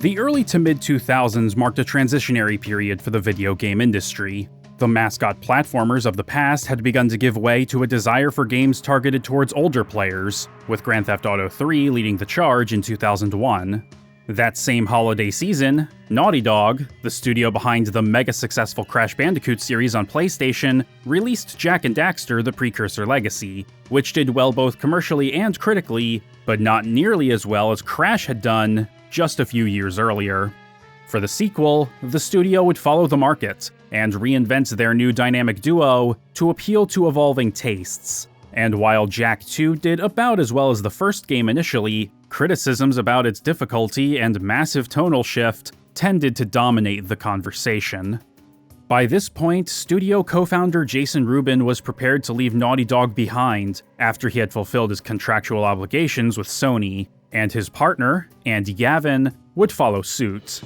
The early to mid-2000s marked a transitionary period for the video game industry. The mascot platformers of the past had begun to give way to a desire for games targeted towards older players, with Grand Theft Auto III leading the charge in 2001. That same holiday season, Naughty Dog, the studio behind the mega-successful Crash Bandicoot series on PlayStation, released Jak and Daxter: The Precursor Legacy, which did well both commercially and critically, but not nearly as well as Crash had done just a few years earlier. For the sequel, the studio would follow the market and reinvent their new dynamic duo to appeal to evolving tastes. And while Jak II did about as well as the first game initially, criticisms about its difficulty and massive tonal shift tended to dominate the conversation. By this point, studio co-founder Jason Rubin was prepared to leave Naughty Dog behind after he had fulfilled his contractual obligations with Sony, and his partner, Andy Gavin, would follow suit.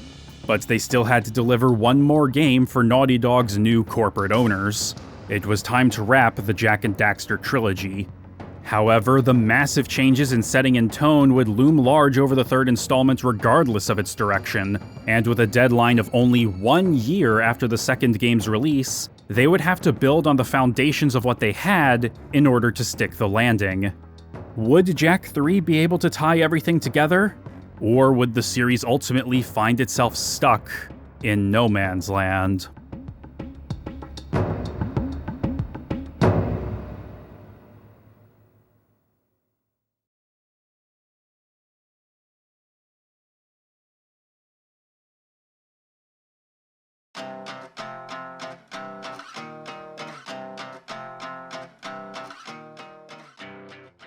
But they still had to deliver one more game for Naughty Dog's new corporate owners. It was time to wrap the Jak and Daxter trilogy. However, the massive changes in setting and tone would loom large over the third installment regardless of its direction, and with a deadline of only 1 year after the second game's release, they would have to build on the foundations of what they had in order to stick the landing. Would Jak III be able to tie everything together? Or would the series ultimately find itself stuck in no man's land?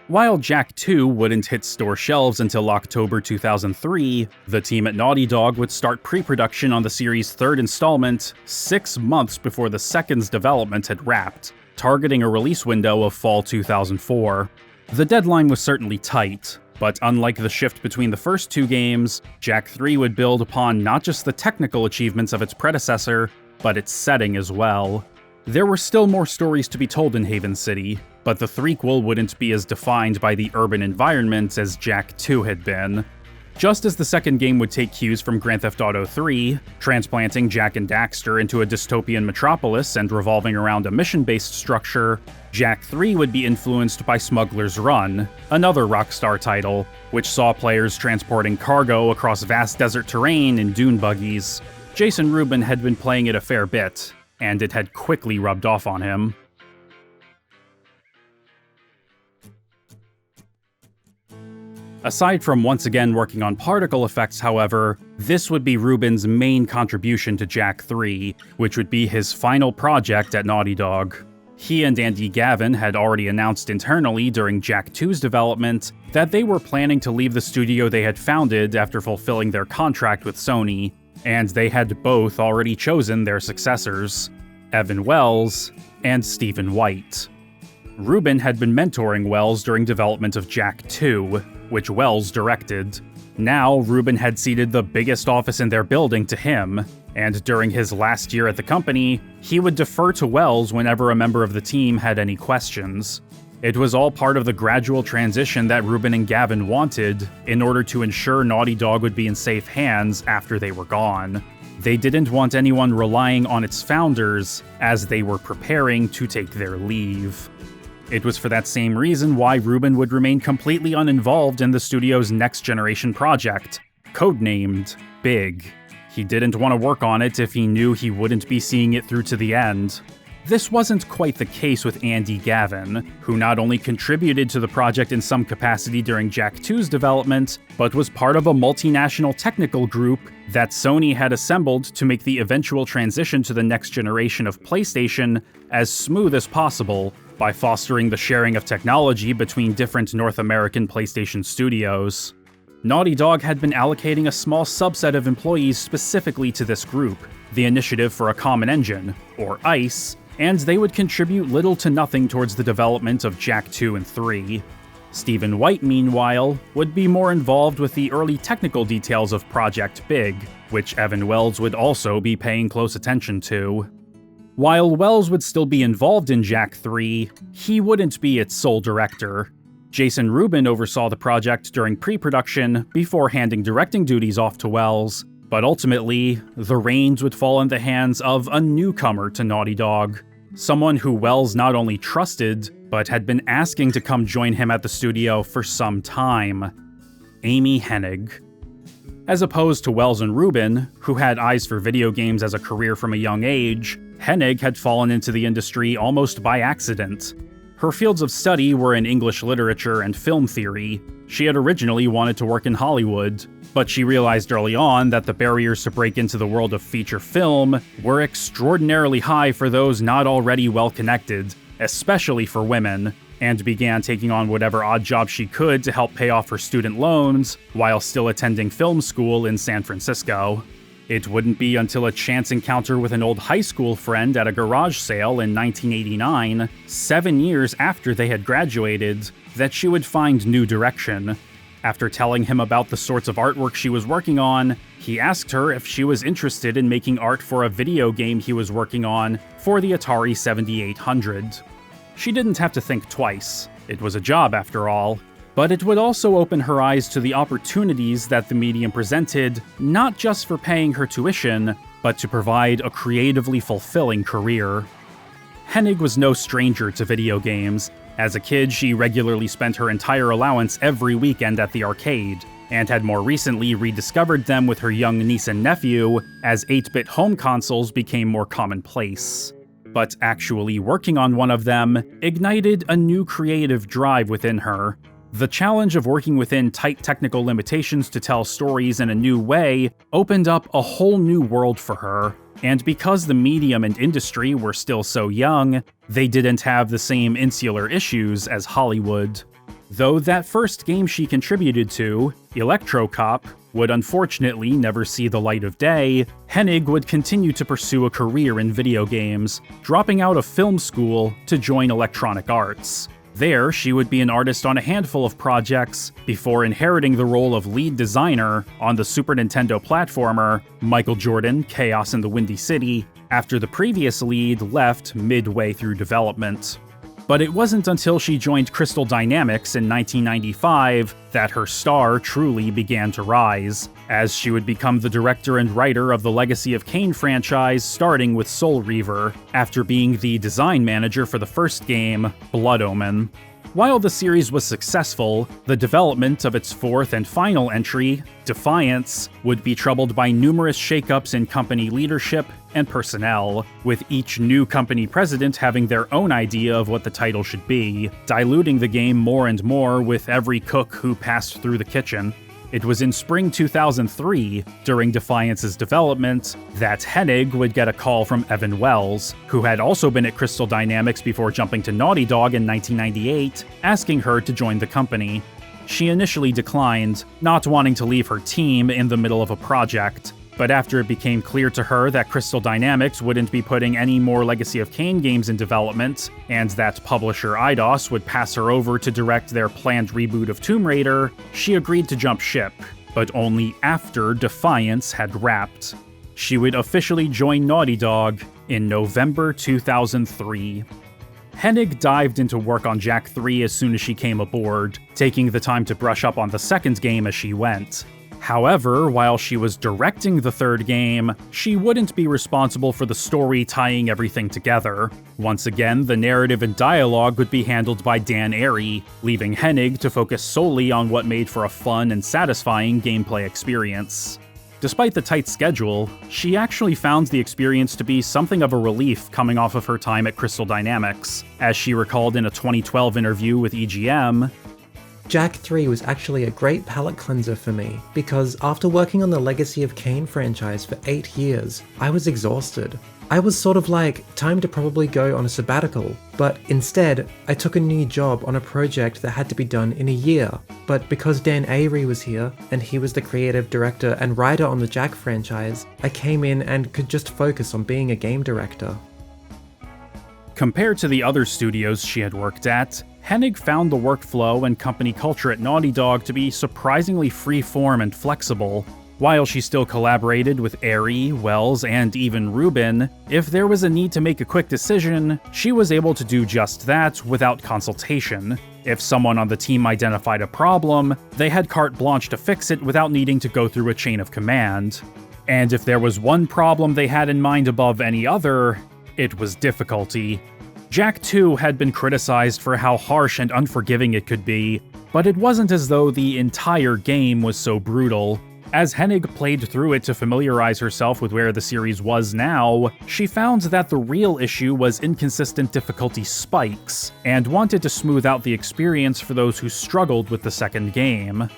While Jak II wouldn't hit store shelves until October 2003, the team at Naughty Dog would start pre-production on the series' third installment 6 months before the second's development had wrapped, targeting a release window of fall 2004. The deadline was certainly tight, but unlike the shift between the first two games, Jak III would build upon not just the technical achievements of its predecessor, but its setting as well. There were still more stories to be told in Haven City, but the threequel wouldn't be as defined by the urban environment as Jak II had been. Just as the second game would take cues from Grand Theft Auto III, transplanting Jak and Daxter into a dystopian metropolis and revolving around a mission-based structure, Jak III would be influenced by Smuggler's Run, another Rockstar title, which saw players transporting cargo across vast desert terrain in dune buggies. Jason Rubin had been playing it a fair bit, and it had quickly rubbed off on him. Aside from once again working on particle effects, however, this would be Rubin's main contribution to Jak III, which would be his final project at Naughty Dog. He and Andy Gavin had already announced internally during Jak II's development that they were planning to leave the studio they had founded after fulfilling their contract with Sony, and they had both already chosen their successors, Evan Wells and Stephen White. Rubin had been mentoring Wells during development of Jak II, which Wells directed. Now, Rubin had ceded the biggest office in their building to him, and during his last year at the company, he would defer to Wells whenever a member of the team had any questions. It was all part of the gradual transition that Rubin and Gavin wanted in order to ensure Naughty Dog would be in safe hands after they were gone. They didn't want anyone relying on its founders as they were preparing to take their leave. It was for that same reason why Rubin would remain completely uninvolved in the studio's next-generation project, codenamed Big. He didn't want to work on it if he knew he wouldn't be seeing it through to the end. This wasn't quite the case with Andy Gavin, who not only contributed to the project in some capacity during Jak II's development, but was part of a multinational technical group that Sony had assembled to make the eventual transition to the next generation of PlayStation as smooth as possible, by fostering the sharing of technology between different North American PlayStation studios. Naughty Dog had been allocating a small subset of employees specifically to this group, the Initiative for a Common Engine, or ICE, and they would contribute little to nothing towards the development of Jak II and III. Stephen White, meanwhile, would be more involved with the early technical details of Project Big, which Evan Wells would also be paying close attention to. While Wells would still be involved in Jak III, he wouldn't be its sole director. Jason Rubin oversaw the project during pre-production before handing directing duties off to Wells, but ultimately, the reins would fall in the hands of a newcomer to Naughty Dog, someone who Wells not only trusted, but had been asking to come join him at the studio for some time: Amy Hennig. As opposed to Wells and Rubin, who had eyes for video games as a career from a young age, Hennig had fallen into the industry almost by accident. Her fields of study were in English literature and film theory. She had originally wanted to work in Hollywood, but she realized early on that the barriers to break into the world of feature film were extraordinarily high for those not already well-connected, especially for women, and began taking on whatever odd job she could to help pay off her student loans while still attending film school in San Francisco. It wouldn't be until a chance encounter with an old high school friend at a garage sale in 1989, 7 years after they had graduated, that she would find new direction. After telling him about the sorts of artwork she was working on, he asked her if she was interested in making art for a video game he was working on for the Atari 7800. She didn't have to think twice. It was a job after all. But it would also open her eyes to the opportunities that the medium presented, not just for paying her tuition, but to provide a creatively fulfilling career. Hennig was no stranger to video games. As a kid, she regularly spent her entire allowance every weekend at the arcade, and had more recently rediscovered them with her young niece and nephew as 8-bit home consoles became more commonplace. But actually working on one of them ignited a new creative drive within her. The challenge of working within tight technical limitations to tell stories in a new way opened up a whole new world for her, and because the medium and industry were still so young, they didn't have the same insular issues as Hollywood. Though that first game she contributed to, Electro Cop, would unfortunately never see the light of day, Hennig would continue to pursue a career in video games, dropping out of film school to join Electronic Arts. There, she would be an artist on a handful of projects before inheriting the role of lead designer on the Super Nintendo platformer Michael Jordan: Chaos in the Windy City, after the previous lead left midway through development. But it wasn't until she joined Crystal Dynamics in 1995 that her star truly began to rise, as she would become the director and writer of the Legacy of Kain franchise starting with Soul Reaver, after being the design manager for the first game, Blood Omen. While the series was successful, the development of its fourth and final entry, Defiance, would be troubled by numerous shakeups in company leadership and personnel, with each new company president having their own idea of what the title should be, diluting the game more and more with every cook who passed through the kitchen. It was in spring 2003, during Defiance's development, that Hennig would get a call from Evan Wells, who had also been at Crystal Dynamics before jumping to Naughty Dog in 1998, asking her to join the company. She initially declined, not wanting to leave her team in the middle of a project, but after it became clear to her that Crystal Dynamics wouldn't be putting any more Legacy of Kain games in development, and that publisher Eidos would pass her over to direct their planned reboot of Tomb Raider, she agreed to jump ship, but only after Defiance had wrapped. She would officially join Naughty Dog in November 2003. Hennig dived into work on Jak III as soon as she came aboard, taking the time to brush up on the second game as she went. However, while she was directing the third game, she wouldn't be responsible for the story tying everything together. Once again, the narrative and dialogue would be handled by Dan Arey, leaving Hennig to focus solely on what made for a fun and satisfying gameplay experience. Despite the tight schedule, she actually found the experience to be something of a relief coming off of her time at Crystal Dynamics. As she recalled in a 2012 interview with EGM, Jak III was actually a great palate cleanser for me, because after working on the Legacy of Kain franchise for 8 years, I was exhausted. I was sort of like, time to probably go on a sabbatical, but instead, I took a new job on a project that had to be done in a year. But because Dan Arey was here, and he was the creative director and writer on the Jak franchise, I came in and could just focus on being a game director. Compared to the other studios she had worked at, Hennig found the workflow and company culture at Naughty Dog to be surprisingly free-form and flexible. While she still collaborated with Arey, Wells, and even Rubin, if there was a need to make a quick decision, she was able to do just that without consultation. If someone on the team identified a problem, they had carte blanche to fix it without needing to go through a chain of command. And if there was one problem they had in mind above any other, it was difficulty. Jak II had been criticized for how harsh and unforgiving it could be, but it wasn't as though the entire game was so brutal. As Hennig played through it to familiarize herself with where the series was now, she found that the real issue was inconsistent difficulty spikes, and wanted to smooth out the experience for those who struggled with the second game.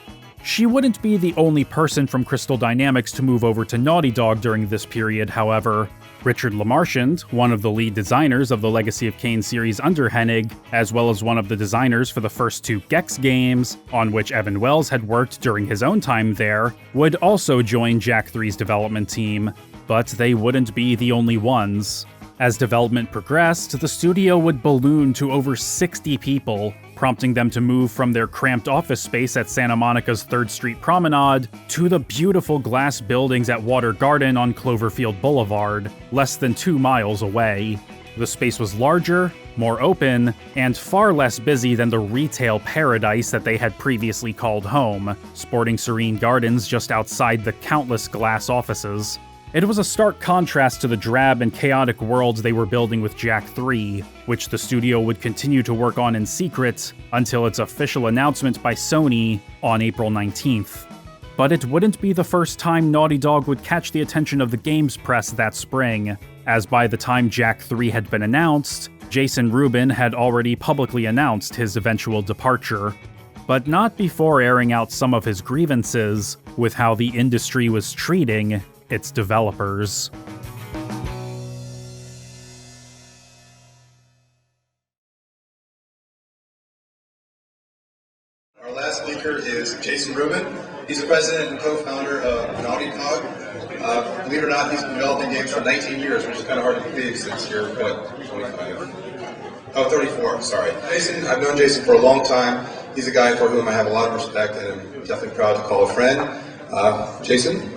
She wouldn't be the only person from Crystal Dynamics to move over to Naughty Dog during this period, however. Richard LaMarchand, one of the lead designers of the Legacy of Kain series under Hennig, as well as one of the designers for the first two Gex games, on which Evan Wells had worked during his own time there, would also join Jak III's development team, but they wouldn't be the only ones. As development progressed, the studio would balloon to over 60 people, prompting them to move from their cramped office space at Santa Monica's 3rd Street Promenade to the beautiful glass buildings at Water Garden on Cloverfield Boulevard, less than 2 miles away. The space was larger, more open, and far less busy than the retail paradise that they had previously called home, sporting serene gardens just outside the countless glass offices. It was a stark contrast to the drab and chaotic worlds they were building with Jak III, which the studio would continue to work on in secret until its official announcement by Sony on April 19th. But it wouldn't be the first time Naughty Dog would catch the attention of the games press that spring, as by the time Jak III had been announced, Jason Rubin had already publicly announced his eventual departure. But not before airing out some of his grievances with how the industry was treating its developers. Our last speaker is Jason Rubin. He's the president and co-founder of Naughty Dog. Believe it or not, he's been developing games for 19 years, which is kind of hard to believe since you're, 25? Oh, 34, sorry. Jason, I've known Jason for a long time. He's a guy for whom I have a lot of respect and I'm definitely proud to call a friend. Jason?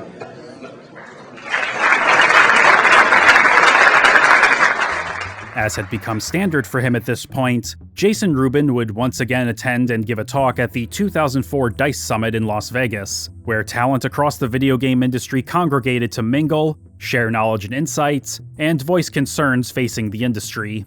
As had become standard for him at this point, Jason Rubin would once again attend and give a talk at the 2004 DICE Summit in Las Vegas, where talent across the video game industry congregated to mingle, share knowledge and insights, and voice concerns facing the industry.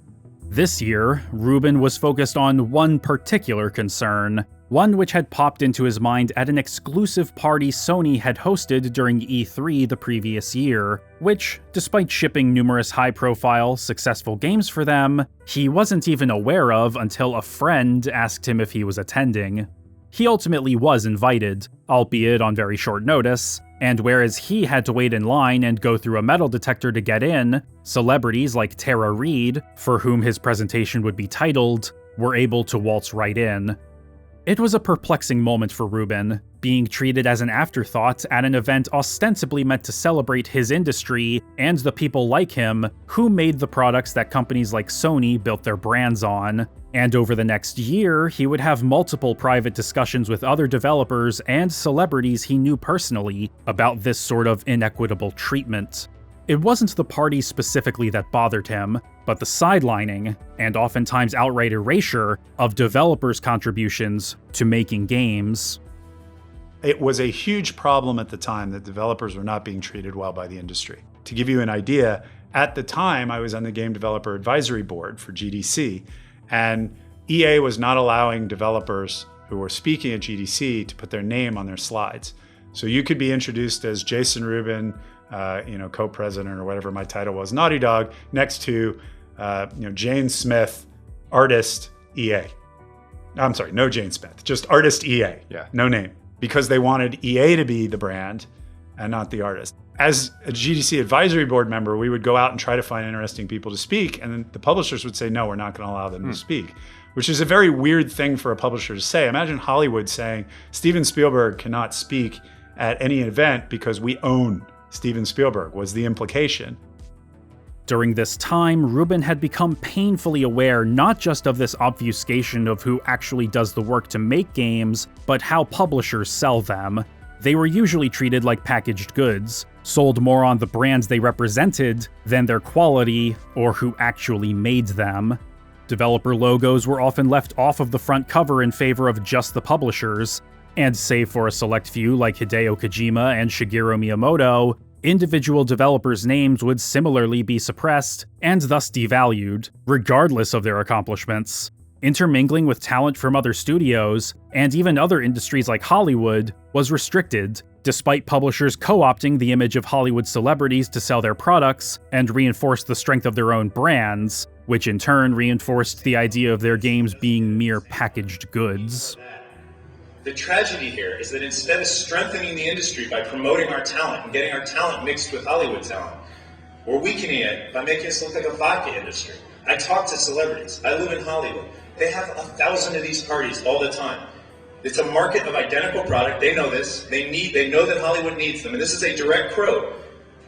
This year, Rubin was focused on one particular concern, one which had popped into his mind at an exclusive party Sony had hosted during E3 the previous year, which, despite shipping numerous high-profile, successful games for them, he wasn't even aware of until a friend asked him if he was attending. He ultimately was invited, albeit on very short notice, and whereas he had to wait in line and go through a metal detector to get in, celebrities like Tara Reid, for whom his presentation would be titled, were able to waltz right in. It was a perplexing moment for Rubin, being treated as an afterthought at an event ostensibly meant to celebrate his industry and the people like him who made the products that companies like Sony built their brands on. And over the next year, he would have multiple private discussions with other developers and celebrities he knew personally about this sort of inequitable treatment. It wasn't the party specifically that bothered him, but the sidelining, and oftentimes outright erasure, of developers' contributions to making games. It was a huge problem at the time that developers were not being treated well by the industry. To give you an idea, at the time I was on the Game Developer Advisory Board for GDC, and EA was not allowing developers who were speaking at GDC to put their name on their slides. So you could be introduced as Jason Rubin, co-president or whatever my title was, Naughty Dog, next to, Jane Smith, artist EA. I'm sorry, no Jane Smith, just artist EA, no name, because they wanted EA to be the brand and not the artist. As a GDC advisory board member, we would go out and try to find interesting people to speak, and then the publishers would say, no, we're not going to allow them to speak, which is a very weird thing for a publisher to say. Imagine Hollywood saying, Steven Spielberg cannot speak at any event because we own Steven Spielberg, was the implication. During this time, Rubin had become painfully aware not just of this obfuscation of who actually does the work to make games, but how publishers sell them. They were usually treated like packaged goods, sold more on the brands they represented than their quality or who actually made them. Developer logos were often left off of the front cover in favor of just the publishers, and save for a select few like Hideo Kojima and Shigeru Miyamoto, individual developers' names would similarly be suppressed and thus devalued, regardless of their accomplishments. Intermingling with talent from other studios, and even other industries like Hollywood, was restricted, despite publishers co-opting the image of Hollywood celebrities to sell their products and reinforce the strength of their own brands, which in turn reinforced the idea of their games being mere packaged goods. The tragedy here is that instead of strengthening the industry by promoting our talent and getting our talent mixed with Hollywood talent, we're weakening it by making us look like a vodka industry. I talk to celebrities. I live in Hollywood. They have 1,000 of these parties all the time. It's a market of identical product. They know this. They know that Hollywood needs them. And this is a direct quote.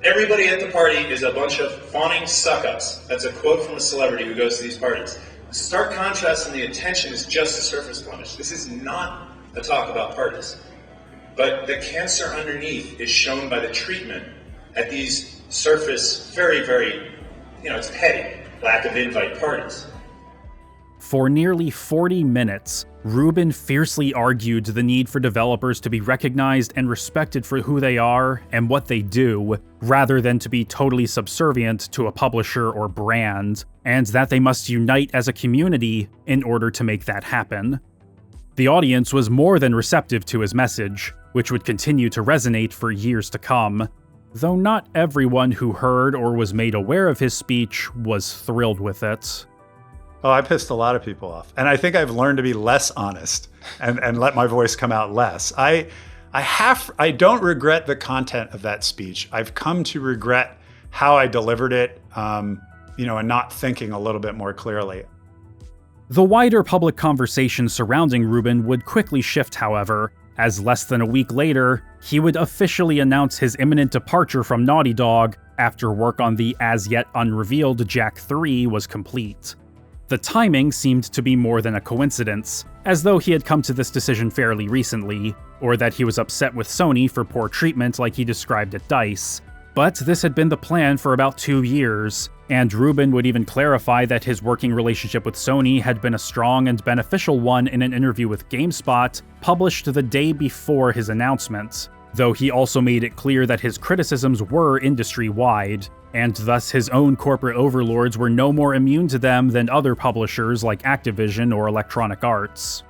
Everybody at the party is a bunch of fawning suck-ups. That's a quote from a celebrity who goes to these parties. The stark contrast in the attention is just the surface blemish. This is not a talk about parties. But the cancer underneath is shown by the treatment at these surface, very, very, it's petty, lack of invite parties. For nearly 40 minutes, Rubin fiercely argued the need for developers to be recognized and respected for who they are and what they do, rather than to be totally subservient to a publisher or brand, and that they must unite as a community in order to make that happen. The audience was more than receptive to his message, which would continue to resonate for years to come, though not everyone who heard or was made aware of his speech was thrilled with it. Oh, I pissed a lot of people off. And I think I've learned to be less honest and let my voice come out less. I don't regret the content of that speech. I've come to regret how I delivered it, and not thinking a little bit more clearly. The wider public conversation surrounding Rubin would quickly shift, however, as less than a week later, he would officially announce his imminent departure from Naughty Dog after work on the as-yet unrevealed Jak III was complete. The timing seemed to be more than a coincidence, as though he had come to this decision fairly recently, or that he was upset with Sony for poor treatment like he described at DICE. But this had been the plan for about 2 years, and Rubin would even clarify that his working relationship with Sony had been a strong and beneficial one in an interview with GameSpot, published the day before his announcement, though he also made it clear that his criticisms were industry-wide, and thus his own corporate overlords were no more immune to them than other publishers like Activision or Electronic Arts.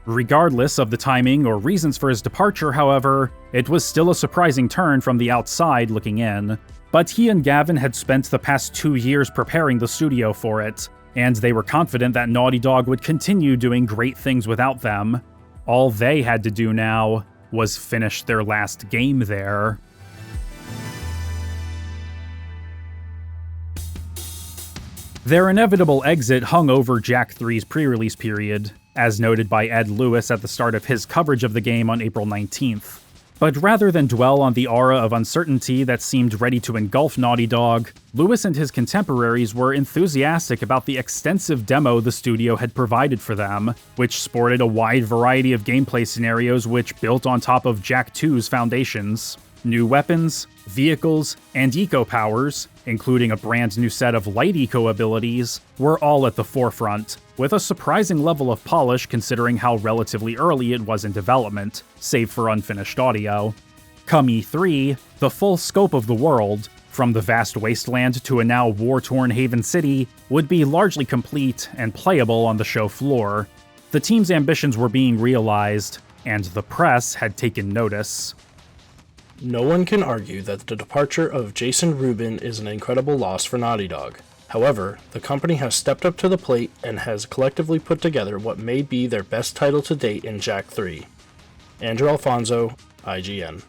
Regardless of the timing or reasons for his departure, however, it was still a surprising turn from the outside looking in. But he and Gavin had spent the past 2 years preparing the studio for it, and they were confident that Naughty Dog would continue doing great things without them. All they had to do now was finish their last game there. Their inevitable exit hung over Jak III's pre-release period, as noted by Ed Lewis at the start of his coverage of the game on April 19th. But rather than dwell on the aura of uncertainty that seemed ready to engulf Naughty Dog, Lewis and his contemporaries were enthusiastic about the extensive demo the studio had provided for them, which sported a wide variety of gameplay scenarios which built on top of Jak II's foundations. New weapons, vehicles, and eco-powers, including a brand new set of light eco abilities, were all at the forefront, with a surprising level of polish considering how relatively early it was in development, save for unfinished audio. Come E3, the full scope of the world, from the vast wasteland to a now war-torn Haven City, would be largely complete and playable on the show floor. The team's ambitions were being realized, and the press had taken notice. No one can argue that the departure of Jason Rubin is an incredible loss for Naughty Dog. However, the company has stepped up to the plate and has collectively put together what may be their best title to date in Jak III. Andrew Alfonso, IGN.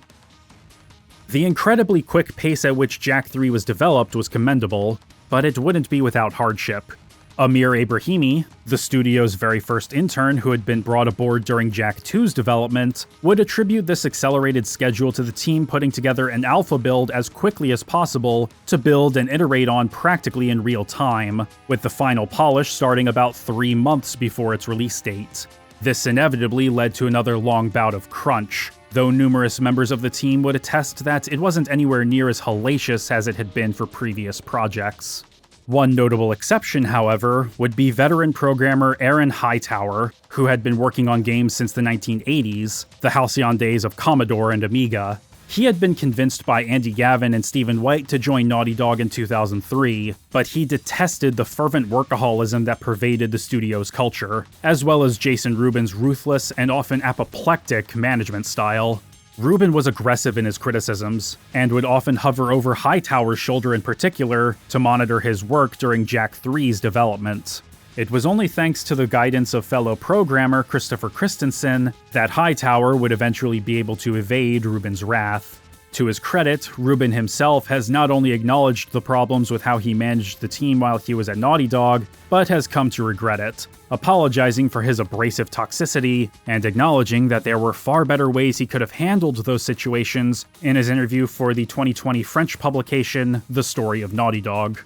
The incredibly quick pace at which Jak III was developed was commendable, but it wouldn't be without hardship. Amir Ibrahimi, the studio's very first intern who had been brought aboard during Jak II's development, would attribute this accelerated schedule to the team putting together an alpha build as quickly as possible to build and iterate on practically in real time, with the final polish starting about 3 months before its release date. This inevitably led to another long bout of crunch, though numerous members of the team would attest that it wasn't anywhere near as hellacious as it had been for previous projects. One notable exception, however, would be veteran programmer Aaron Hightower, who had been working on games since the 1980s, the halcyon days of Commodore and Amiga. He had been convinced by Andy Gavin and Stephen White to join Naughty Dog in 2003, but he detested the fervent workaholism that pervaded the studio's culture, as well as Jason Rubin's ruthless and often apoplectic management style. Rubin was aggressive in his criticisms, and would often hover over Hightower's shoulder in particular to monitor his work during Jak III's development. It was only thanks to the guidance of fellow programmer Christopher Christensen that Hightower would eventually be able to evade Rubin's wrath. To his credit, Rubin himself has not only acknowledged the problems with how he managed the team while he was at Naughty Dog, but has come to regret it, apologizing for his abrasive toxicity and acknowledging that there were far better ways he could have handled those situations in his interview for the 2020 French publication The Story of Naughty Dog.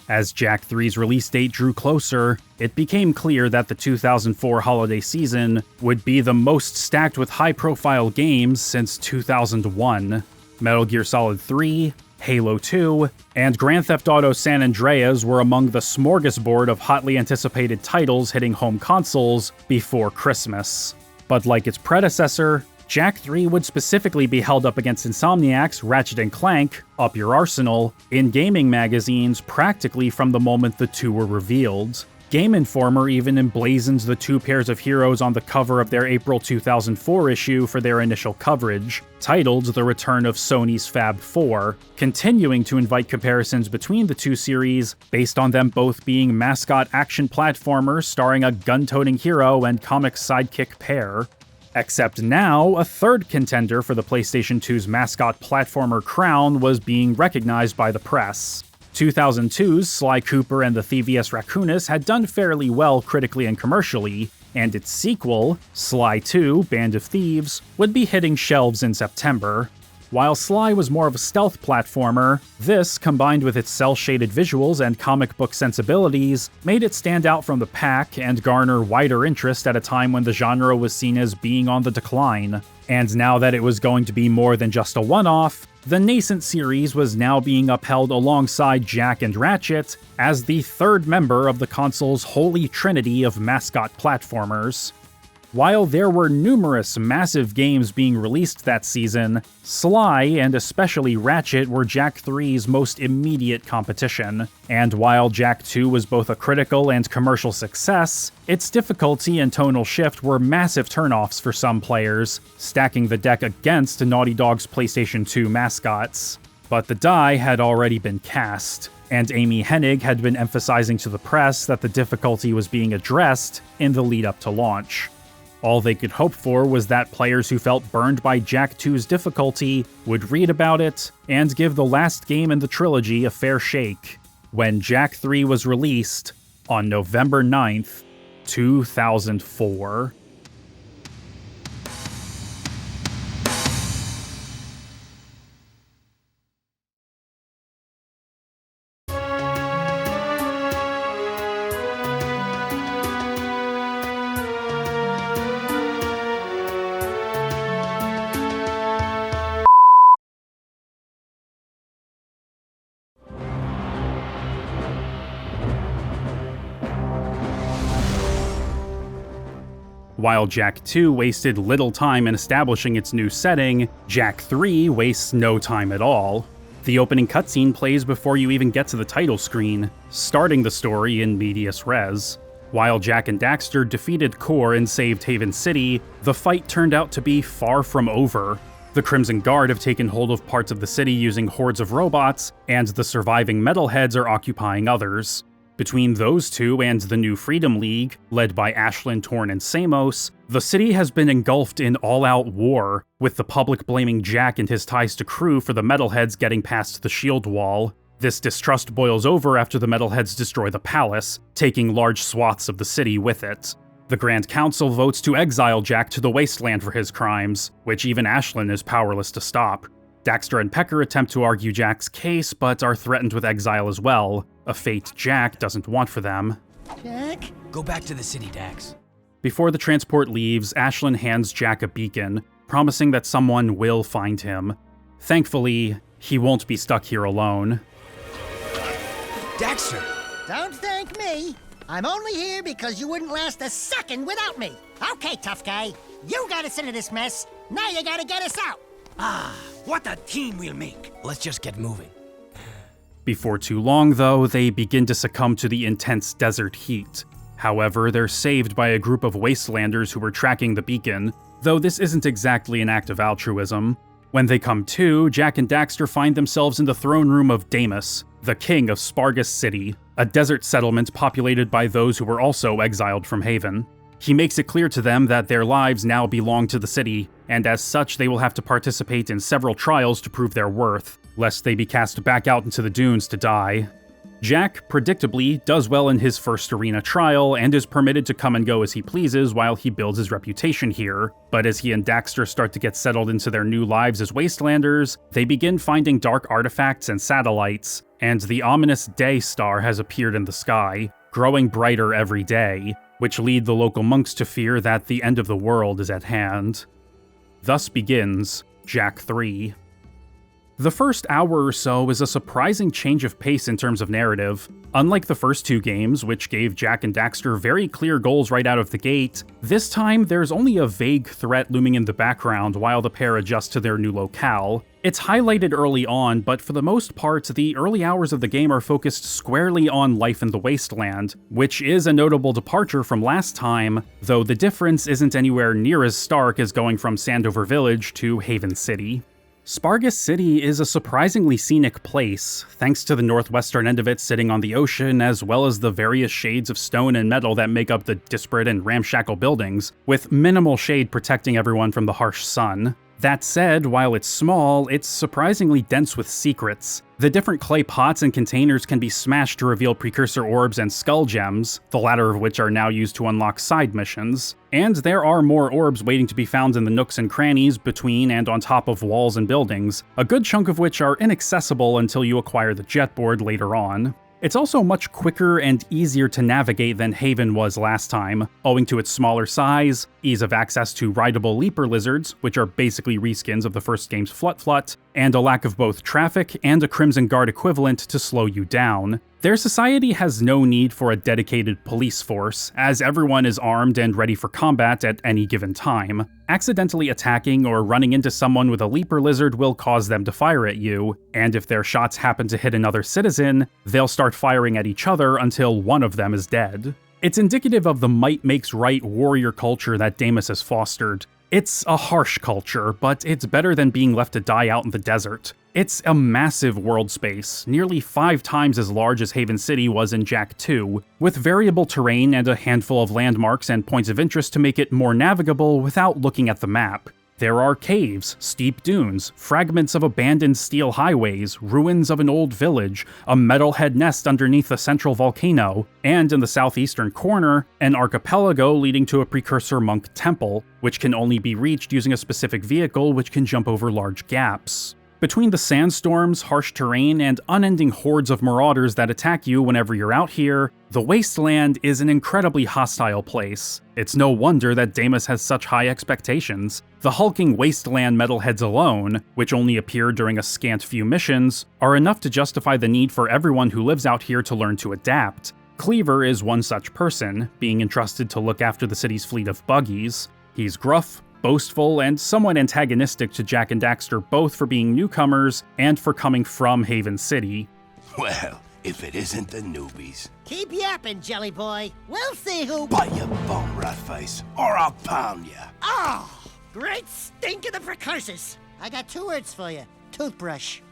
As Jak III's release date drew closer, it became clear that the 2004 holiday season would be the most stacked with high-profile games since 2001. Metal Gear Solid 3, Halo 2, and Grand Theft Auto San Andreas were among the smorgasbord of hotly anticipated titles hitting home consoles before Christmas. But like its predecessor, Jak III would specifically be held up against Insomniac's Ratchet and Clank, Up Your Arsenal, in gaming magazines practically from the moment the two were revealed. Game Informer even emblazoned the two pairs of heroes on the cover of their April 2004 issue for their initial coverage, titled The Return of Sony's Fab 4, continuing to invite comparisons between the two series based on them both being mascot action platformers starring a gun-toting hero and comic sidekick pair. Except now, a third contender for the PlayStation 2's mascot platformer crown was being recognized by the press. 2002's Sly Cooper and the Thievius Raccoonus had done fairly well critically and commercially, and its sequel, Sly 2: Band of Thieves, would be hitting shelves in September. While Sly was more of a stealth platformer, this, combined with its cel-shaded visuals and comic book sensibilities, made it stand out from the pack and garner wider interest at a time when the genre was seen as being on the decline. And now that it was going to be more than just a one-off, the nascent series was now being upheld alongside Jak and Ratchet as the third member of the console's holy trinity of mascot platformers. While there were numerous massive games being released that season, Sly and especially Ratchet were Jak III's most immediate competition, and while Jak II was both a critical and commercial success, its difficulty and tonal shift were massive turnoffs for some players, stacking the deck against Naughty Dog's PlayStation 2 mascots. But the die had already been cast, and Amy Hennig had been emphasizing to the press that the difficulty was being addressed in the lead-up to launch. All they could hope for was that players who felt burned by Jak II's difficulty would read about it and give the last game in the trilogy a fair shake, when Jak III was released on November 9th, 2004. While Jak II wasted little time in establishing its new setting, Jak III wastes no time at all. The opening cutscene plays before you even get to the title screen, starting the story in medias res. While Jak and Daxter defeated Core and saved Haven City, the fight turned out to be far from over. The Crimson Guard have taken hold of parts of the city using hordes of robots, and the surviving metalheads are occupying others. Between those two and the new Freedom League, led by Ashlyn, Torn, and Samos, the city has been engulfed in all-out war, with the public blaming Jak and his ties to Crew for the metalheads getting past the shield wall. This distrust boils over after the metalheads destroy the palace, taking large swaths of the city with it. The Grand Council votes to exile Jak to the Wasteland for his crimes, which even Ashlyn is powerless to stop. Daxter and Pecker attempt to argue Jak's case, but are threatened with exile as well, a fate Jak doesn't want for them. Jak? Go back to the city, Dax. Before the transport leaves, Ashlyn hands Jak a beacon, promising that someone will find him. Thankfully, he won't be stuck here alone. Daxter! Don't thank me. I'm only here because you wouldn't last a second without me. Okay, tough guy. You got us into this mess. Now you gotta get us out. What a team we'll make! Let's just get moving. Before too long, though, they begin to succumb to the intense desert heat. However, they're saved by a group of wastelanders who were tracking the beacon, though this isn't exactly an act of altruism. When they come to, Jak and Daxter find themselves in the throne room of Damus, the king of Spargus City, a desert settlement populated by those who were also exiled from Haven. He makes it clear to them that their lives now belong to the city, and as such they will have to participate in several trials to prove their worth, lest they be cast back out into the dunes to die. Jak, predictably, does well in his first arena trial and is permitted to come and go as he pleases while he builds his reputation here, but as he and Daxter start to get settled into their new lives as Wastelanders, they begin finding dark artifacts and satellites, and the ominous Day Star has appeared in the sky, growing brighter every day, which lead the local monks to fear that the end of the world is at hand. Thus begins Jak III. The first hour or so is a surprising change of pace in terms of narrative. Unlike the first two games, which gave Jak and Daxter very clear goals right out of the gate, this time there's only a vague threat looming in the background while the pair adjust to their new locale. It's highlighted early on, but for the most part, the early hours of the game are focused squarely on life in the Wasteland, which is a notable departure from last time, though the difference isn't anywhere near as stark as going from Sandover Village to Haven City. Spargus City is a surprisingly scenic place, thanks to the northwestern end of it sitting on the ocean, as well as the various shades of stone and metal that make up the disparate and ramshackle buildings, with minimal shade protecting everyone from the harsh sun. That said, while it's small, it's surprisingly dense with secrets. The different clay pots and containers can be smashed to reveal precursor orbs and skull gems, the latter of which are now used to unlock side missions. And there are more orbs waiting to be found in the nooks and crannies between and on top of walls and buildings, a good chunk of which are inaccessible until you acquire the jetboard later on. It's also much quicker and easier to navigate than Haven was last time, owing to its smaller size, ease of access to rideable leaper lizards, which are basically reskins of the first game's Flut, and a lack of both traffic and a Crimson Guard equivalent to slow you down. Their society has no need for a dedicated police force, as everyone is armed and ready for combat at any given time. Accidentally attacking or running into someone with a leaper lizard will cause them to fire at you, and if their shots happen to hit another citizen, they'll start firing at each other until one of them is dead. It's indicative of the might makes right warrior culture that Damus has fostered. It's a harsh culture, but it's better than being left to die out in the desert. It's a massive world space, nearly 5 times as large as Haven City was in Jak II, with variable terrain and a handful of landmarks and points of interest to make it more navigable without looking at the map. There are caves, steep dunes, fragments of abandoned steel highways, ruins of an old village, a metalhead nest underneath a central volcano, and in the southeastern corner, an archipelago leading to a precursor monk temple, which can only be reached using a specific vehicle which can jump over large gaps. Between the sandstorms, harsh terrain, and unending hordes of marauders that attack you whenever you're out here, the Wasteland is an incredibly hostile place. It's no wonder that Damus has such high expectations. The hulking Wasteland metalheads alone, which only appear during a scant few missions, are enough to justify the need for everyone who lives out here to learn to adapt. Cleaver is one such person, being entrusted to look after the city's fleet of buggies. He's gruff, boastful, and somewhat antagonistic to Jak and Daxter, both for being newcomers and for coming from Haven City. Well, if it isn't the newbies. Keep yapping, Jelly Boy. We'll see who— Bite your bum, Ratface, or I'll pound ya. Oh, great stink of the precursors. I got 2 words for you. Toothbrush.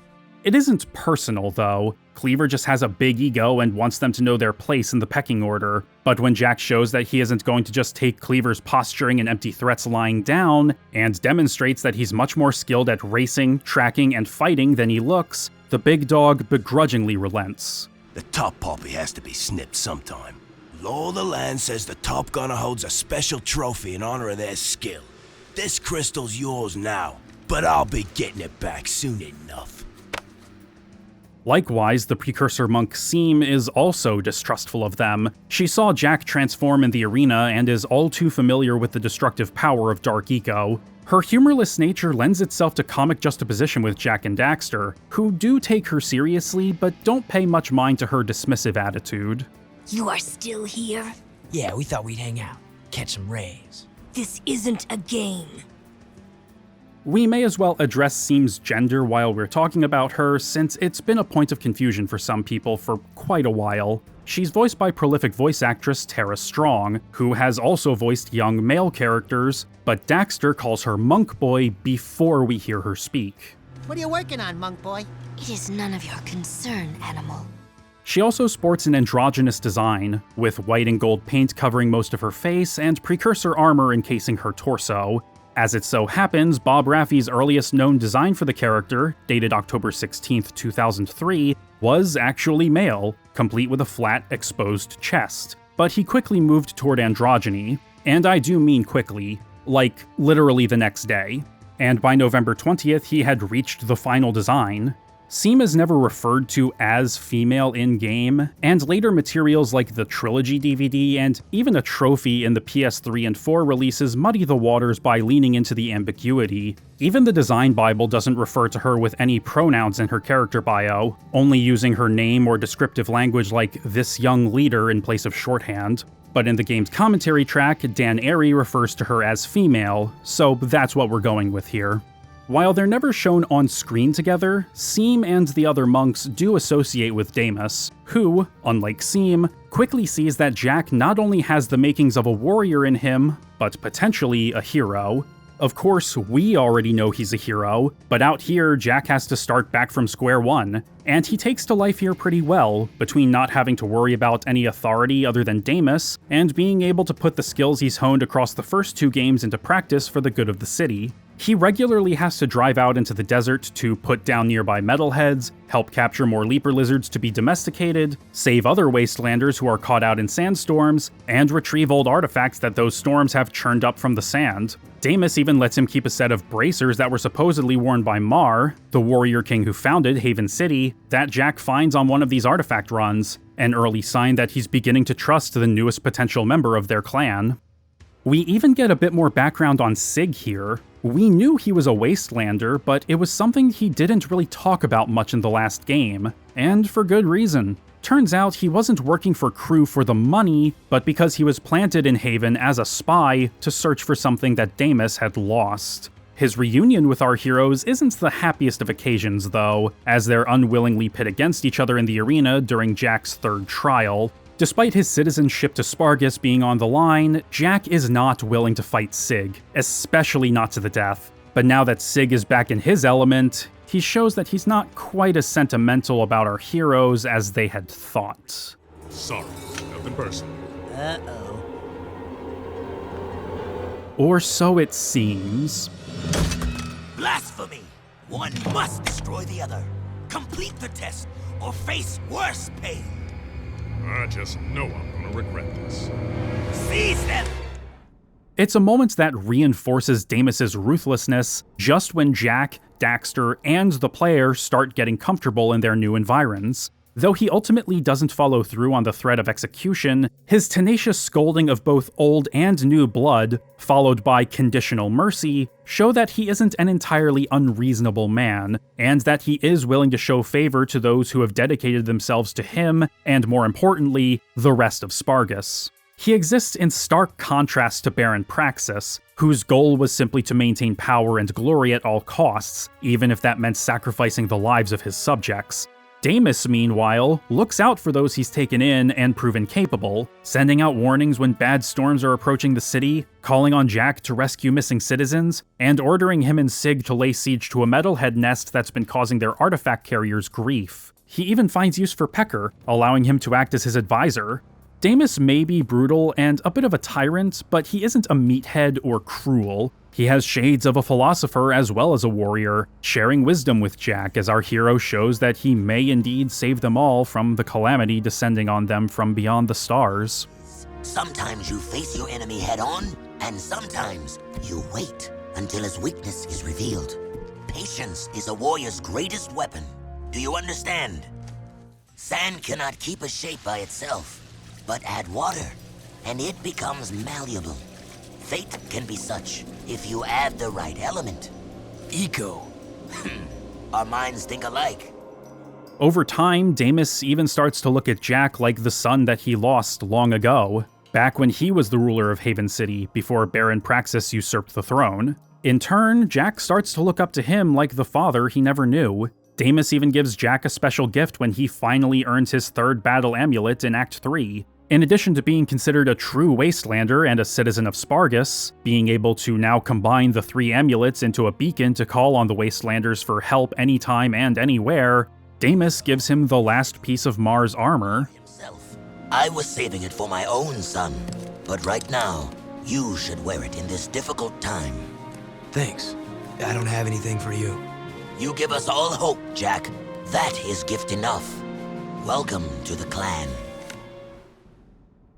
It isn't personal, though. Cleaver just has a big ego and wants them to know their place in the pecking order. But when Jak shows that he isn't going to just take Cleaver's posturing and empty threats lying down, and demonstrates that he's much more skilled at racing, tracking, and fighting than he looks, the big dog begrudgingly relents. The top poppy has to be snipped sometime. Law of the land says the top gunner holds a special trophy in honor of their skill. This crystal's yours now, but I'll be getting it back soon enough. Likewise, the precursor monk Seem is also distrustful of them. She saw Jak transform in the arena and is all too familiar with the destructive power of Dark Eco. Her humorless nature lends itself to comic juxtaposition with Jak and Daxter, who do take her seriously but don't pay much mind to her dismissive attitude. You are still here? Yeah, we thought we'd hang out, catch some rays. This isn't a game. We may as well address Seem's gender while we're talking about her, since it's been a point of confusion for some people for quite a while. She's voiced by prolific voice actress Tara Strong, who has also voiced young male characters, but Daxter calls her Monk Boy before we hear her speak. What are you working on, Monk Boy? It is none of your concern, animal. She also sports an androgynous design, with white and gold paint covering most of her face and precursor armor encasing her torso. As it so happens, Bob Raffy's earliest known design for the character, dated October 16, 2003, was actually male, complete with a flat, exposed chest. But he quickly moved toward androgyny, and I do mean quickly, like literally the next day. And by November 20th, he had reached the final design. Seem is never referred to as female in-game, and later materials like the Trilogy DVD and even a trophy in the PS3 and 4 releases muddy the waters by leaning into the ambiguity. Even the design Bible doesn't refer to her with any pronouns in her character bio, only using her name or descriptive language like "this young leader" in place of shorthand. But in the game's commentary track, Dan Airy refers to her as female, so that's what we're going with here. While they're never shown on screen together, Seem and the other monks do associate with Damus, who, unlike Seem, quickly sees that Jak not only has the makings of a warrior in him, but potentially a hero. Of course, we already know he's a hero, but out here, Jak has to start back from square one, and he takes to life here pretty well, between not having to worry about any authority other than Damus, and being able to put the skills he's honed across the first two games into practice for the good of the city. He regularly has to drive out into the desert to put down nearby metalheads, help capture more leaper lizards to be domesticated, save other wastelanders who are caught out in sandstorms, and retrieve old artifacts that those storms have churned up from the sand. Damus even lets him keep a set of bracers that were supposedly worn by Mar, the warrior king who founded Haven City, that Jak finds on one of these artifact runs, an early sign that he's beginning to trust the newest potential member of their clan. We even get a bit more background on Sig here. We knew he was a Wastelander, but it was something he didn't really talk about much in the last game, and for good reason. Turns out he wasn't working for Crew for the money, but because he was planted in Haven as a spy to search for something that Damus had lost. His reunion with our heroes isn't the happiest of occasions though, as they're unwillingly pit against each other in the arena during Jak's third trial. Despite his citizenship to Spargus being on the line, Jak is not willing to fight Sig, especially not to the death. But now that Sig is back in his element, he shows that he's not quite as sentimental about our heroes as they had thought. Sorry, nothing personal. Uh-oh. Or so it seems. Blasphemy! One must destroy the other. Complete the test, or face worse pain. I just know I'm gonna regret this. Seize them! It's a moment that reinforces Damus's ruthlessness just when Jak, Daxter, and the player start getting comfortable in their new environs. Though he ultimately doesn't follow through on the threat of execution, his tenacious scolding of both old and new blood, followed by conditional mercy, show that he isn't an entirely unreasonable man, and that he is willing to show favor to those who have dedicated themselves to him, and more importantly, the rest of Spargus. He exists in stark contrast to Baron Praxis, whose goal was simply to maintain power and glory at all costs, even if that meant sacrificing the lives of his subjects. Damus, meanwhile, looks out for those he's taken in and proven capable, sending out warnings when bad storms are approaching the city, calling on Jak to rescue missing citizens, and ordering him and Sig to lay siege to a metalhead nest that's been causing their artifact carriers grief. He even finds use for Pecker, allowing him to act as his advisor. Damus may be brutal and a bit of a tyrant, but he isn't a meathead or cruel. He has shades of a philosopher as well as a warrior, sharing wisdom with Jak as our hero shows that he may indeed save them all from the calamity descending on them from beyond the stars. Sometimes you face your enemy head on, and sometimes you wait until his weakness is revealed. Patience is a warrior's greatest weapon. Do you understand? Sand cannot keep a shape by itself, but add water, and it becomes malleable. Fate can be such if you add the right element. Eco. Our minds think alike. Over time, Damus even starts to look at Jak like the son that he lost long ago, back when he was the ruler of Haven City before Baron Praxis usurped the throne. In turn, Jak starts to look up to him like the father he never knew. Damus even gives Jak a special gift when he finally earns his third battle amulet in Act 3. In addition to being considered a true Wastelander and a citizen of Spargus, being able to now combine the 3 amulets into a beacon to call on the Wastelanders for help anytime and anywhere, Damus gives him the last piece of Mars armor. I was saving it for my own son, but right now, you should wear it in this difficult time. Thanks. I don't have anything for you. You give us all hope, Jak. That is gift enough. Welcome to the clan.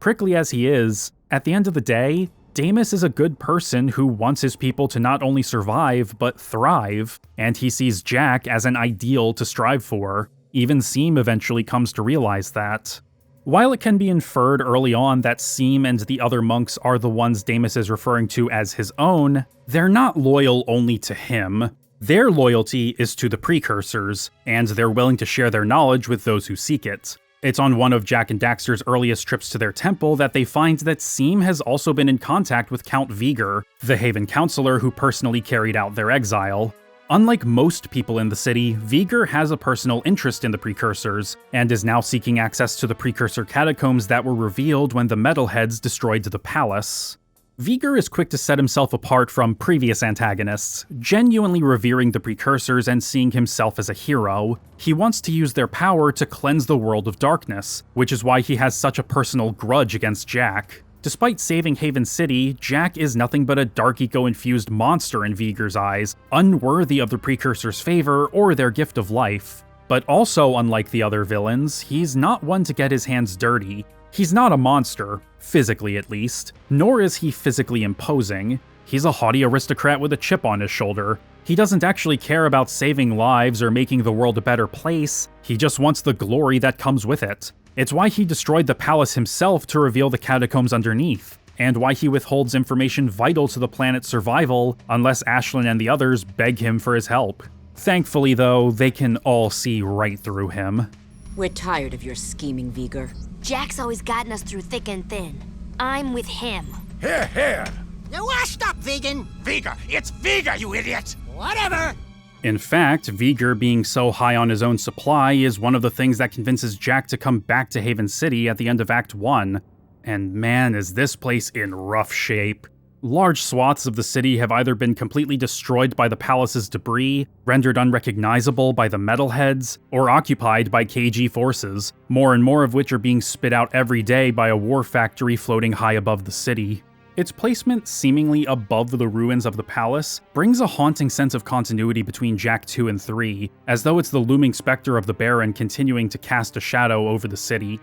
Prickly as he is, at the end of the day, Damus is a good person who wants his people to not only survive, but thrive, and he sees Jak as an ideal to strive for. Even Seam eventually comes to realize that. While it can be inferred early on that Seam and the other monks are the ones Damus is referring to as his own, they're not loyal only to him. Their loyalty is to the precursors, and they're willing to share their knowledge with those who seek it. It's on one of Jak and Daxter's earliest trips to their temple that they find that Seam has also been in contact with Count Vigor, the Haven counselor who personally carried out their exile. Unlike most people in the city, Vigor has a personal interest in the precursors, and is now seeking access to the precursor catacombs that were revealed when the Metalheads destroyed the palace. Vigor is quick to set himself apart from previous antagonists, genuinely revering the precursors and seeing himself as a hero. He wants to use their power to cleanse the world of darkness, which is why he has such a personal grudge against Jak. Despite saving Haven City, Jak is nothing but a dark eco-infused monster in Vigor's eyes, unworthy of the precursors' favor or their gift of life. But also, unlike the other villains, he's not one to get his hands dirty. He's not a monster, physically at least, nor is he physically imposing. He's a haughty aristocrat with a chip on his shoulder. He doesn't actually care about saving lives or making the world a better place, he just wants the glory that comes with it. It's why he destroyed the palace himself to reveal the catacombs underneath, and why he withholds information vital to the planet's survival unless Ashlyn and the others beg him for his help. Thankfully though, they can all see right through him. We're tired of your scheming, Vigor. Jak's always gotten us through thick and thin. I'm with him. Here, here! You're washed up, vegan. Vigor! It's Vigor, you idiot! Whatever. In fact, Vigor being so high on his own supply is one of the things that convinces Jak to come back to Haven City at the end of Act 1. And man, is this place in rough shape. Large swaths of the city have either been completely destroyed by the palace's debris, rendered unrecognizable by the Metalheads, or occupied by KG forces, more and more of which are being spit out every day by a war factory floating high above the city. Its placement seemingly above the ruins of the palace brings a haunting sense of continuity between Jak II and III, as though it's the looming specter of the Baron continuing to cast a shadow over the city.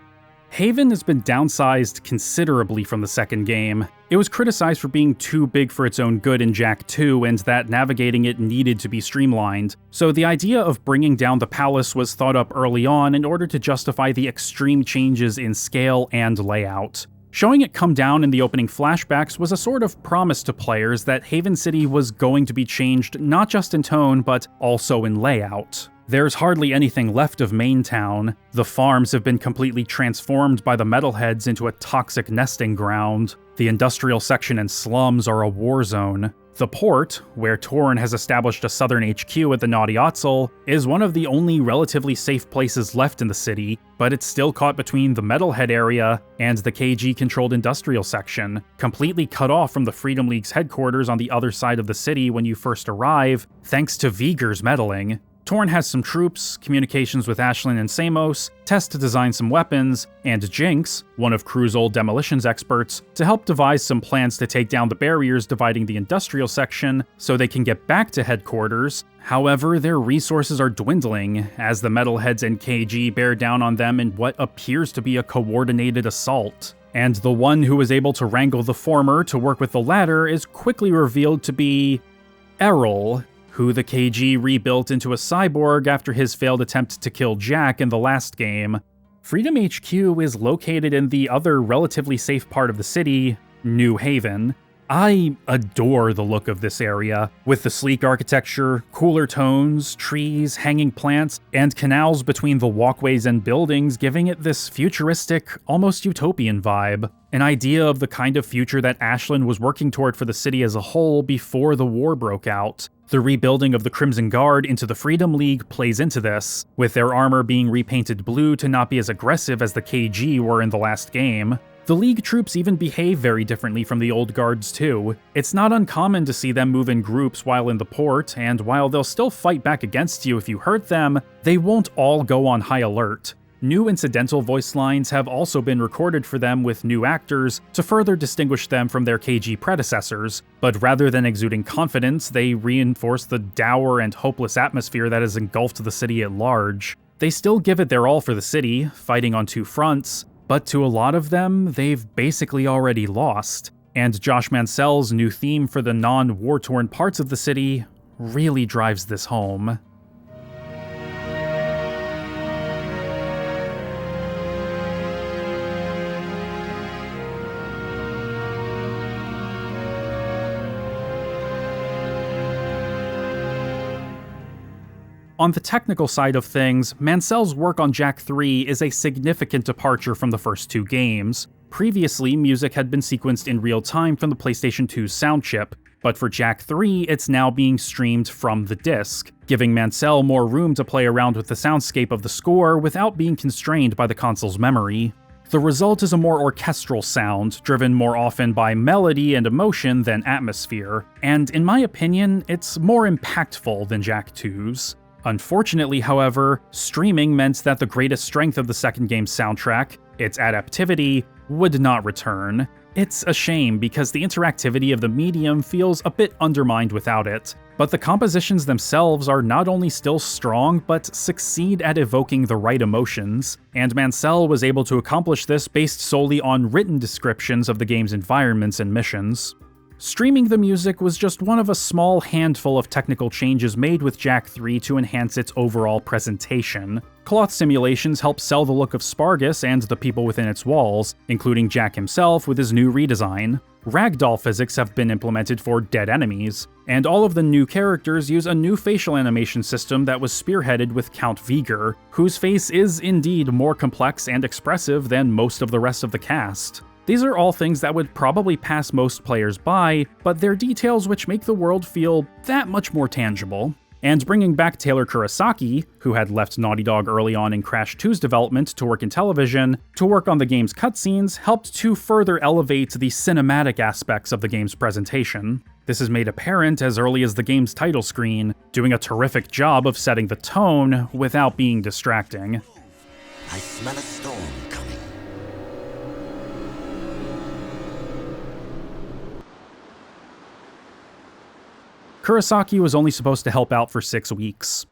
Haven has been downsized considerably from the second game. It was criticized for being too big for its own good in Jak II, and that navigating it needed to be streamlined, so the idea of bringing down the palace was thought up early on in order to justify the extreme changes in scale and layout. Showing it come down in the opening flashbacks was a sort of promise to players that Haven City was going to be changed not just in tone, but also in layout. There's hardly anything left of Main Town. The farms have been completely transformed by the Metalheads into a toxic nesting ground. The industrial section and slums are a war zone. The port, where Torn has established a southern HQ at the Naughty Otzel, is one of the only relatively safe places left in the city, but it's still caught between the Metalhead area and the KG-controlled industrial section, completely cut off from the Freedom League's headquarters on the other side of the city when you first arrive, thanks to Vigor's meddling. Torn has some troops, communications with Ashlyn and Samos, Tess to design some weapons, and Jinx, one of Crew's old demolitions experts, to help devise some plans to take down the barriers dividing the industrial section so they can get back to headquarters. However, their resources are dwindling, as the Metalheads and KG bear down on them in what appears to be a coordinated assault. And the one who was able to wrangle the former to work with the latter is quickly revealed to be Errol, who the KG rebuilt into a cyborg after his failed attempt to kill Jak in the last game. Freedom HQ is located in the other relatively safe part of the city, New Haven. I adore the look of this area, with the sleek architecture, cooler tones, trees, hanging plants, and canals between the walkways and buildings, giving it this futuristic, almost utopian vibe. An idea of the kind of future that Ashland was working toward for the city as a whole before the war broke out. The rebuilding of the Crimson Guard into the Freedom League plays into this, with their armor being repainted blue to not be as aggressive as the KG were in the last game. The League troops even behave very differently from the old guards too. It's not uncommon to see them move in groups while in the port, and while they'll still fight back against you if you hurt them, they won't all go on high alert. New incidental voice lines have also been recorded for them with new actors to further distinguish them from their KG predecessors, but rather than exuding confidence, they reinforce the dour and hopeless atmosphere that has engulfed the city at large. They still give it their all for the city, fighting on two fronts, but to a lot of them, they've basically already lost. And Josh Mansell's new theme for the non-war-torn parts of the city really drives this home. On the technical side of things, Mansell's work on Jak III is a significant departure from the first two games. Previously, music had been sequenced in real time from the PlayStation 2's sound chip, but for Jak III, it's now being streamed from the disc, giving Mansell more room to play around with the soundscape of the score without being constrained by the console's memory. The result is a more orchestral sound, driven more often by melody and emotion than atmosphere, and in my opinion, it's more impactful than Jak II's. Unfortunately, however, streaming meant that the greatest strength of the second game's soundtrack, its adaptivity, would not return. It's a shame because the interactivity of the medium feels a bit undermined without it, but the compositions themselves are not only still strong, but succeed at evoking the right emotions, and Mansell was able to accomplish this based solely on written descriptions of the game's environments and missions. Streaming the music was just one of a small handful of technical changes made with Jak III to enhance its overall presentation. Cloth simulations help sell the look of Spargus and the people within its walls, including Jak himself with his new redesign. Ragdoll physics have been implemented for dead enemies, and all of the new characters use a new facial animation system that was spearheaded with Count Vigor, whose face is indeed more complex and expressive than most of the rest of the cast. These are all things that would probably pass most players by, but they're details which make the world feel that much more tangible. And bringing back Taylor Kurosaki, who had left Naughty Dog early on in Crash 2's development to work in television, to work on the game's cutscenes helped to further elevate the cinematic aspects of the game's presentation. This is made apparent as early as the game's title screen, doing a terrific job of setting the tone without being distracting. I smell a storm coming. Kurosaki was only supposed to help out for 6 weeks.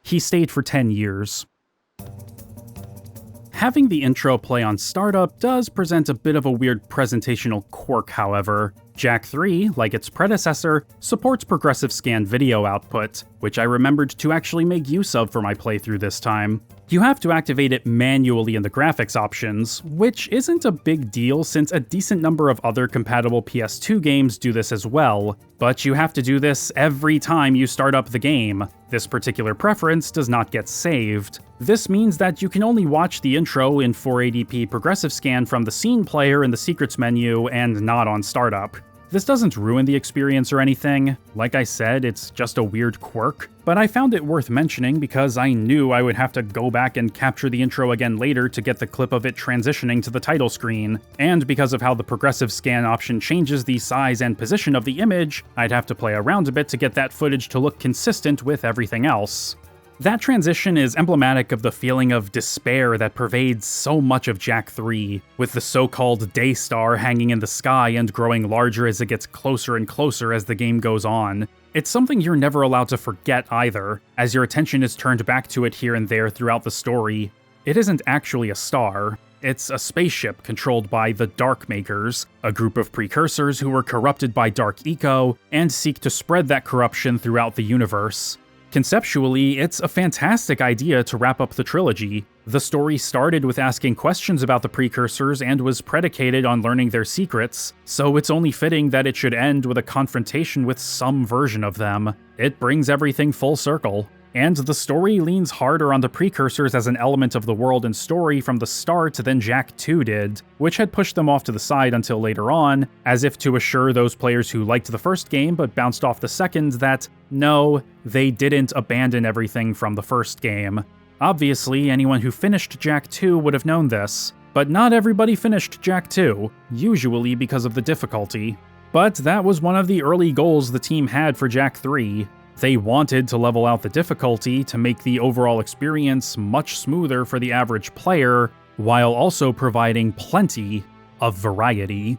He stayed for 10 years. Having the intro play on startup does present a bit of a weird presentational quirk, however. Jak III, like its predecessor, supports progressive scan video output, which I remembered to actually make use of for my playthrough this time. You have to activate it manually in the graphics options, which isn't a big deal since a decent number of other compatible PS2 games do this as well, but you have to do this every time you start up the game. This particular preference does not get saved. This means that you can only watch the intro in 480p progressive scan from the scene player in the secrets menu and not on startup. This doesn't ruin the experience or anything. Like I said, it's just a weird quirk, but I found it worth mentioning because I knew I would have to go back and capture the intro again later to get the clip of it transitioning to the title screen, and because of how the progressive scan option changes the size and position of the image, I'd have to play around a bit to get that footage to look consistent with everything else. That transition is emblematic of the feeling of despair that pervades so much of Jak III, with the so-called Day Star hanging in the sky and growing larger as it gets closer and closer as the game goes on. It's something you're never allowed to forget either, as your attention is turned back to it here and there throughout the story. It isn't actually a star. It's a spaceship controlled by the Darkmakers, a group of precursors who were corrupted by dark eco and seek to spread that corruption throughout the universe. Conceptually, it's a fantastic idea to wrap up the trilogy. The story started with asking questions about the precursors and was predicated on learning their secrets, so it's only fitting that it should end with a confrontation with some version of them. It brings everything full circle. And the story leans harder on the precursors as an element of the world and story from the start than Jak II did, which had pushed them off to the side until later on, as if to assure those players who liked the first game but bounced off the second that, no, they didn't abandon everything from the first game. Obviously, anyone who finished Jak II would have known this, but not everybody finished Jak II, usually because of the difficulty. But that was one of the early goals the team had for Jak III. They wanted to level out the difficulty to make the overall experience much smoother for the average player, while also providing plenty of variety.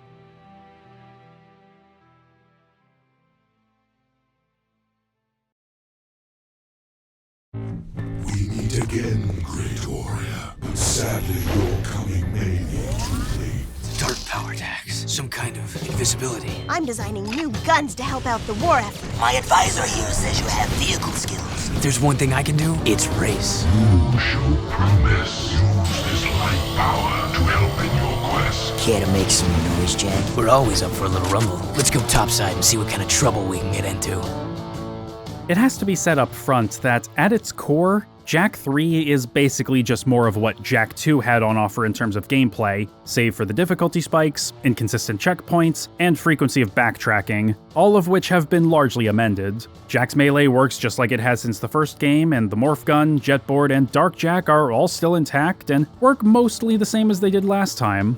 We meet again, great warrior, but sadly your coming may be too late. Dark power attacks, some kind of invisibility. I'm designing new guns to help out the war effort. My advisor here says you have vehicle skills. If there's one thing I can do, it's race. You should promise use this light power to help in your quest. Care to make some noise, Jak? We're always up for a little rumble. Let's go topside and see what kind of trouble we can get into. It has to be said up front that, at its core, Jak III is basically just more of what Jak II had on offer in terms of gameplay, save for the difficulty spikes, inconsistent checkpoints, and frequency of backtracking, all of which have been largely amended. Jak's melee works just like it has since the first game, and the morph gun, jetboard, and dark Jak are all still intact and work mostly the same as they did last time.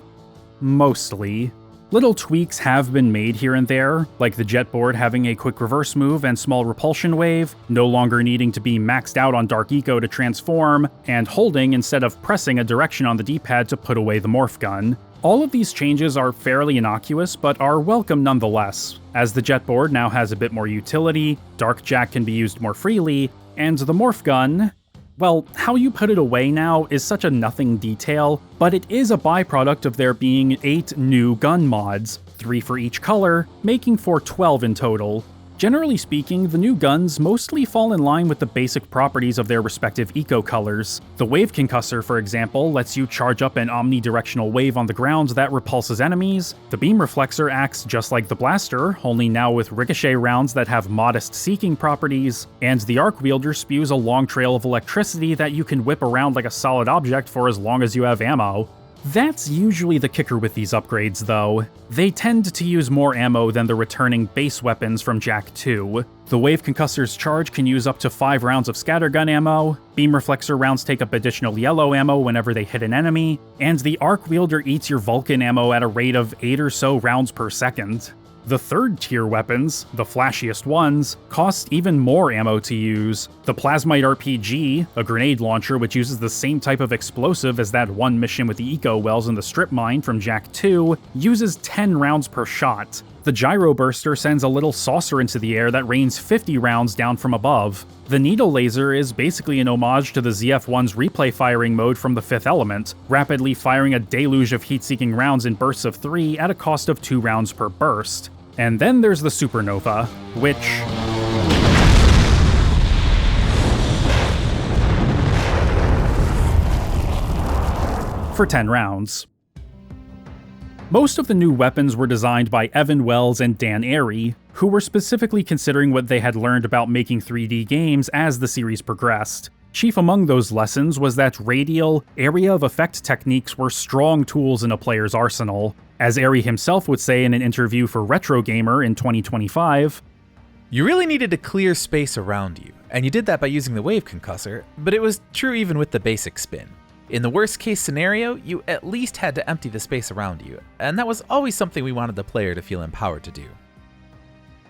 Mostly. Little tweaks have been made here and there, like the jetboard having a quick reverse move and small repulsion wave, no longer needing to be maxed out on Dark Eco to transform, and holding instead of pressing a direction on the D-pad to put away the morph gun. All of these changes are fairly innocuous, but are welcome nonetheless, as the jetboard now has a bit more utility, Dark Jak can be used more freely, and the morph gun, well, how you put it away now is such a nothing detail, but it is a byproduct of there being 8 new gun mods, 3 for each color, making for 12 in total. Generally speaking, the new guns mostly fall in line with the basic properties of their respective eco colors. The Wave Concussor, for example, lets you charge up an omnidirectional wave on the ground that repulses enemies. The Beam Reflexor acts just like the Blaster, only now with ricochet rounds that have modest seeking properties, and the Arc Wielder spews a long trail of electricity that you can whip around like a solid object for as long as you have ammo. That's usually the kicker with these upgrades, though. They tend to use more ammo than the returning base weapons from Jak II. The Wave Concussor's charge can use up to 5 rounds of scattergun ammo, Beam Reflexor rounds take up additional yellow ammo whenever they hit an enemy, and the Arc Wielder eats your Vulcan ammo at a rate of 8 or so rounds per second. The third tier weapons, the flashiest ones, cost even more ammo to use. The Plasmite RPG, a grenade launcher which uses the same type of explosive as that one mission with the eco wells and the strip mine from Jak II, uses 10 rounds per shot. The Gyro Burster sends a little saucer into the air that rains 50 rounds down from above. The Needle Laser is basically an homage to the ZF-1's replay firing mode from the Fifth Element, rapidly firing a deluge of heat-seeking rounds in bursts of 3 at a cost of 2 rounds per burst. And then there's the Supernova, which... for 10 rounds. Most of the new weapons were designed by Evan Wells and Dan Arey, who were specifically considering what they had learned about making 3D games as the series progressed. Chief among those lessons was that radial, area of effect techniques were strong tools in a player's arsenal. As Arey himself would say in an interview for Retro Gamer in 2025, "You really needed to clear space around you, and you did that by using the Wave Concussor, but it was true even with the basic spin. In the worst case scenario, you at least had to empty the space around you, and that was always something we wanted the player to feel empowered to do."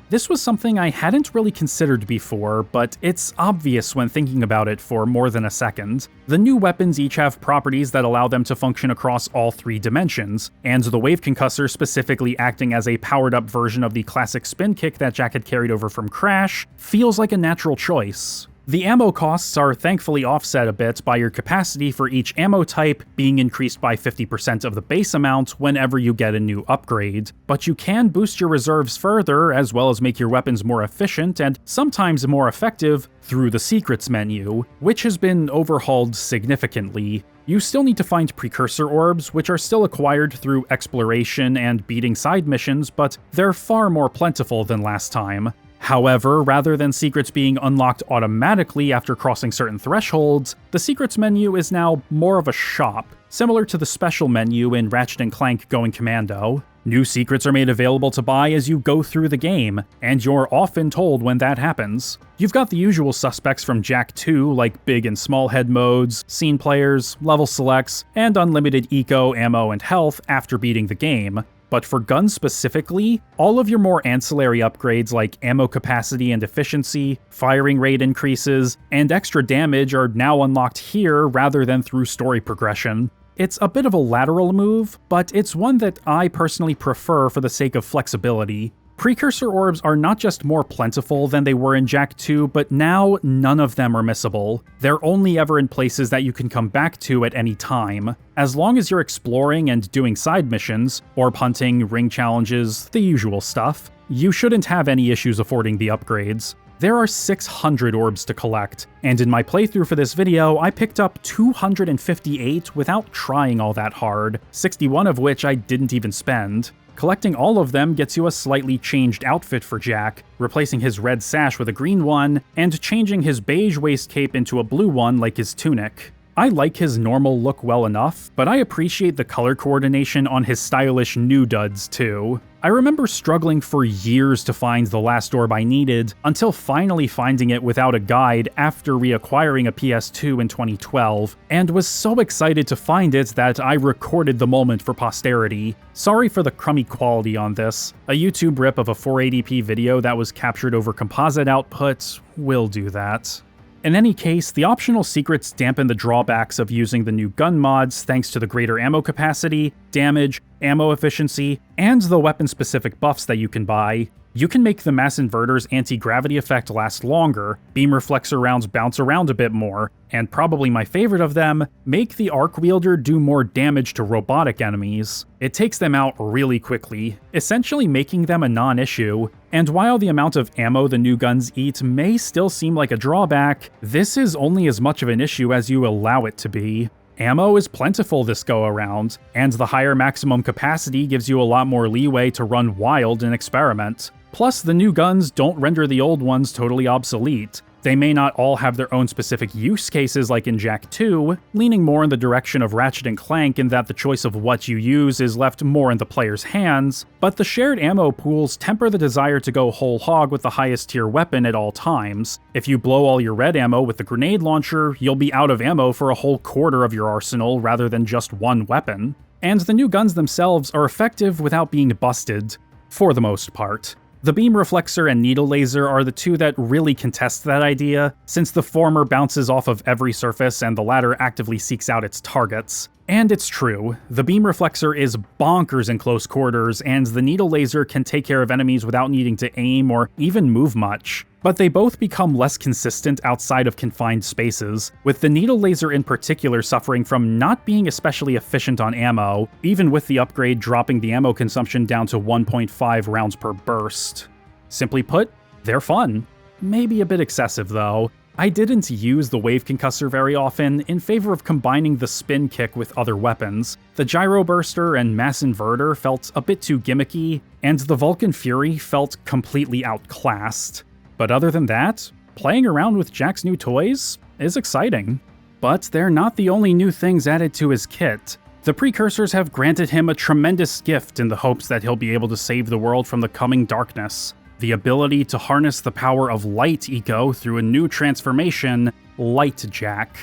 This was something I hadn't really considered before, but it's obvious when thinking about it for more than a second. The new weapons each have properties that allow them to function across all 3 dimensions, and the Wave Concussor specifically acting as a powered-up version of the classic spin kick that Jak had carried over from Crash feels like a natural choice. The ammo costs are thankfully offset a bit by your capacity for each ammo type being increased by 50% of the base amount whenever you get a new upgrade, but you can boost your reserves further as well as make your weapons more efficient and sometimes more effective through the secrets menu, which has been overhauled significantly. You still need to find precursor orbs, which are still acquired through exploration and beating side missions, but they're far more plentiful than last time. However, rather than secrets being unlocked automatically after crossing certain thresholds, the secrets menu is now more of a shop, similar to the special menu in Ratchet and Clank Going Commando. New secrets are made available to buy as you go through the game, and you're often told when that happens. You've got the usual suspects from Jak II, like big and small head modes, scene players, level selects, and unlimited eco, ammo, and health after beating the game. But for guns specifically, all of your more ancillary upgrades like ammo capacity and efficiency, firing rate increases, and extra damage are now unlocked here rather than through story progression. It's a bit of a lateral move, but it's one that I personally prefer for the sake of flexibility. Precursor orbs are not just more plentiful than they were in Jak II, but now none of them are missable. They're only ever in places that you can come back to at any time. As long as you're exploring and doing side missions, orb hunting, ring challenges, the usual stuff, you shouldn't have any issues affording the upgrades. There are 600 orbs to collect, and in my playthrough for this video, I picked up 258 without trying all that hard, 61 of which I didn't even spend. Collecting all of them gets you a slightly changed outfit for Jak, replacing his red sash with a green one, and changing his beige waist cape into a blue one like his tunic. I like his normal look well enough, but I appreciate the color coordination on his stylish new duds too. I remember struggling for years to find the last orb I needed, until finally finding it without a guide after reacquiring a PS2 in 2012, and was so excited to find it that I recorded the moment for posterity. Sorry for the crummy quality on this. A YouTube rip of a 480p video that was captured over composite output will do that. In any case, the optional secrets dampen the drawbacks of using the new gun mods thanks to the greater ammo capacity, damage, ammo efficiency, and the weapon-specific buffs that you can buy. You can make the mass inverter's anti-gravity effect last longer, beam reflexor rounds bounce around a bit more, and probably my favorite of them, make the arc wielder do more damage to robotic enemies. It takes them out really quickly, essentially making them a non-issue. And while the amount of ammo the new guns eat may still seem like a drawback, this is only as much of an issue as you allow it to be. Ammo is plentiful this go-around, and the higher maximum capacity gives you a lot more leeway to run wild and experiment. Plus, the new guns don't render the old ones totally obsolete. They may not all have their own specific use cases like in Jak II, leaning more in the direction of Ratchet and Clank in that the choice of what you use is left more in the player's hands, but the shared ammo pools temper the desire to go whole hog with the highest tier weapon at all times. If you blow all your red ammo with the grenade launcher, you'll be out of ammo for a whole quarter of your arsenal rather than just one weapon. And the new guns themselves are effective without being busted, for the most part. The beam reflexor and needle laser are the two that really contest that idea, since the former bounces off of every surface and the latter actively seeks out its targets. And it's true, the beam reflexor is bonkers in close quarters, and the needle laser can take care of enemies without needing to aim or even move much. But they both become less consistent outside of confined spaces, with the needle laser in particular suffering from not being especially efficient on ammo, even with the upgrade dropping the ammo consumption down to 1.5 rounds per burst. Simply put, they're fun. Maybe a bit excessive though. I didn't use the wave concussor very often in favor of combining the spin kick with other weapons. The gyro burster and mass inverter felt a bit too gimmicky, and the Vulcan Fury felt completely outclassed. But other than that, playing around with Jak's new toys is exciting. But they're not the only new things added to his kit. The precursors have granted him a tremendous gift in the hopes that he'll be able to save the world from the coming darkness. The ability to harness the power of light eco through a new transformation, Light Jak.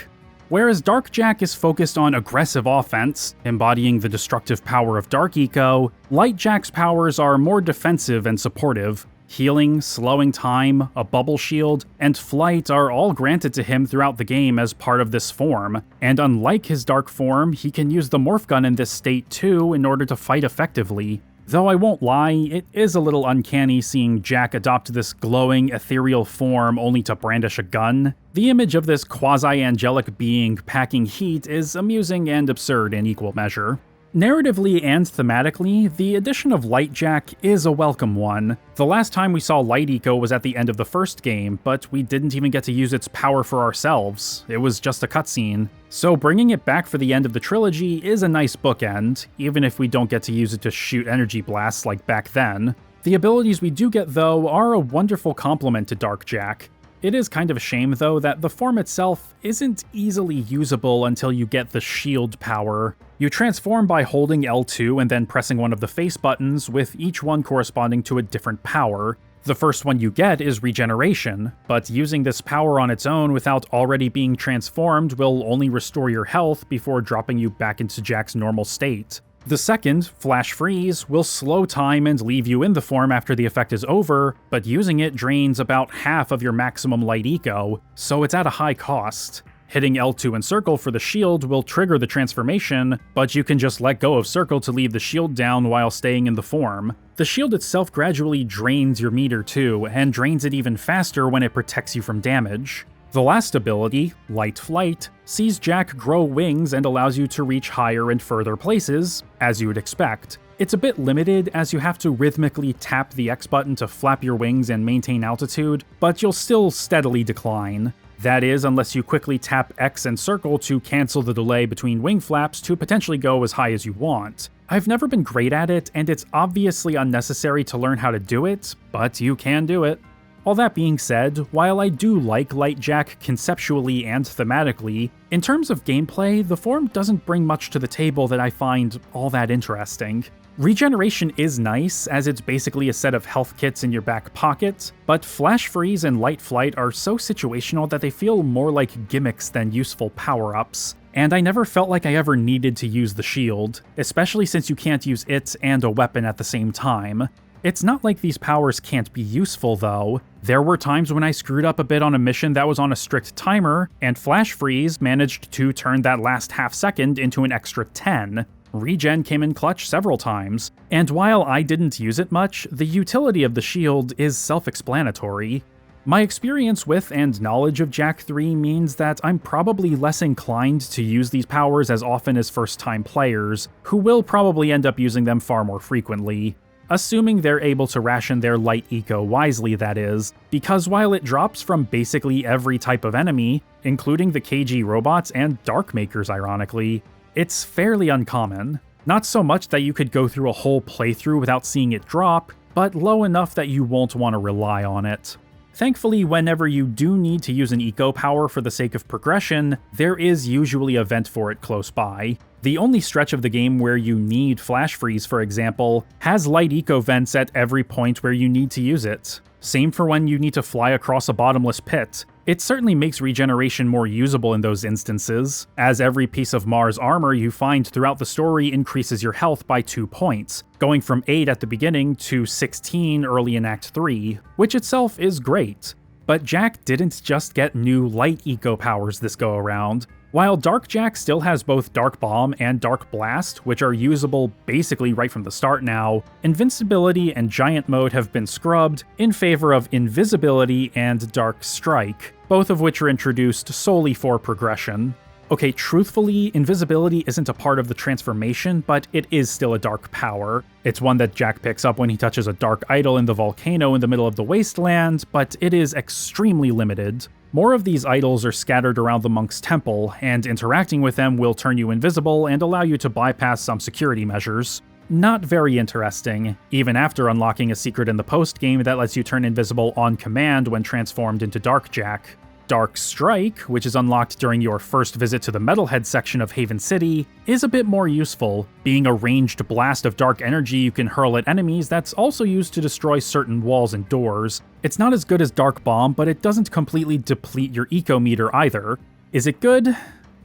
Whereas Dark Jak is focused on aggressive offense, embodying the destructive power of Dark Eco, Light Jak's powers are more defensive and supportive. Healing, slowing time, a bubble shield, and flight are all granted to him throughout the game as part of this form, and unlike his dark form, he can use the morph gun in this state too in order to fight effectively. Though I won't lie, it is a little uncanny seeing Jak adopt this glowing, ethereal form only to brandish a gun. The image of this quasi-angelic being packing heat is amusing and absurd in equal measure. Narratively and thematically, the addition of Light Jak is a welcome one. The last time we saw Light Eco was at the end of the first game, but we didn't even get to use its power for ourselves. It was just a cutscene. So bringing it back for the end of the trilogy is a nice bookend, even if we don't get to use it to shoot energy blasts like back then. The abilities we do get, though, are a wonderful complement to Dark Jak. It is kind of a shame, though, that the form itself isn't easily usable until you get the shield power. You transform by holding L2 and then pressing one of the face buttons, with each one corresponding to a different power. The first one you get is regeneration, but using this power on its own without already being transformed will only restore your health before dropping you back into Jak's normal state. The second, Flash Freeze, will slow time and leave you in the form after the effect is over, but using it drains about half of your maximum light eco, so it's at a high cost. Hitting L2 and Circle for the shield will trigger the transformation, but you can just let go of Circle to leave the shield down while staying in the form. The shield itself gradually drains your meter too, and drains it even faster when it protects you from damage. The last ability, Light Flight, sees Jak grow wings and allows you to reach higher and further places, as you would expect. It's a bit limited as you have to rhythmically tap the X button to flap your wings and maintain altitude, but you'll still steadily decline. That is, unless you quickly tap X and Circle to cancel the delay between wing flaps to potentially go as high as you want. I've never been great at it, and it's obviously unnecessary to learn how to do it, but you can do it. All that being said, while I do like Light Jak conceptually and thematically, in terms of gameplay, the form doesn't bring much to the table that I find all that interesting. Regeneration is nice, as it's basically a set of health kits in your back pocket, but Flash Freeze and Light Flight are so situational that they feel more like gimmicks than useful power-ups. And I never felt like I ever needed to use the shield, especially since you can't use it and a weapon at the same time. It's not like these powers can't be useful, though. There were times when I screwed up a bit on a mission that was on a strict timer, and Flash Freeze managed to turn that last half second into an extra 10. Regen came in clutch several times, and while I didn't use it much, the utility of the shield is self-explanatory. My experience with and knowledge of Jak III means that I'm probably less inclined to use these powers as often as first-time players, who will probably end up using them far more frequently. Assuming they're able to ration their light eco wisely, that is, because while it drops from basically every type of enemy, including the KG robots and Dark Makers ironically, it's fairly uncommon. Not so much that you could go through a whole playthrough without seeing it drop, but low enough that you won't want to rely on it. Thankfully, whenever you do need to use an eco power for the sake of progression, there is usually a vent for it close by. The only stretch of the game where you need Flash Freeze, for example, has light eco vents at every point where you need to use it. Same for when you need to fly across a bottomless pit. It certainly makes regeneration more usable in those instances, as every piece of Mars armor you find throughout the story increases your health by 2 points, going from 8 at the beginning to 16 early in Act 3, which itself is great. But Jak didn't just get new light eco powers this go around. While Dark Jak still has both Dark Bomb and Dark Blast, which are usable basically right from the start now, Invincibility and Giant Mode have been scrubbed in favor of Invisibility and Dark Strike, both of which are introduced solely for progression. Okay, truthfully, Invisibility isn't a part of the transformation, but it is still a dark power. It's one that Jak picks up when he touches a dark idol in the volcano in the middle of the wasteland, but it is extremely limited. More of these idols are scattered around the monk's temple, and interacting with them will turn you invisible and allow you to bypass some security measures. Not very interesting, even after unlocking a secret in the post-game that lets you turn invisible on command when transformed into Dark Jak. Dark Strike, which is unlocked during your first visit to the Metalhead section of Haven City, is a bit more useful, being a ranged blast of dark energy you can hurl at enemies that's also used to destroy certain walls and doors. It's not as good as Dark Bomb, but it doesn't completely deplete your eco meter either. Is it good?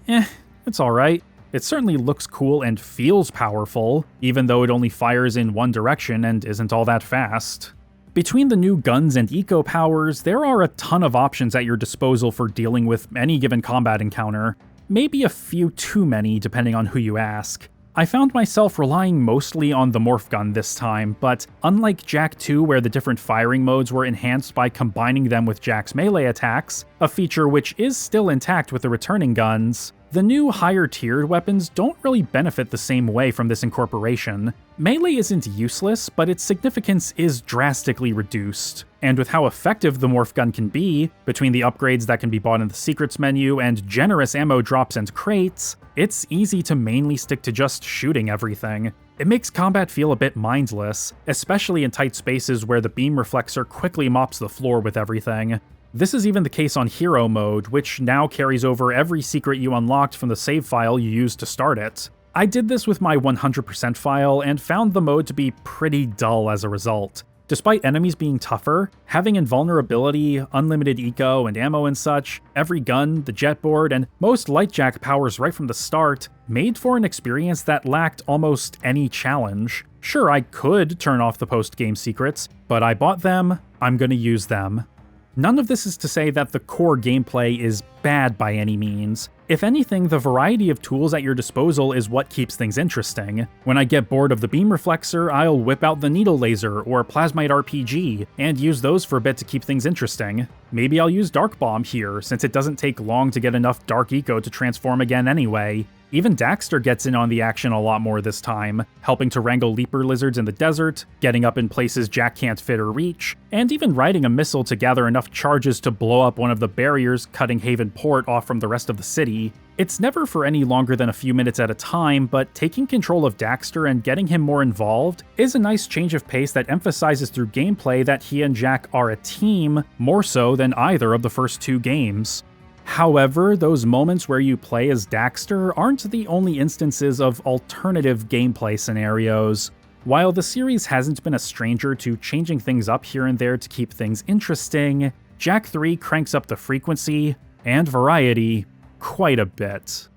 It's alright. It certainly looks cool and feels powerful, even though it only fires in one direction and isn't all that fast. Between the new guns and eco powers, there are a ton of options at your disposal for dealing with any given combat encounter. Maybe a few too many, depending on who you ask. I found myself relying mostly on the morph gun this time, but unlike Jak II where the different firing modes were enhanced by combining them with Jak's melee attacks, a feature which is still intact with the returning guns, the new higher-tiered weapons don't really benefit the same way from this incorporation. Melee isn't useless, but its significance is drastically reduced. And with how effective the morph gun can be, between the upgrades that can be bought in the secrets menu and generous ammo drops and crates, it's easy to mainly stick to just shooting everything. It makes combat feel a bit mindless, especially in tight spaces where the beam reflexor quickly mops the floor with everything. This is even the case on Hero mode, which now carries over every secret you unlocked from the save file you used to start it. I did this with my 100% file and found the mode to be pretty dull as a result. Despite enemies being tougher, having invulnerability, unlimited eco and ammo and such, every gun, the jetboard, and most light jak powers right from the start, made for an experience that lacked almost any challenge. Sure, I could turn off the post-game secrets, but I bought them, I'm gonna use them. None of this is to say that the core gameplay is bad by any means. If anything, the variety of tools at your disposal is what keeps things interesting. When I get bored of the beam reflexor, I'll whip out the needle laser or plasmite RPG, and use those for a bit to keep things interesting. Maybe I'll use Dark Bomb here, since it doesn't take long to get enough Dark Eco to transform again anyway. Even Daxter gets in on the action a lot more this time, helping to wrangle leaper lizards in the desert, getting up in places Jak can't fit or reach, and even riding a missile to gather enough charges to blow up one of the barriers cutting Haven Port off from the rest of the city. It's never for any longer than a few minutes at a time, but taking control of Daxter and getting him more involved is a nice change of pace that emphasizes through gameplay that he and Jak are a team, more so than either of the first two games. However, those moments where you play as Daxter aren't the only instances of alternative gameplay scenarios. While the series hasn't been a stranger to changing things up here and there to keep things interesting, Jak III cranks up the frequency and variety quite a bit.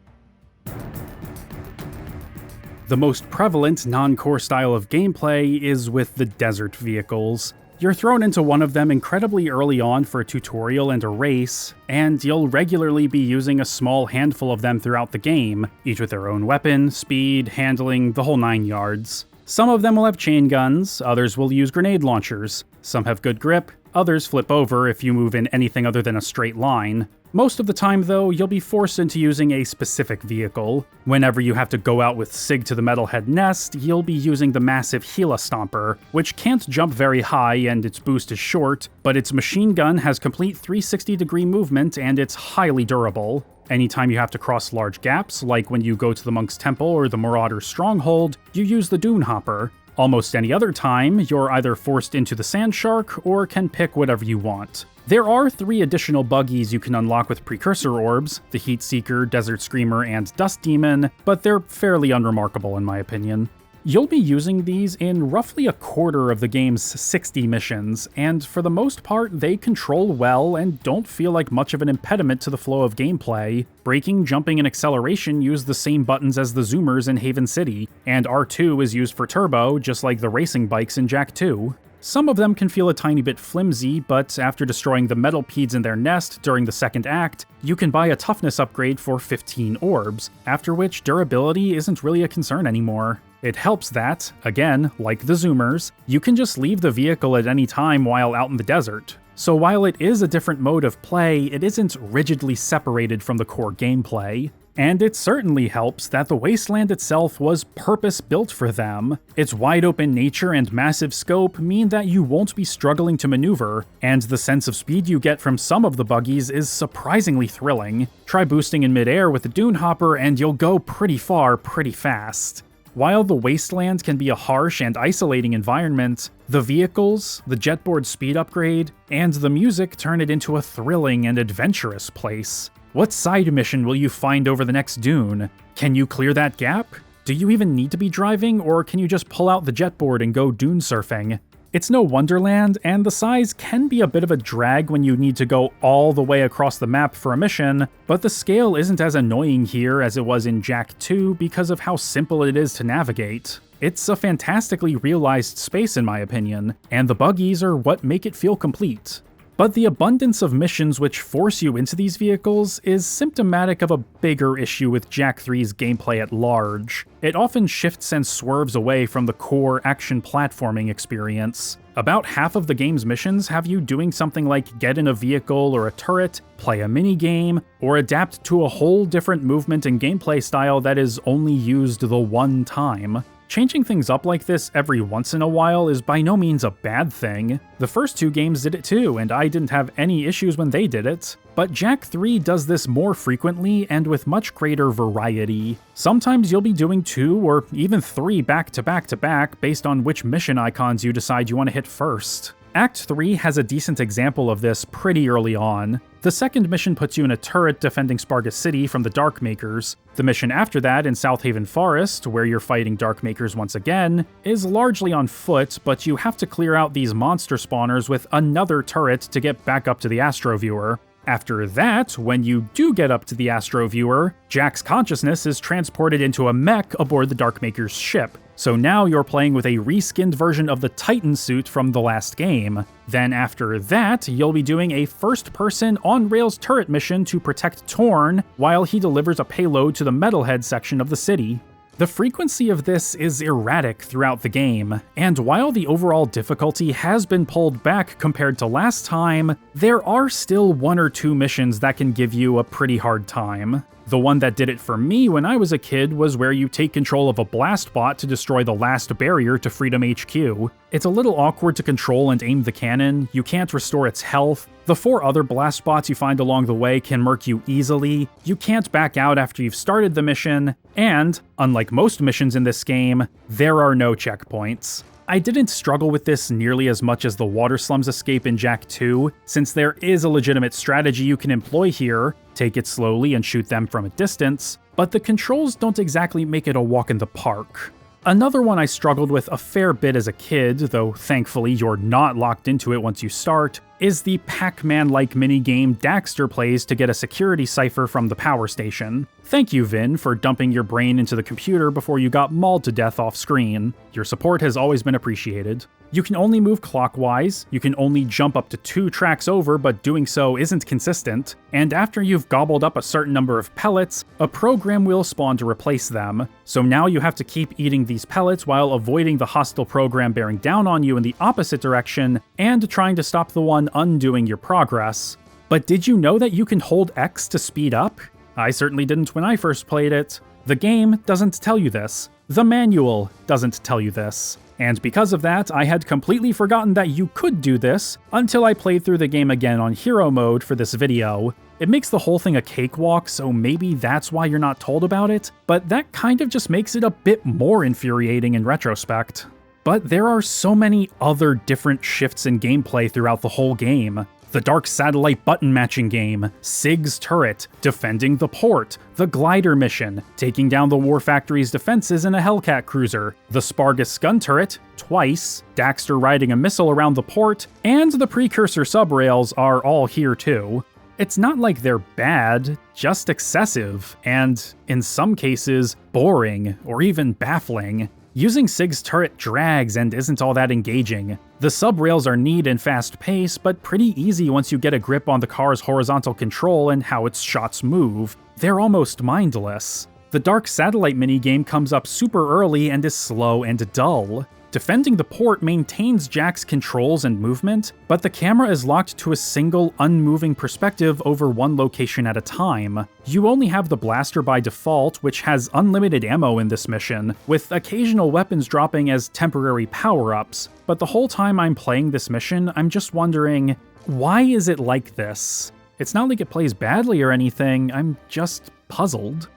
The most prevalent non-core style of gameplay is with the desert vehicles. You're thrown into one of them incredibly early on for a tutorial and a race, and you'll regularly be using a small handful of them throughout the game, each with their own weapon, speed, handling, the whole 9 yards. Some of them will have chain guns, others will use grenade launchers. Some have good grip, others flip over if you move in anything other than a straight line. Most of the time, though, you'll be forced into using a specific vehicle. Whenever you have to go out with Sig to the Metalhead Nest, you'll be using the massive Gila Stomper, which can't jump very high and its boost is short, but its machine gun has complete 360-degree movement and it's highly durable. Anytime you have to cross large gaps, like when you go to the Monk's Temple or the Marauder Stronghold, you use the Dune Hopper. Almost any other time, you're either forced into the Sand Shark or can pick whatever you want. There are 3 additional buggies you can unlock with precursor orbs, the Heat Seeker, Desert Screamer, and Dust Demon, but they're fairly unremarkable in my opinion. You'll be using these in roughly a quarter of the game's 60 missions, and for the most part they control well and don't feel like much of an impediment to the flow of gameplay. Braking, jumping, and acceleration use the same buttons as the zoomers in Haven City, and R2 is used for turbo, just like the racing bikes in Jak II. Some of them can feel a tiny bit flimsy, but after destroying the metal peds in their nest during the second act, you can buy a toughness upgrade for 15 orbs, after which durability isn't really a concern anymore. It helps that, again, like the zoomers, you can just leave the vehicle at any time while out in the desert. So while it is a different mode of play, it isn't rigidly separated from the core gameplay. And it certainly helps that the Wasteland itself was purpose-built for them. Its wide-open nature and massive scope mean that you won't be struggling to maneuver, and the sense of speed you get from some of the buggies is surprisingly thrilling. Try boosting in midair with the Dune Hopper and you'll go pretty far pretty fast. While the Wasteland can be a harsh and isolating environment, the vehicles, the jetboard speed upgrade, and the music turn it into a thrilling and adventurous place. What side mission will you find over the next dune? Can you clear that gap? Do you even need to be driving, or can you just pull out the jetboard and go dune surfing? It's no Wonderland, and the size can be a bit of a drag when you need to go all the way across the map for a mission, but the scale isn't as annoying here as it was in Jak II because of how simple it is to navigate. It's a fantastically realized space in my opinion, and the buggies are what make it feel complete. But the abundance of missions which force you into these vehicles is symptomatic of a bigger issue with Jak III's gameplay at large. It often shifts and swerves away from the core action platforming experience. About half of the game's missions have you doing something like get in a vehicle or a turret, play a minigame, or adapt to a whole different movement and gameplay style that is only used the one time. Changing things up like this every once in a while is by no means a bad thing. The first two games did it too, and I didn't have any issues when they did it. But Jak III does this more frequently and with much greater variety. Sometimes you'll be doing 2 or even 3 back to back to back based on which mission icons you decide you want to hit first. Act 3 has a decent example of this pretty early on. The second mission puts you in a turret defending Spargus City from the Darkmakers. The mission after that in Southaven Forest, where you're fighting Darkmakers once again, is largely on foot, but you have to clear out these monster spawners with another turret to get back up to the Astroviewer. After that, when you do get up to the Astroviewer, Jak's consciousness is transported into a mech aboard the Darkmaker's ship. So now you're playing with a reskinned version of the Titan suit from the last game. Then after that, you'll be doing a first-person on-rails turret mission to protect Torn while he delivers a payload to the Metalhead section of the city. The frequency of this is erratic throughout the game, and while the overall difficulty has been pulled back compared to last time, there are still 1 or 2 missions that can give you a pretty hard time. The one that did it for me when I was a kid was where you take control of a blast bot to destroy the last barrier to Freedom HQ. It's a little awkward to control and aim the cannon, you can't restore its health, the 4 other blast bots you find along the way can murk you easily, you can't back out after you've started the mission, and, unlike most missions in this game, there are no checkpoints. I didn't struggle with this nearly as much as the water slums escape in Jak II, since there is a legitimate strategy you can employ here, take it slowly and shoot them from a distance, but the controls don't exactly make it a walk in the park. Another one I struggled with a fair bit as a kid, though thankfully you're not locked into it once you start, is the Pac-Man-like minigame Daxter plays to get a security cipher from the power station. Thank you, Vin, for dumping your brain into the computer before you got mauled to death off-screen. Your support has always been appreciated. You can only move clockwise, you can only jump up to 2 tracks over, but doing so isn't consistent, and after you've gobbled up a certain number of pellets, a program will spawn to replace them. So now you have to keep eating these pellets while avoiding the hostile program bearing down on you in the opposite direction, and trying to stop the one undoing your progress. But did you know that you can hold X to speed up? I certainly didn't when I first played it. The game doesn't tell you this. The manual doesn't tell you this. And because of that, I had completely forgotten that you could do this until I played through the game again on hero mode for this video. It makes the whole thing a cakewalk, so maybe that's why you're not told about it, but that kind of just makes it a bit more infuriating in retrospect. But there are so many other different shifts in gameplay throughout the whole game. The Dark Satellite button matching game, Sig's turret, defending the port, the glider mission, taking down the War Factory's defenses in a Hellcat cruiser, the Spargus gun turret, twice, Daxter riding a missile around the port, and the precursor subrails are all here too. It's not like they're bad, just excessive, and, in some cases, boring, or even baffling. Using Sig's turret drags and isn't all that engaging. The subrails are neat and fast-paced, but pretty easy once you get a grip on the car's horizontal control and how its shots move. They're almost mindless. The Dark Satellite minigame comes up super early and is slow and dull. Defending the port maintains Jak's controls and movement, but the camera is locked to a single, unmoving perspective over one location at a time. You only have the blaster by default, which has unlimited ammo in this mission, with occasional weapons dropping as temporary power-ups, but the whole time I'm playing this mission, I'm just wondering, why is it like this? It's not like it plays badly or anything, I'm just puzzled.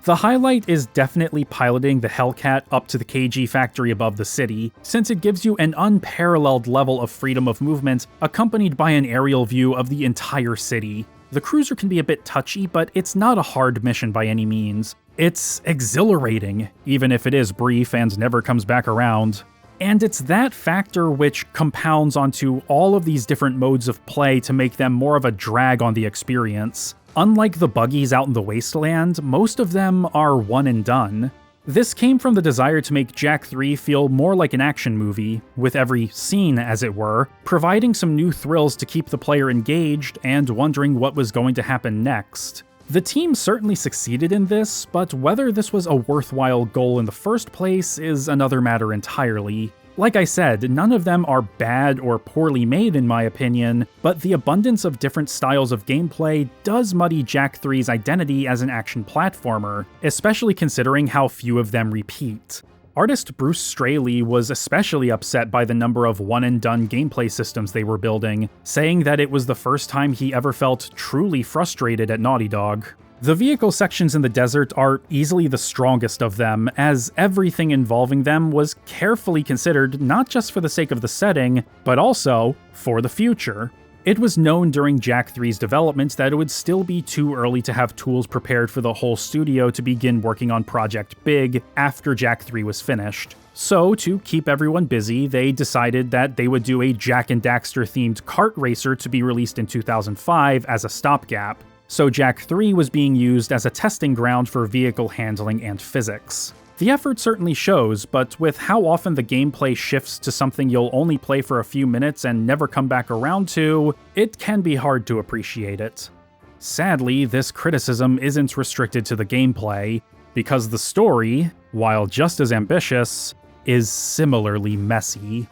The highlight is definitely piloting the Hellcat up to the KG factory above the city, since it gives you an unparalleled level of freedom of movement accompanied by an aerial view of the entire city. The cruiser can be a bit touchy, but it's not a hard mission by any means. It's exhilarating, even if it is brief and never comes back around. And it's that factor which compounds onto all of these different modes of play to make them more of a drag on the experience. Unlike the buggies out in the wasteland, most of them are one and done. This came from the desire to make Jak III feel more like an action movie, with every scene, as it were, providing some new thrills to keep the player engaged and wondering what was going to happen next. The team certainly succeeded in this, but whether this was a worthwhile goal in the first place is another matter entirely. Like I said, none of them are bad or poorly made in my opinion, but the abundance of different styles of gameplay does muddy Jak III's identity as an action platformer, especially considering how few of them repeat. Artist Bruce Straley was especially upset by the number of one-and-done gameplay systems they were building, saying that it was the first time he ever felt truly frustrated at Naughty Dog. The vehicle sections in the desert are easily the strongest of them, as everything involving them was carefully considered not just for the sake of the setting, but also for the future. It was known during Jak III's development that it would still be too early to have tools prepared for the whole studio to begin working on Project Big after Jak III was finished. So, to keep everyone busy, they decided that they would do a Jak and Daxter themed kart racer to be released in 2005 as a stopgap. So Jak III was being used as a testing ground for vehicle handling and physics. The effort certainly shows, but with how often the gameplay shifts to something you'll only play for a few minutes and never come back around to, it can be hard to appreciate it. Sadly, this criticism isn't restricted to the gameplay, because the story, while just as ambitious, is similarly messy.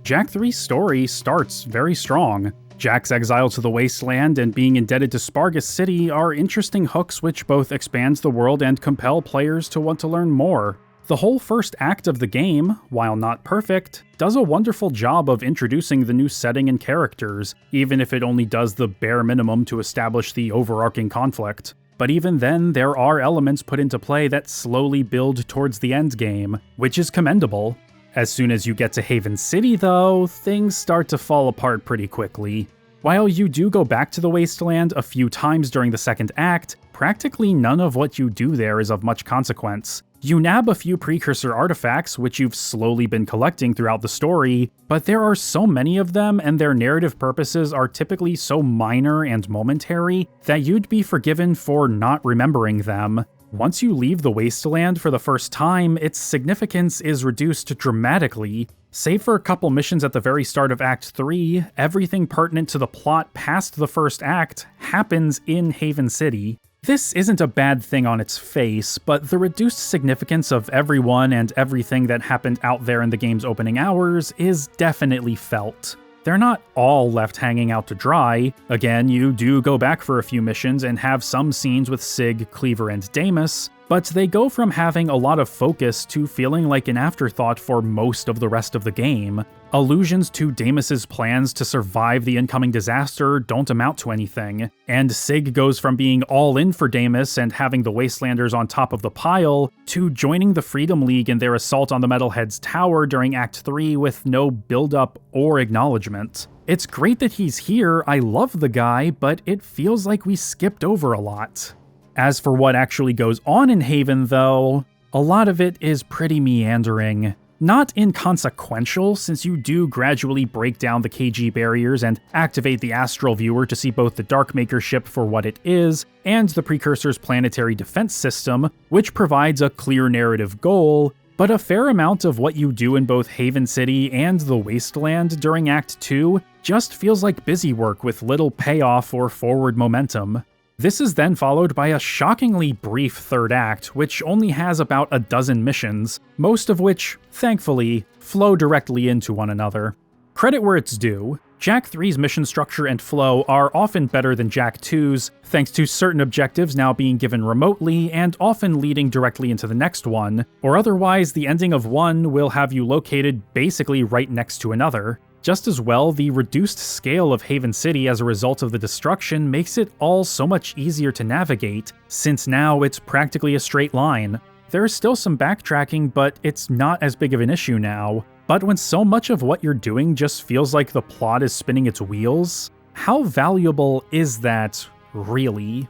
Jak III's story starts very strong. Jak's exile to the Wasteland and being indebted to Spargus City are interesting hooks which both expand the world and compel players to want to learn more. The whole first act of the game, while not perfect, does a wonderful job of introducing the new setting and characters, even if it only does the bare minimum to establish the overarching conflict. But even then, there are elements put into play that slowly build towards the endgame, which is commendable. As soon as you get to Haven City, though, things start to fall apart pretty quickly. While you do go back to the Wasteland a few times during the second act, practically none of what you do there is of much consequence. You nab a few precursor artifacts, which you've slowly been collecting throughout the story, but there are so many of them and their narrative purposes are typically so minor and momentary that you'd be forgiven for not remembering them. Once you leave the Wasteland for the first time, its significance is reduced dramatically. Save for a couple missions at the very start of Act 3, everything pertinent to the plot past the first act happens in Haven City. This isn't a bad thing on its face, but the reduced significance of everyone and everything that happened out there in the game's opening hours is definitely felt. They're not all left hanging out to dry. Again, you do go back for a few missions and have some scenes with Sig, Cleaver, and Damus, but they go from having a lot of focus to feeling like an afterthought for most of the rest of the game. Allusions to Damus's plans to survive the incoming disaster don't amount to anything, and Sig goes from being all in for Damus and having the Wastelanders on top of the pile, to joining the Freedom League in their assault on the Metalhead's tower during Act 3 with no build-up or acknowledgement. It's great that he's here, I love the guy, but it feels like we skipped over a lot. As for what actually goes on in Haven, though, a lot of it is pretty meandering. Not inconsequential, since you do gradually break down the KG barriers and activate the Astral Viewer to see both the Darkmaker ship for what it is, and the Precursor's planetary defense system, which provides a clear narrative goal, but a fair amount of what you do in both Haven City and the Wasteland during Act 2 just feels like busy work with little payoff or forward momentum. This is then followed by a shockingly brief third act, which only has about a dozen missions, most of which, thankfully, flow directly into one another. Credit where it's due, Jak III's mission structure and flow are often better than Jak II's, thanks to certain objectives now being given remotely and often leading directly into the next one, or otherwise the ending of one will have you located basically right next to another. Just as well, the reduced scale of Haven City as a result of the destruction makes it all so much easier to navigate, since now it's practically a straight line. There's still some backtracking, but it's not as big of an issue now. But when so much of what you're doing just feels like the plot is spinning its wheels, how valuable is that, really?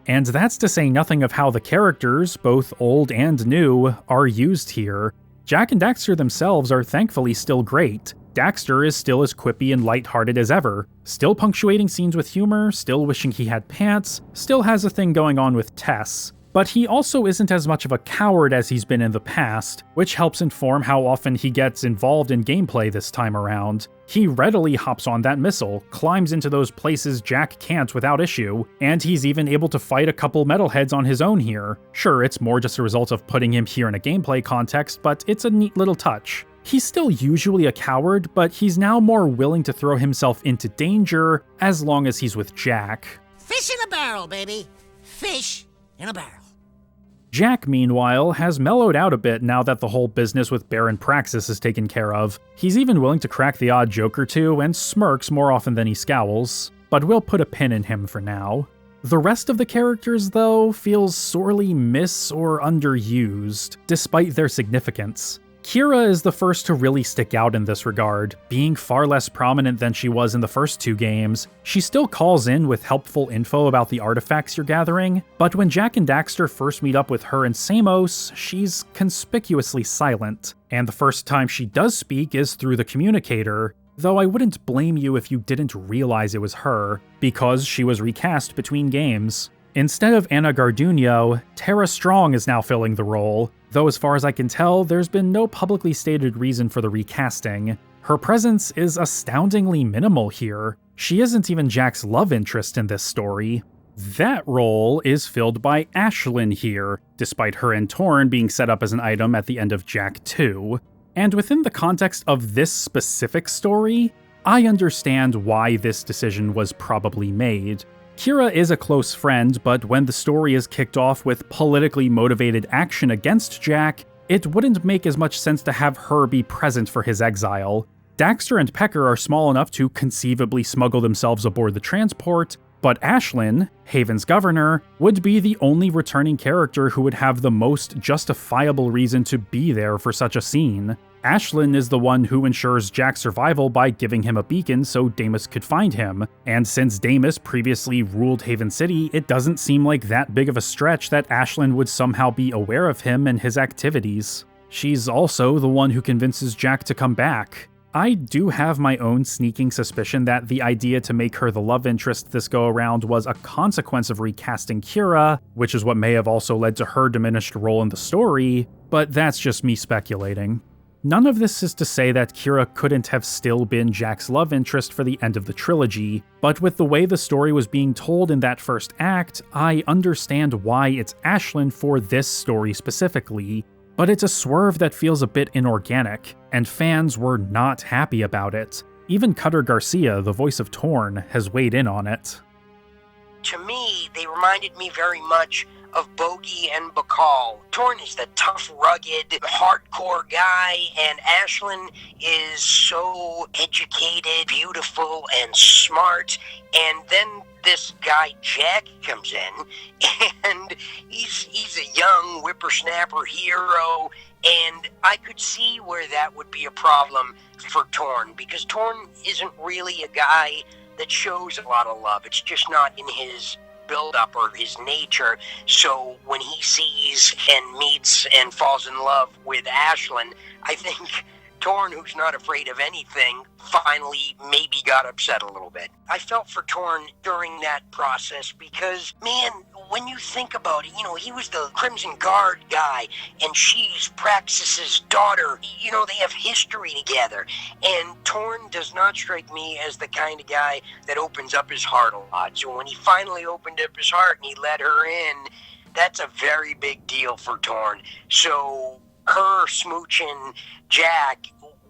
And that's to say nothing of how the characters, both old and new, are used here. Jak and Daxter themselves are thankfully still great. Daxter is still as quippy and lighthearted as ever, still punctuating scenes with humor, still wishing he had pants, still has a thing going on with Tess. But he also isn't as much of a coward as he's been in the past, which helps inform how often he gets involved in gameplay this time around. He readily hops on that missile, climbs into those places Jak can't without issue, and he's even able to fight a couple metalheads on his own here. Sure, it's more just a result of putting him here in a gameplay context, but it's a neat little touch. He's still usually a coward, but he's now more willing to throw himself into danger as long as he's with Jak. Fish in a barrel, baby. Fish in a barrel. Jak, meanwhile, has mellowed out a bit now that the whole business with Baron Praxis is taken care of. He's even willing to crack the odd joke or two and smirks more often than he scowls, but we'll put a pin in him for now. The rest of the characters, though, feels sorely mis- or underused, despite their significance. Kira is the first to really stick out in this regard, being far less prominent than she was in the first two games. She still calls in with helpful info about the artifacts you're gathering, but when Jak and Daxter first meet up with her in Samos, she's conspicuously silent, and the first time she does speak is through the communicator, though I wouldn't blame you if you didn't realize it was her, because she was recast between games. Instead of Anna Garduño, Tara Strong is now filling the role, though as far as I can tell, there's been no publicly stated reason for the recasting. Her presence is astoundingly minimal here. She isn't even Jak's love interest in this story. That role is filled by Ashlyn here, despite her and Torn being set up as an item at the end of Jak II. And within the context of this specific story, I understand why this decision was probably made. Kira is a close friend, but when the story is kicked off with politically motivated action against Jak, it wouldn't make as much sense to have her be present for his exile. Daxter and Pecker are small enough to conceivably smuggle themselves aboard the transport, but Ashlyn, Haven's governor, would be the only returning character who would have the most justifiable reason to be there for such a scene. Ashlyn is the one who ensures Jak's survival by giving him a beacon so Damus could find him, and since Damus previously ruled Haven City, it doesn't seem like that big of a stretch that Ashlyn would somehow be aware of him and his activities. She's also the one who convinces Jak to come back. I do have my own sneaking suspicion that the idea to make her the love interest this go-around was a consequence of recasting Kira, which is what may have also led to her diminished role in the story, but that's just me speculating. None of this is to say that Kira couldn't have still been Jak's love interest for the end of the trilogy, but with the way the story was being told in that first act, I understand why it's Ashlyn for this story specifically, but it's a swerve that feels a bit inorganic, and fans were not happy about it. Even Cutter Garcia, the voice of Torn, has weighed in on it. To me, they reminded me very much of Bogey and Bacall. Torn is the tough, rugged, hardcore guy, and Ashlyn is so educated, beautiful, and smart. And then this guy Jak comes in, and he's a young whippersnapper hero, and I could see where that would be a problem for Torn, because Torn isn't really a guy that shows a lot of love. It's just not in his build-up or his nature. So when he sees and meets and falls in love with Ashlyn, I think Torn, who's not afraid of anything, finally maybe got upset a little bit. I felt for Torn during that process because, man, when you think about it, he was the Crimson Guard guy, and she's Praxis's daughter. They have history together. And Torn does not strike me as the kind of guy that opens up his heart a lot. So when he finally opened up his heart and he let her in, that's a very big deal for Torn. So her smooching Jak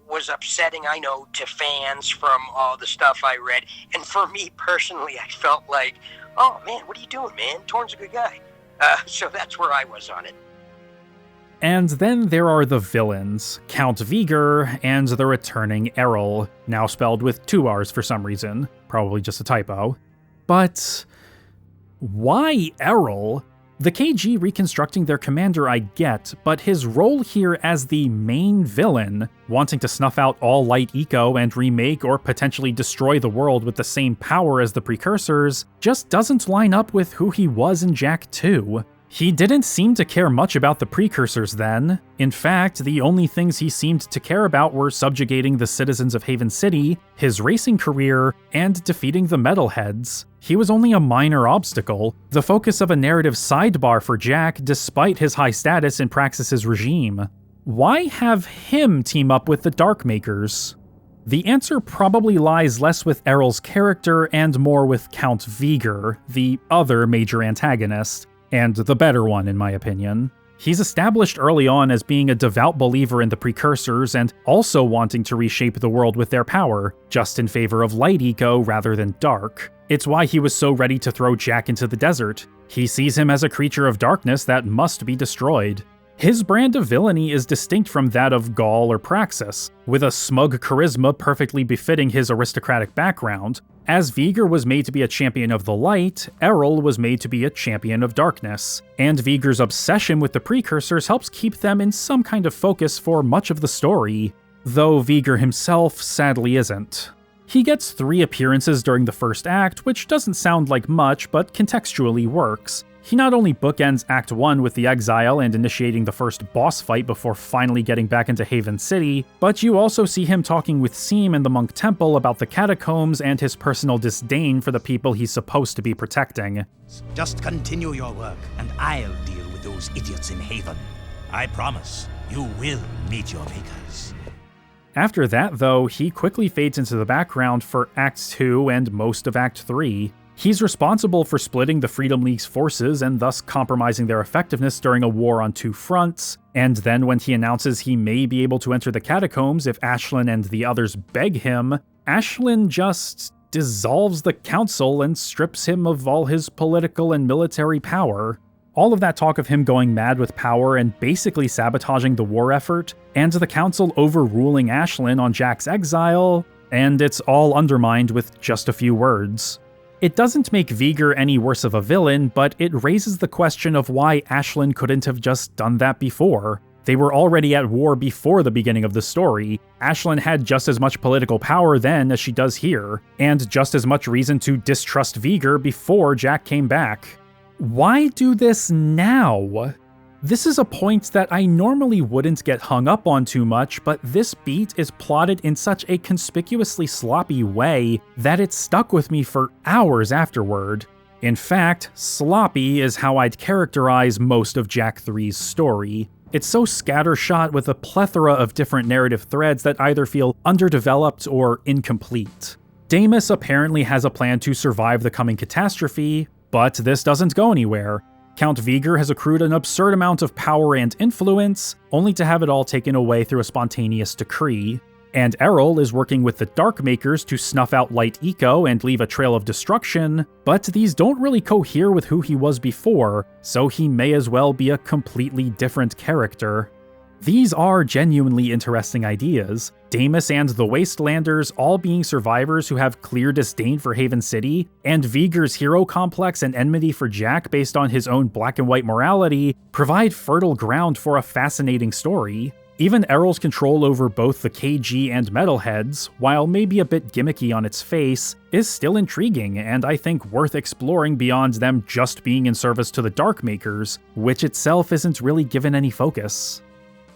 was upsetting, I know, to fans from all the stuff I read. And for me personally, I felt like, oh man, what are you doing, man? Torn's a good guy. So that's where I was on it. And then there are the villains, Count Viger and the returning Errol, now spelled with 2 R's for some reason, probably just a typo. But why Errol? The KG reconstructing their commander I get, but his role here as the main villain, wanting to snuff out all light eco and remake or potentially destroy the world with the same power as the precursors, just doesn't line up with who he was in Jak II. He didn't seem to care much about the precursors then. In fact, the only things he seemed to care about were subjugating the citizens of Haven City, his racing career, and defeating the Metalheads. He was only a minor obstacle, the focus of a narrative sidebar for Jak despite his high status in Praxis's regime. Why have him team up with the Darkmakers? The answer probably lies less with Errol's character and more with Count Vigor, the other major antagonist. And the better one, in my opinion. He's established early on as being a devout believer in the precursors and also wanting to reshape the world with their power, just in favor of light eco rather than dark. It's why he was so ready to throw Jak into the desert. He sees him as a creature of darkness that must be destroyed. His brand of villainy is distinct from that of Gaul or Praxis, with a smug charisma perfectly befitting his aristocratic background. As Vigor was made to be a champion of the light, Errol was made to be a champion of darkness, and Vigor's obsession with the precursors helps keep them in some kind of focus for much of the story, though Vigor himself sadly isn't. He gets 3 appearances during the first act, which doesn't sound like much, but contextually works. He not only bookends Act 1 with the exile and initiating the first boss fight before finally getting back into Haven City, but you also see him talking with Seam in the Monk Temple about the catacombs and his personal disdain for the people he's supposed to be protecting. Just continue your work, and I'll deal with those idiots in Haven. I promise, you will meet your makers. After that, though, he quickly fades into the background for Act 2 and most of Act 3. He's responsible for splitting the Freedom League's forces and thus compromising their effectiveness during a war on 2 fronts, and then when he announces he may be able to enter the catacombs if Ashlyn and the others beg him, Ashlyn just dissolves the council and strips him of all his political and military power. All of that talk of him going mad with power and basically sabotaging the war effort, and the council overruling Ashlyn on Jak's exile, and it's all undermined with just a few words. It doesn't make Vigor any worse of a villain, but it raises the question of why Ashlyn couldn't have just done that before. They were already at war before the beginning of the story. Ashlyn had just as much political power then as she does here, and just as much reason to distrust Vigor before Jak came back. Why do this now? This is a point that I normally wouldn't get hung up on too much, but this beat is plotted in such a conspicuously sloppy way that it stuck with me for hours afterward. In fact, sloppy is how I'd characterize most of Jak III's story. It's so scattershot with a plethora of different narrative threads that either feel underdeveloped or incomplete. Damus apparently has a plan to survive the coming catastrophe, but this doesn't go anywhere. Count Vigor has accrued an absurd amount of power and influence, only to have it all taken away through a spontaneous decree. And Errol is working with the Darkmakers to snuff out Light Eco and leave a trail of destruction, but these don't really cohere with who he was before, so he may as well be a completely different character. These are genuinely interesting ideas. Damus and the Wastelanders all being survivors who have clear disdain for Haven City, and Vigor's hero complex and enmity for Jak based on his own black and white morality provide fertile ground for a fascinating story. Even Errol's control over both the KG and Metalheads, while maybe a bit gimmicky on its face, is still intriguing and I think worth exploring beyond them just being in service to the Darkmakers, which itself isn't really given any focus.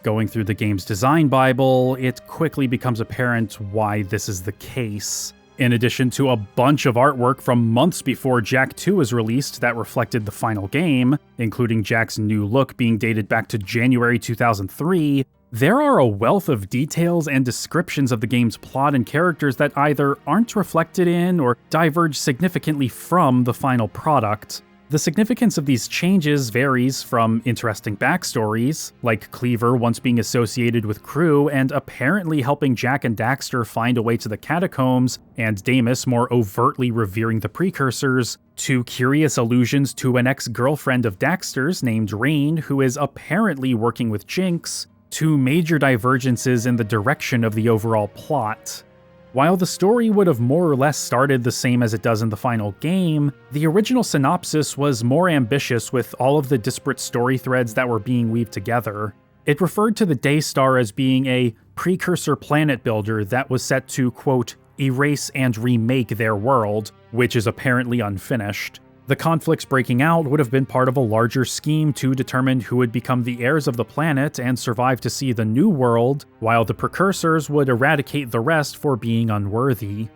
Going through the game's design bible, it quickly becomes apparent why this is the case. In addition to a bunch of artwork from months before Jak II was released that reflected the final game, including Jak's new look being dated back to January 2003, there are a wealth of details and descriptions of the game's plot and characters that either aren't reflected in or diverge significantly from the final product. The significance of these changes varies from interesting backstories, like Cleaver once being associated with Crew and apparently helping Jak and Daxter find a way to the catacombs, and Damus more overtly revering the precursors, to curious allusions to an ex-girlfriend of Daxter's named Rain who is apparently working with Jinx, to major divergences in the direction of the overall plot. While the story would have more or less started the same as it does in the final game, the original synopsis was more ambitious with all of the disparate story threads that were being weaved together. It referred to the Daystar as being a precursor planet builder that was set to, quote, erase and remake their world, which is apparently unfinished. The conflicts breaking out would have been part of a larger scheme to determine who would become the heirs of the planet and survive to see the new world, while the precursors would eradicate the rest for being unworthy.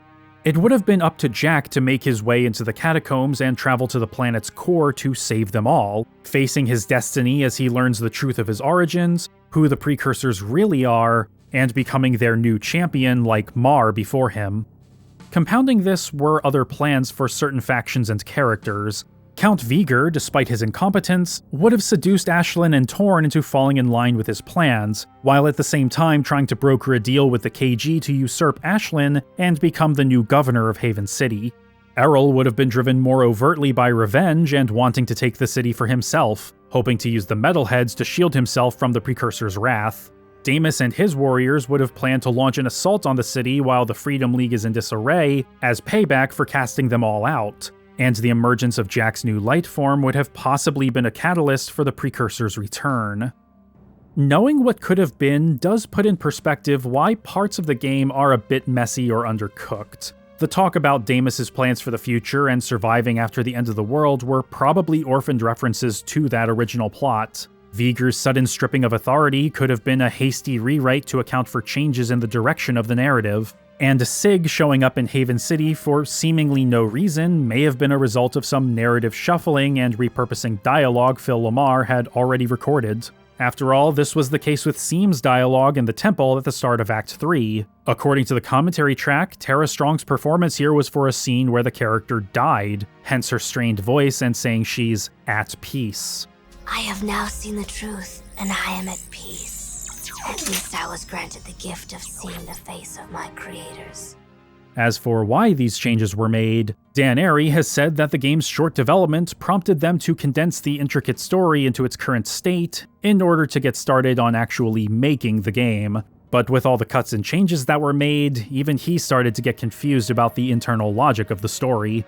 It would have been up to Jak to make his way into the catacombs and travel to the planet's core to save them all, facing his destiny as he learns the truth of his origins, who the precursors really are, and becoming their new champion like Mar before him. Compounding this were other plans for certain factions and characters. Count Vigor, despite his incompetence, would have seduced Ashlyn and Torn into falling in line with his plans, while at the same time trying to broker a deal with the KG to usurp Ashlyn and become the new governor of Haven City. Errol would have been driven more overtly by revenge and wanting to take the city for himself, hoping to use the Metalheads to shield himself from the Precursor's wrath. Damus and his warriors would have planned to launch an assault on the city while the Freedom League is in disarray, as payback for casting them all out, and the emergence of Jak's new light form would have possibly been a catalyst for the Precursor's return. Knowing what could have been does put in perspective why parts of the game are a bit messy or undercooked. The talk about Damus's plans for the future and surviving after the end of the world were probably orphaned references to that original plot. Vigor's sudden stripping of authority could have been a hasty rewrite to account for changes in the direction of the narrative, and Sig showing up in Haven City for seemingly no reason may have been a result of some narrative shuffling and repurposing dialogue Phil Lamar had already recorded. After all, this was the case with Seam's dialogue in the temple at the start of Act 3. According to the commentary track, Tara Strong's performance here was for a scene where the character died, hence her strained voice and saying she's at peace. I have now seen the truth, and I am at peace. At least I was granted the gift of seeing the face of my creators. As for why these changes were made, Dan Arey has said that the game's short development prompted them to condense the intricate story into its current state in order to get started on actually making the game. But with all the cuts and changes that were made, even he started to get confused about the internal logic of the story.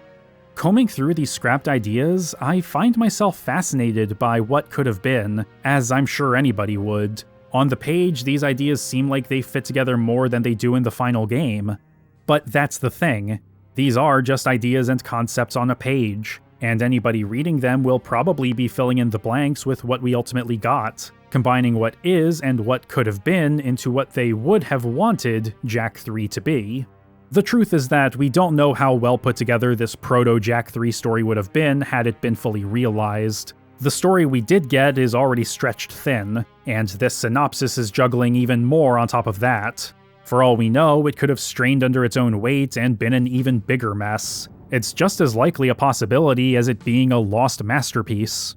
Combing through these scrapped ideas, I find myself fascinated by what could have been, as I'm sure anybody would. On the page, these ideas seem like they fit together more than they do in the final game. But that's the thing. These are just ideas and concepts on a page, and anybody reading them will probably be filling in the blanks with what we ultimately got, combining what is and what could have been into what they would have wanted Jak III to be. The truth is that we don't know how well put together this proto-Jak III story would have been had it been fully realized. The story we did get is already stretched thin, and this synopsis is juggling even more on top of that. For all we know, it could have strained under its own weight and been an even bigger mess. It's just as likely a possibility as it being a lost masterpiece.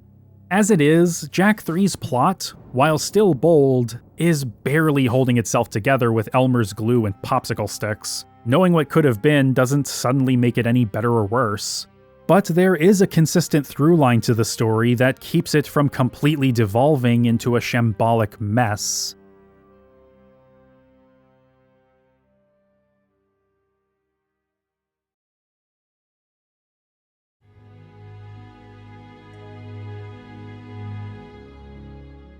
As it is, Jak III's plot, while still bold, is barely holding itself together with Elmer's glue and popsicle sticks. Knowing what could have been doesn't suddenly make it any better or worse. But there is a consistent through line to the story that keeps it from completely devolving into a shambolic mess.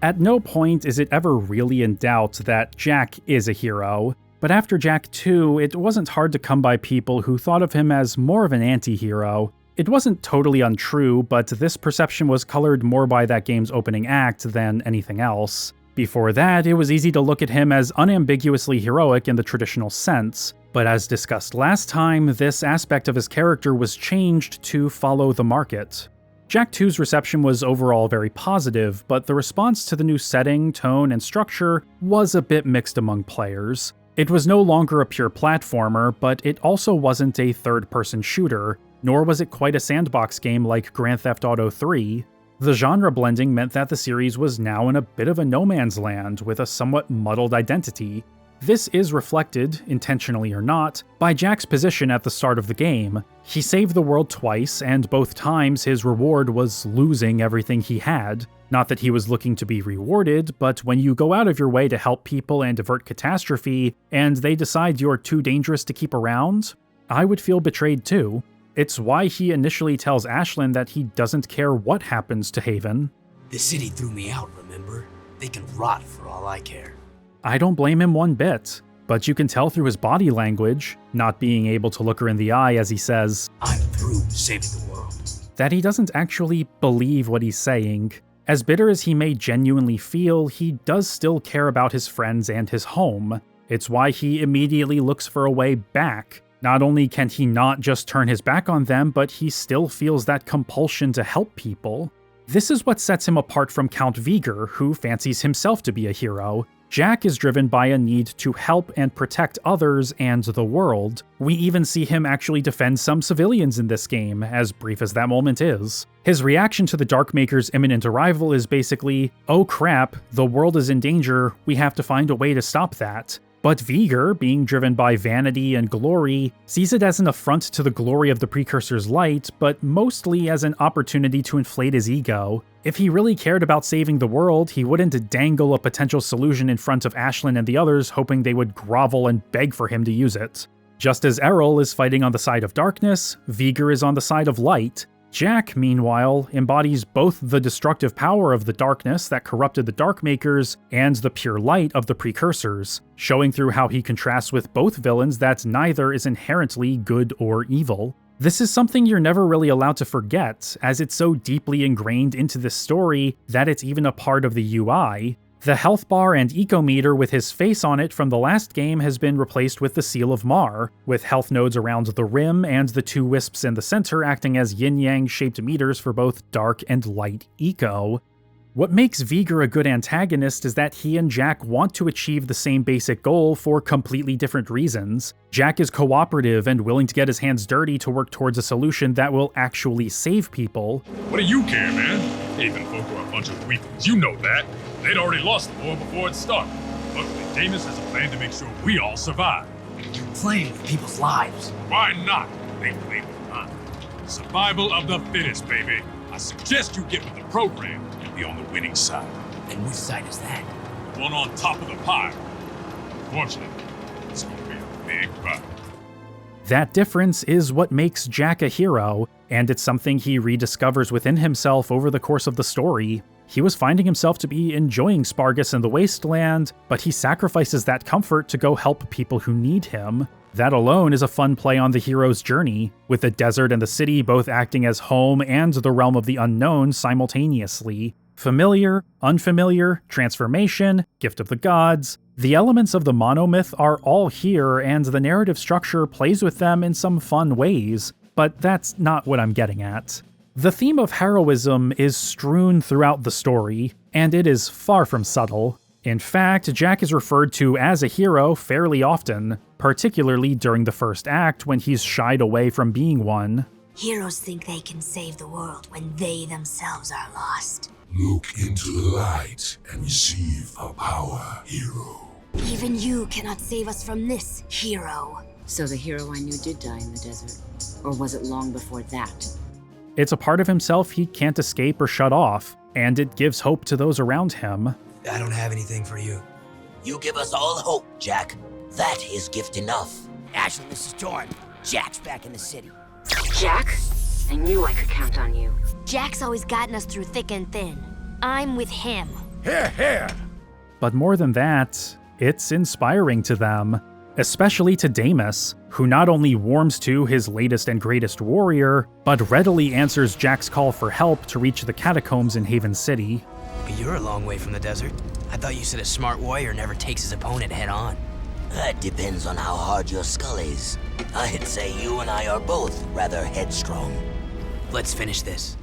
At no point is it ever really in doubt that Jak is a hero, but after Jak II, it wasn't hard to come by people who thought of him as more of an anti-hero. It wasn't totally untrue, but this perception was colored more by that game's opening act than anything else. Before that, it was easy to look at him as unambiguously heroic in the traditional sense, but as discussed last time, this aspect of his character was changed to follow the market. Jak II's reception was overall very positive, but the response to the new setting, tone, and structure was a bit mixed among players. It was no longer a pure platformer, but it also wasn't a third-person shooter, nor was it quite a sandbox game like Grand Theft Auto 3. The genre blending meant that the series was now in a bit of a no man's land with a somewhat muddled identity. This is reflected, intentionally or not, by Jak's position at the start of the game. He saved the world twice, and both times his reward was losing everything he had. Not that he was looking to be rewarded, but when you go out of your way to help people and avert catastrophe, and they decide you're too dangerous to keep around, I would feel betrayed too. It's why he initially tells Ashlyn that he doesn't care what happens to Haven. The city threw me out, remember? They can rot for all I care. I don't blame him one bit, but you can tell through his body language, not being able to look her in the eye as he says, I'm through saving the world. that he doesn't actually believe what he's saying. As bitter as he may genuinely feel, he does still care about his friends and his home. It's why he immediately looks for a way back. Not only can he not just turn his back on them, but he still feels that compulsion to help people. This is what sets him apart from Count Vigor, who fancies himself to be a hero. Jak is driven by a need to help and protect others and the world. We even see him actually defend some civilians in this game, as brief as that moment is. His reaction to the Darkmaker's imminent arrival is basically, oh crap, the world is in danger, we have to find a way to stop that. But Vigor, being driven by vanity and glory, sees it as an affront to the glory of the Precursor's light, but mostly as an opportunity to inflate his ego. If he really cared about saving the world, he wouldn't dangle a potential solution in front of Ashlyn and the others, hoping they would grovel and beg for him to use it. Just as Errol is fighting on the side of darkness, Vigor is on the side of light. Jak, meanwhile, embodies both the destructive power of the darkness that corrupted the Darkmakers and the pure light of the Precursors, showing through how he contrasts with both villains that neither is inherently good or evil. This is something you're never really allowed to forget, as it's so deeply ingrained into the story that it's even a part of the UI. The health bar and eco meter with his face on it from the last game has been replaced with the Seal of Mar, with health nodes around the rim and the two wisps in the center acting as yin-yang shaped meters for both dark and light eco. What makes Vigor a good antagonist is that he and Jak want to achieve the same basic goal for completely different reasons. Jak is cooperative and willing to get his hands dirty to work towards a solution that will actually save people. What do you care, man? Even folk are a bunch of weaklings, you know that. They'd already lost the war before it started. Luckily, Damus has a plan to make sure we all survive. You're playing with people's lives. Why not? They played with mine. Survival of the fittest, baby. I suggest you get with the program and be on the winning side. And which side is that? The one on top of the pile. Fortunately, it's gonna be a big fight. That difference is what makes Jak a hero, and it's something he rediscovers within himself over the course of the story. He was finding himself to be enjoying Spargus and the Wasteland, but he sacrifices that comfort to go help people who need him. That alone is a fun play on the hero's journey, with the desert and the city both acting as home and the realm of the unknown simultaneously. Familiar, unfamiliar, transformation, gift of the gods. The elements of the monomyth are all here, and the narrative structure plays with them in some fun ways, but that's not what I'm getting at. The theme of heroism is strewn throughout the story, and it is far from subtle. In fact, Jak is referred to as a hero fairly often, particularly during the first act when he's shied away from being one. Heroes think they can save the world when they themselves are lost. Look into the light and receive a power, hero. Even you cannot save us from this, hero. So the hero I knew did die in the desert? Or was it long before that? It's a part of himself he can't escape or shut off, and it gives hope to those around him. I don't have anything for you. You give us all hope, Jak. That is gift enough. Ashlyn, this is Torn. Jak's back in the city. Jak? I knew I could count on you. Jak's always gotten us through thick and thin. I'm with him. Here, here! But more than that, it's inspiring to them. Especially to Damus, who not only warms to his latest and greatest warrior, but readily answers Jak's call for help to reach the catacombs in Haven City. But you're a long way from the desert. I thought you said a smart warrior never takes his opponent head on. That depends on how hard your skull is. I'd say you and I are both rather headstrong. Let's finish this.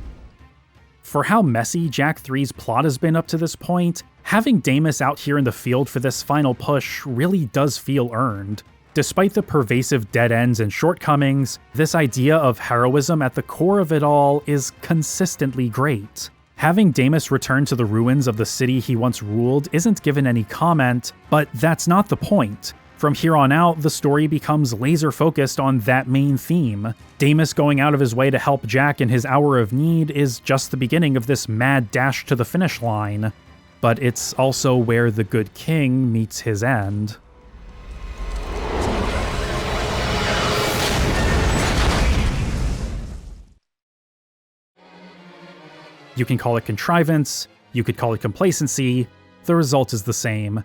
For how messy Jak III's plot has been up to this point, having Damus out here in the field for this final push really does feel earned. Despite the pervasive dead ends and shortcomings, this idea of heroism at the core of it all is consistently great. Having Damus return to the ruins of the city he once ruled isn't given any comment, but that's not the point. From here on out, the story becomes laser-focused on that main theme. Damus going out of his way to help Jak in his hour of need is just the beginning of this mad dash to the finish line. But it's also where the good king meets his end. You can call it contrivance, you could call it complacency, the result is the same.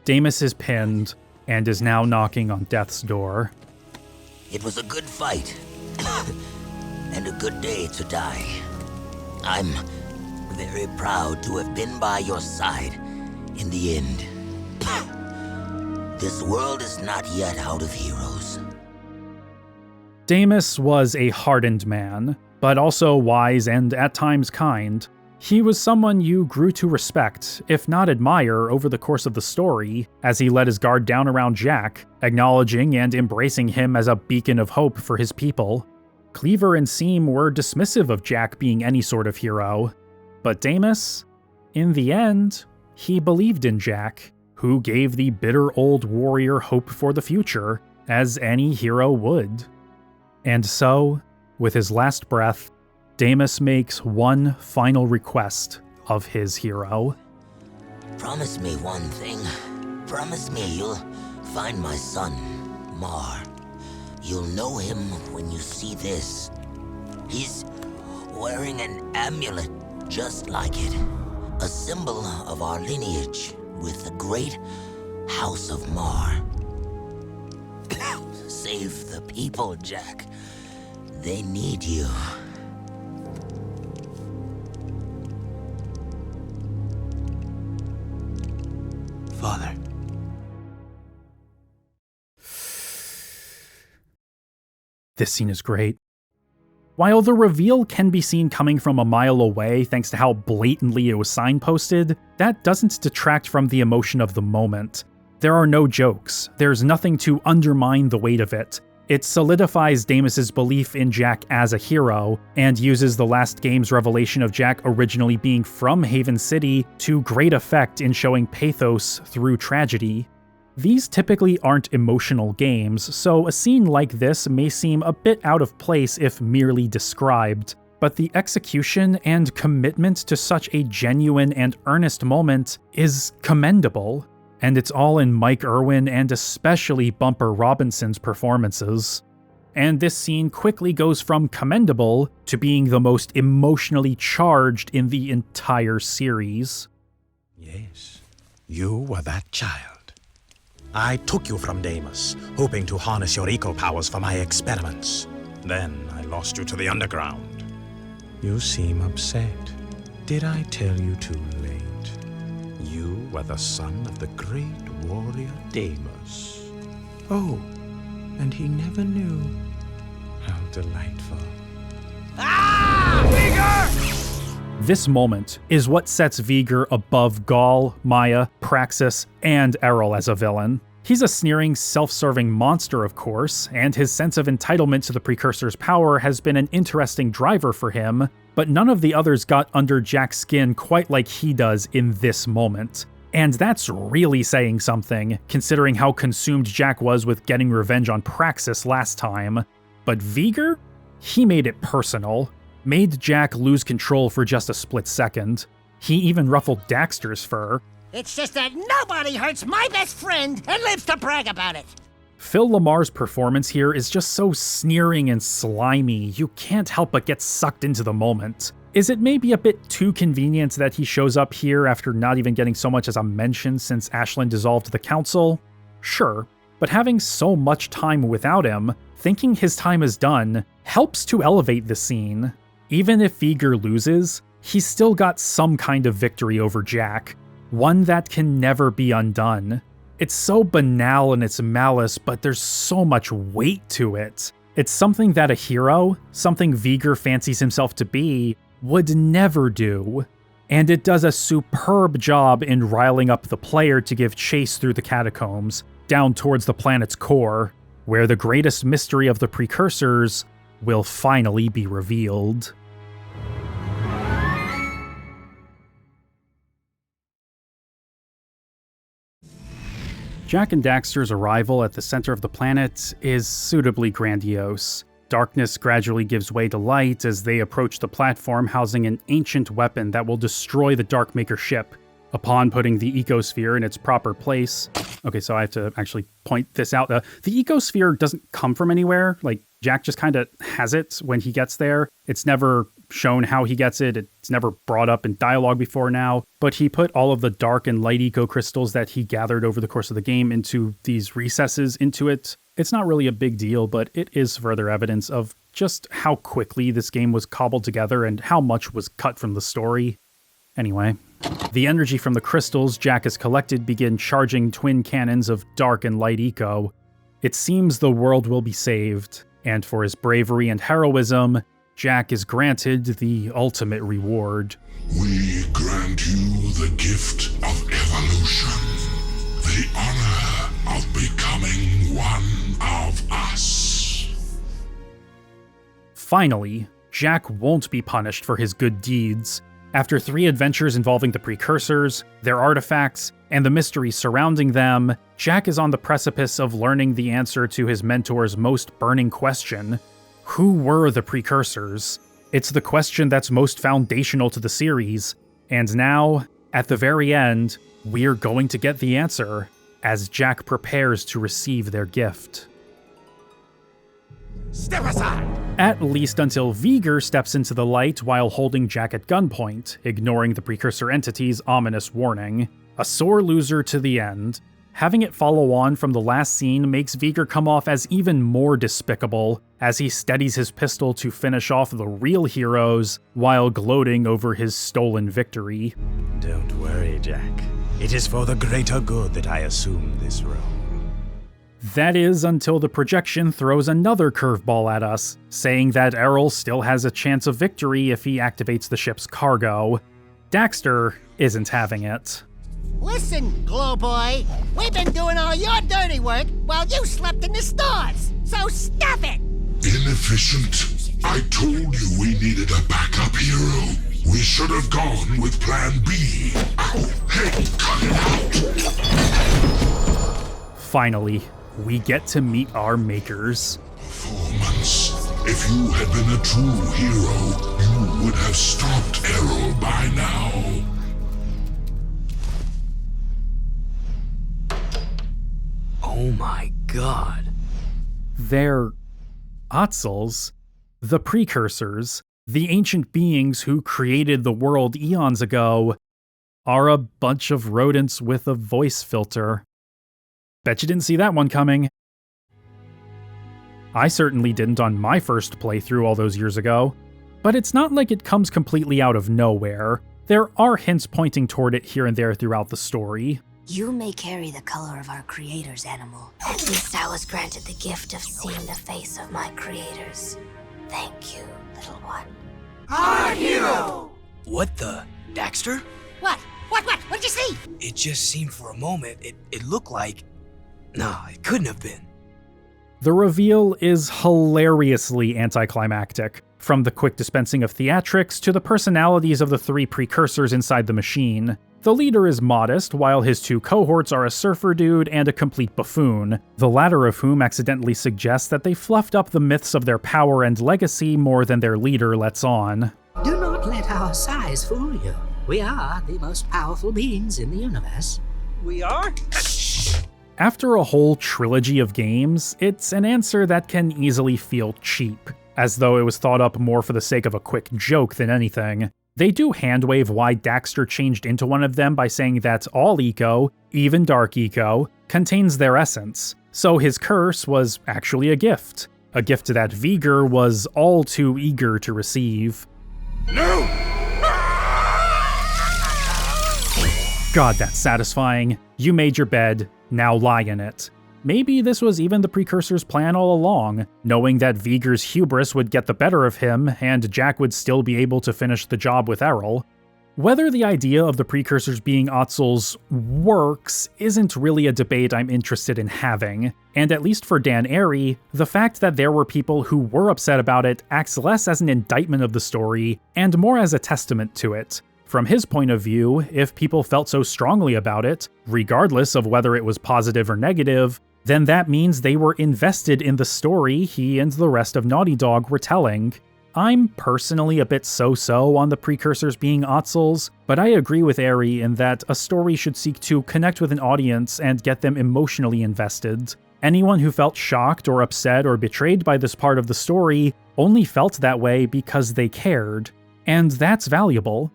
Damus is pinned, and is now knocking on death's door. It was a good fight. and a good day to die. I'm very proud to have been by your side in the end. This world is not yet out of heroes. Damus was a hardened man, but also wise and at times kind. He was someone you grew to respect, if not admire, over the course of the story, as he let his guard down around Jak, acknowledging and embracing him as a beacon of hope for his people. Cleaver and Seam were dismissive of Jak being any sort of hero, but Damus, in the end, he believed in Jak, who gave the bitter old warrior hope for the future, as any hero would. And so, with his last breath, Damus makes one final request of his hero. Promise me one thing. Promise me you'll find my son, Mar. You'll know him when you see this. He's wearing an amulet just like it. A symbol of our lineage with the great House of Mar. Save the people, Jak. They need you. Father. This scene is great. While the reveal can be seen coming from a mile away thanks to how blatantly it was signposted, that doesn't detract from the emotion of the moment. There are no jokes, there's nothing to undermine the weight of it. It solidifies Damus's belief in Jak as a hero, and uses the last game's revelation of Jak originally being from Haven City to great effect in showing pathos through tragedy. These typically aren't emotional games, so a scene like this may seem a bit out of place if merely described, but the execution and commitment to such a genuine and earnest moment is commendable. And it's all in Mike Irwin and especially Bumper Robinson's performances. And this scene quickly goes from commendable to being the most emotionally charged in the entire series. Yes, you were that child. I took you from Damus, hoping to harness your eco powers for my experiments. Then I lost you to the underground. You seem upset. Did I tell you too late? You were the son of the great warrior Damus. Oh, and he never knew. How delightful. Ah! Vigor! This moment is what sets Vigor above Gaul, Maya, Praxis, and Errol as a villain. He's a sneering, self-serving monster, of course, and his sense of entitlement to the Precursor's power has been an interesting driver for him, but none of the others got under Jak's skin quite like he does in this moment. And that's really saying something, considering how consumed Jak was with getting revenge on Praxis last time. But Vigor? He made it personal. Made Jak lose control for just a split second. He even ruffled Daxter's fur. It's just that nobody hurts my best friend and lives to brag about it. Phil Lamar's performance here is just so sneering and slimy, you can't help but get sucked into the moment. Is it maybe a bit too convenient that he shows up here after not even getting so much as a mention since Ashlyn dissolved the council? Sure, but having so much time without him, thinking his time is done, helps to elevate the scene. Even if Vigor loses, he's still got some kind of victory over Jak, one that can never be undone. It's so banal in its malice, but there's so much weight to it. It's something that a hero, something Vigor fancies himself to be, would never do. And it does a superb job in riling up the player to give chase through the catacombs, down towards the planet's core, where the greatest mystery of the Precursors will finally be revealed. Jak and Daxter's arrival at the center of the planet is suitably grandiose. Darkness gradually gives way to light as they approach the platform housing an ancient weapon that will destroy the Darkmaker ship. Upon putting the ecosphere in its proper place... Okay, so I have to actually point this out. The ecosphere doesn't come from anywhere. Like, Jak just kind of has it when he gets there. It's never shown how he gets it. It's never brought up in dialogue before now. But he put all of the dark and light eco crystals that he gathered over the course of the game into these recesses into it. It's not really a big deal, but it is further evidence of just how quickly this game was cobbled together and how much was cut from the story. Anyway, the energy from the crystals Jak has collected begin charging twin cannons of dark and light eco. It seems the world will be saved, and for his bravery and heroism, Jak is granted the ultimate reward. We grant you the gift of evolution, the honor of becoming one of us. Finally, Jak won't be punished for his good deeds. After 3 adventures involving the precursors, their artifacts, and the mystery surrounding them, Jak is on the precipice of learning the answer to his mentor's most burning question. Who were the precursors? It's the question that's most foundational to the series, and now, at the very end, we're going to get the answer, as Jak prepares to receive their gift. Step aside! At least until Vigor steps into the light while holding Jak at gunpoint, ignoring the precursor entity's ominous warning. A sore loser to the end. Having it follow on from the last scene makes Vigor come off as even more despicable, as he steadies his pistol to finish off the real heroes while gloating over his stolen victory. Don't worry, Jak. It is for the greater good that I assume this role. That is until the projection throws another curveball at us, saying that Errol still has a chance of victory if he activates the ship's cargo. Daxter isn't having it. Listen, Glow Boy, we've been doing all your dirty work while you slept in the stars, so stop it! Inefficient. I told you we needed a backup hero. We should have gone with Plan B. Ow, hey, cut it out! Finally, we get to meet our makers. 4 months. If you had been a true hero, you would have stopped Errol by now. Oh my god. They're Otzels, the precursors, the ancient beings who created the world eons ago, are a bunch of rodents with a voice filter. Bet you didn't see that one coming. I certainly didn't on my first playthrough all those years ago, but it's not like it comes completely out of nowhere. There are hints pointing toward it here and there throughout the story. You may carry the color of our creator's animal. At least I was granted the gift of seeing the face of my creators. Thank you, little one. Our hero! What the? Daxter? What? What'd you see? It just seemed for a moment, it looked like... No, it couldn't have been. The reveal is hilariously anticlimactic, from the quick dispensing of theatrics to the personalities of the 3 precursors inside the machine. The leader is modest, while his 2 cohorts are a surfer dude and a complete buffoon, the latter of whom accidentally suggests that they fluffed up the myths of their power and legacy more than their leader lets on. Do not let our size fool you. We are the most powerful beings in the universe. We are? After a whole trilogy of games, it's an answer that can easily feel cheap, as though it was thought up more for the sake of a quick joke than anything. They do handwave why Daxter changed into one of them by saying that all eco, even dark eco, contains their essence, so his curse was actually a gift that Vigor was all too eager to receive. No! God, that's satisfying. You made your bed, now lie in it. Maybe this was even the Precursor's plan all along, knowing that Vigor's hubris would get the better of him and Jak would still be able to finish the job with Errol. Whether the idea of the Precursors being Otzels works isn't really a debate I'm interested in having, and at least for Dan Arey, the fact that there were people who were upset about it acts less as an indictment of the story and more as a testament to it. From his point of view, if people felt so strongly about it, regardless of whether it was positive or negative, then that means they were invested in the story he and the rest of Naughty Dog were telling. I'm personally a bit so-so on the Precursors being Otzels, but I agree with Arey in that a story should seek to connect with an audience and get them emotionally invested. Anyone who felt shocked or upset or betrayed by this part of the story only felt that way because they cared, and that's valuable.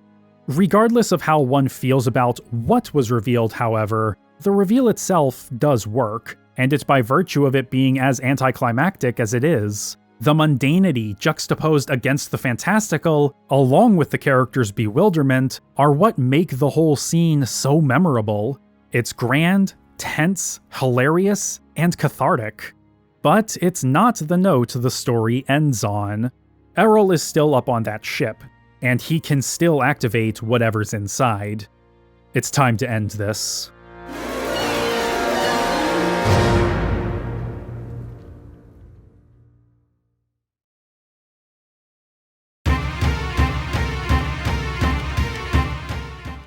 Regardless of how one feels about what was revealed, however, the reveal itself does work, and it's by virtue of it being as anticlimactic as it is. The mundanity juxtaposed against the fantastical, along with the character's bewilderment, are what make the whole scene so memorable. It's grand, tense, hilarious, and cathartic. But it's not the note the story ends on. Errol is still up on that ship, and he can still activate whatever's inside. It's time to end this.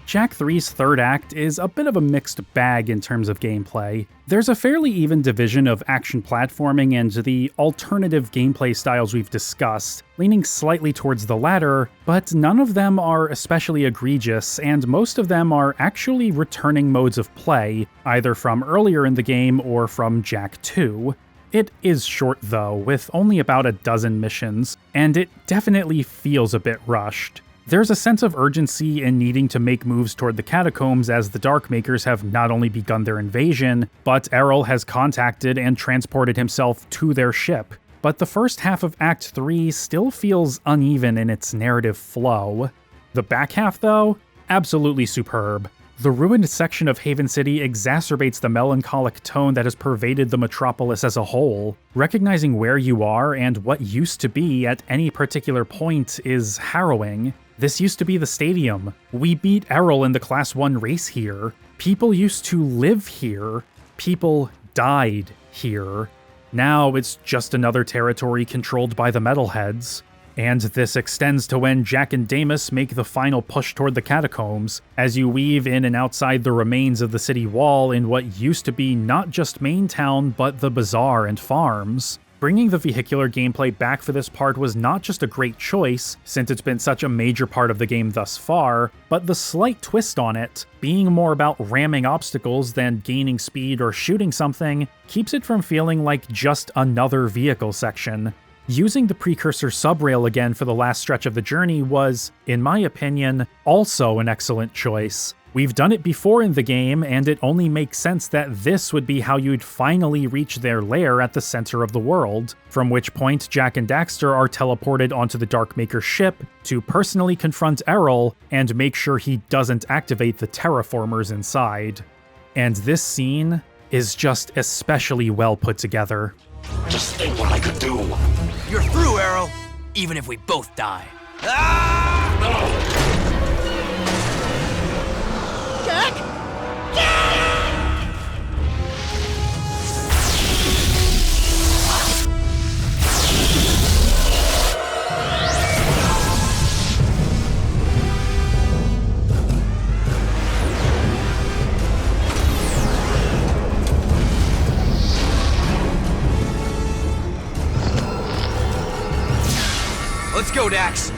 Jak III's third act is a bit of a mixed bag in terms of gameplay. There's a fairly even division of action platforming and the alternative gameplay styles we've discussed, leaning slightly towards the latter, but none of them are especially egregious, and most of them are actually returning modes of play, either from earlier in the game or from Jak II. It is short though, with only about a dozen missions, and it definitely feels a bit rushed. There's a sense of urgency in needing to make moves toward the catacombs as the Darkmakers have not only begun their invasion, but Errol has contacted and transported himself to their ship. But the first half of Act 3 still feels uneven in its narrative flow. The back half, though, absolutely superb. The ruined section of Haven City exacerbates the melancholic tone that has pervaded the metropolis as a whole. Recognizing where you are and what used to be at any particular point is harrowing. This used to be the stadium. We beat Errol in the Class 1 race here. People used to live here. People died here. Now it's just another territory controlled by the metalheads. And this extends to when Jak and Daxter make the final push toward the catacombs, as you weave in and outside the remains of the city wall in what used to be not just Maintown, but the bazaar and farms. Bringing the vehicular gameplay back for this part was not just a great choice, since it's been such a major part of the game thus far, but the slight twist on it, being more about ramming obstacles than gaining speed or shooting something, keeps it from feeling like just another vehicle section. Using the precursor subrail again for the last stretch of the journey was, in my opinion, also an excellent choice. We've done it before in the game, and it only makes sense that this would be how you'd finally reach their lair at the center of the world, from which point Jak and Daxter are teleported onto the Darkmaker ship to personally confront Errol and make sure he doesn't activate the terraformers inside. And this scene is just especially well put together. Just think what I could do. You're through, Errol, even if we both die. Jak! Let's go, Dax.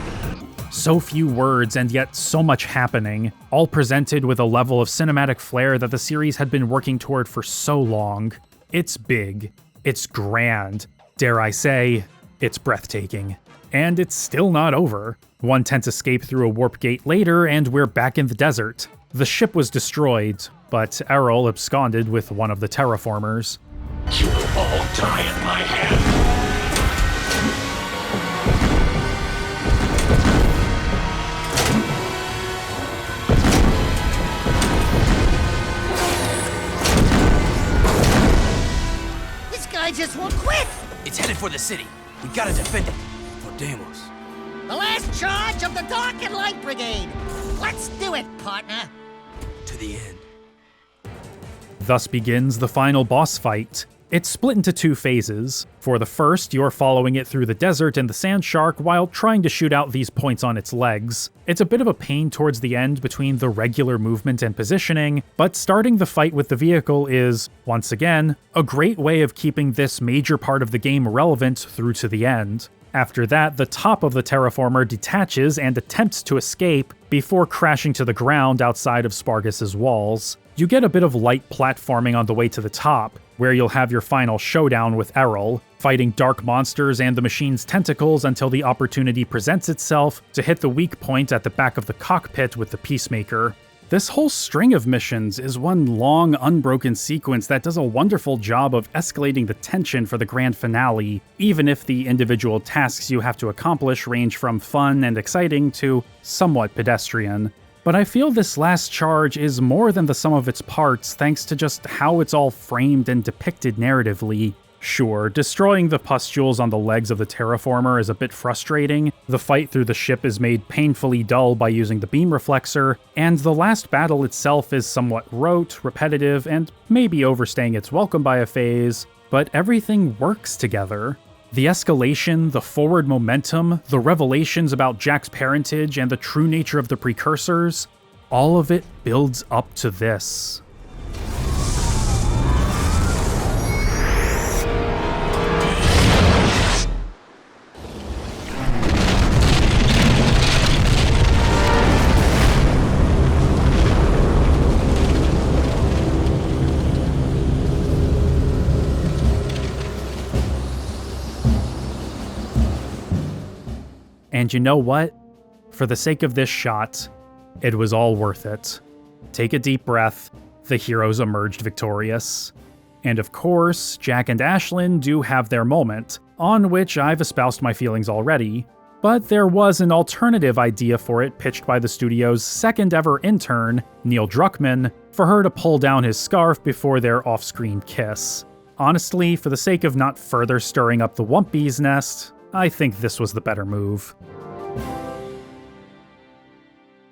So few words and yet so much happening, all presented with a level of cinematic flair that the series had been working toward for so long. It's big, it's grand, dare I say, it's breathtaking. And it's still not over. One tense escape through a warp gate later and we're back in the desert. The ship was destroyed, but Errol absconded with one of the terraformers. You will all die at my hand. I just won't quit! It's headed for the city. We gotta defend it. For Deimos. The last charge of the Dark and Light Brigade! Let's do it, partner! To the end. Thus begins the final boss fight. It's split into two phases. For the first, you're following it through the desert and the sand shark while trying to shoot out these points on its legs. It's a bit of a pain towards the end between the regular movement and positioning, but starting the fight with the vehicle is, once again, a great way of keeping this major part of the game relevant through to the end. After that, the top of the terraformer detaches and attempts to escape before crashing to the ground outside of Spargus's walls. You get a bit of light platforming on the way to the top, where you'll have your final showdown with Errol, fighting dark monsters and the machine's tentacles until the opportunity presents itself to hit the weak point at the back of the cockpit with the Peacemaker. This whole string of missions is one long, unbroken sequence that does a wonderful job of escalating the tension for the grand finale, even if the individual tasks you have to accomplish range from fun and exciting to somewhat pedestrian. But I feel this last charge is more than the sum of its parts thanks to just how it's all framed and depicted narratively. Sure, destroying the pustules on the legs of the terraformer is a bit frustrating, the fight through the ship is made painfully dull by using the beam reflexor, and the last battle itself is somewhat rote, repetitive, and maybe overstaying its welcome by a phase, but everything works together. The escalation, the forward momentum, the revelations about Jak's parentage, and the true nature of the precursors, all of it builds up to this. And you know what? For the sake of this shot, it was all worth it. Take a deep breath, the heroes emerged victorious. And of course, Jak and Ashlyn do have their moment, on which I've espoused my feelings already, but there was an alternative idea for it pitched by the studio's second ever intern, Neil Druckmann, for her to pull down his scarf before their off-screen kiss. Honestly, for the sake of not further stirring up the Wumpy's nest, I think this was the better move.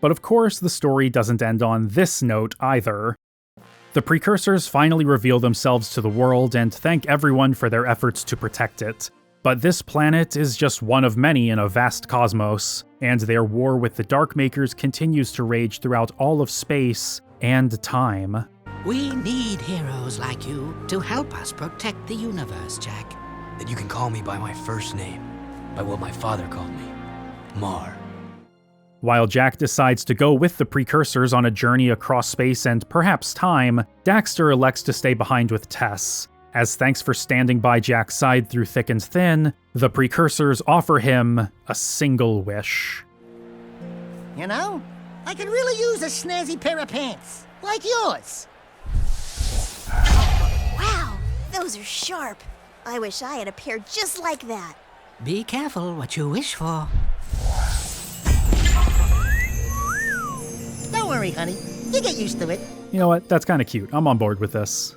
But of course, the story doesn't end on this note either. The precursors finally reveal themselves to the world and thank everyone for their efforts to protect it. But this planet is just one of many in a vast cosmos, and their war with the Darkmakers continues to rage throughout all of space and time. We need heroes like you to help us protect the universe, Jak. Then you can call me by my first name, by what my father called me, Mar. While Jak decides to go with the precursors on a journey across space and perhaps time, Daxter elects to stay behind with Tess. As thanks for standing by Jak's side through thick and thin, the precursors offer him a single wish. You know, I could really use a snazzy pair of pants, like yours. Wow, those are sharp. I wish I had a pair just like that. Be careful what you wish for. Don't worry, honey. You get used to it. You know what? That's kind of cute. I'm on board with this.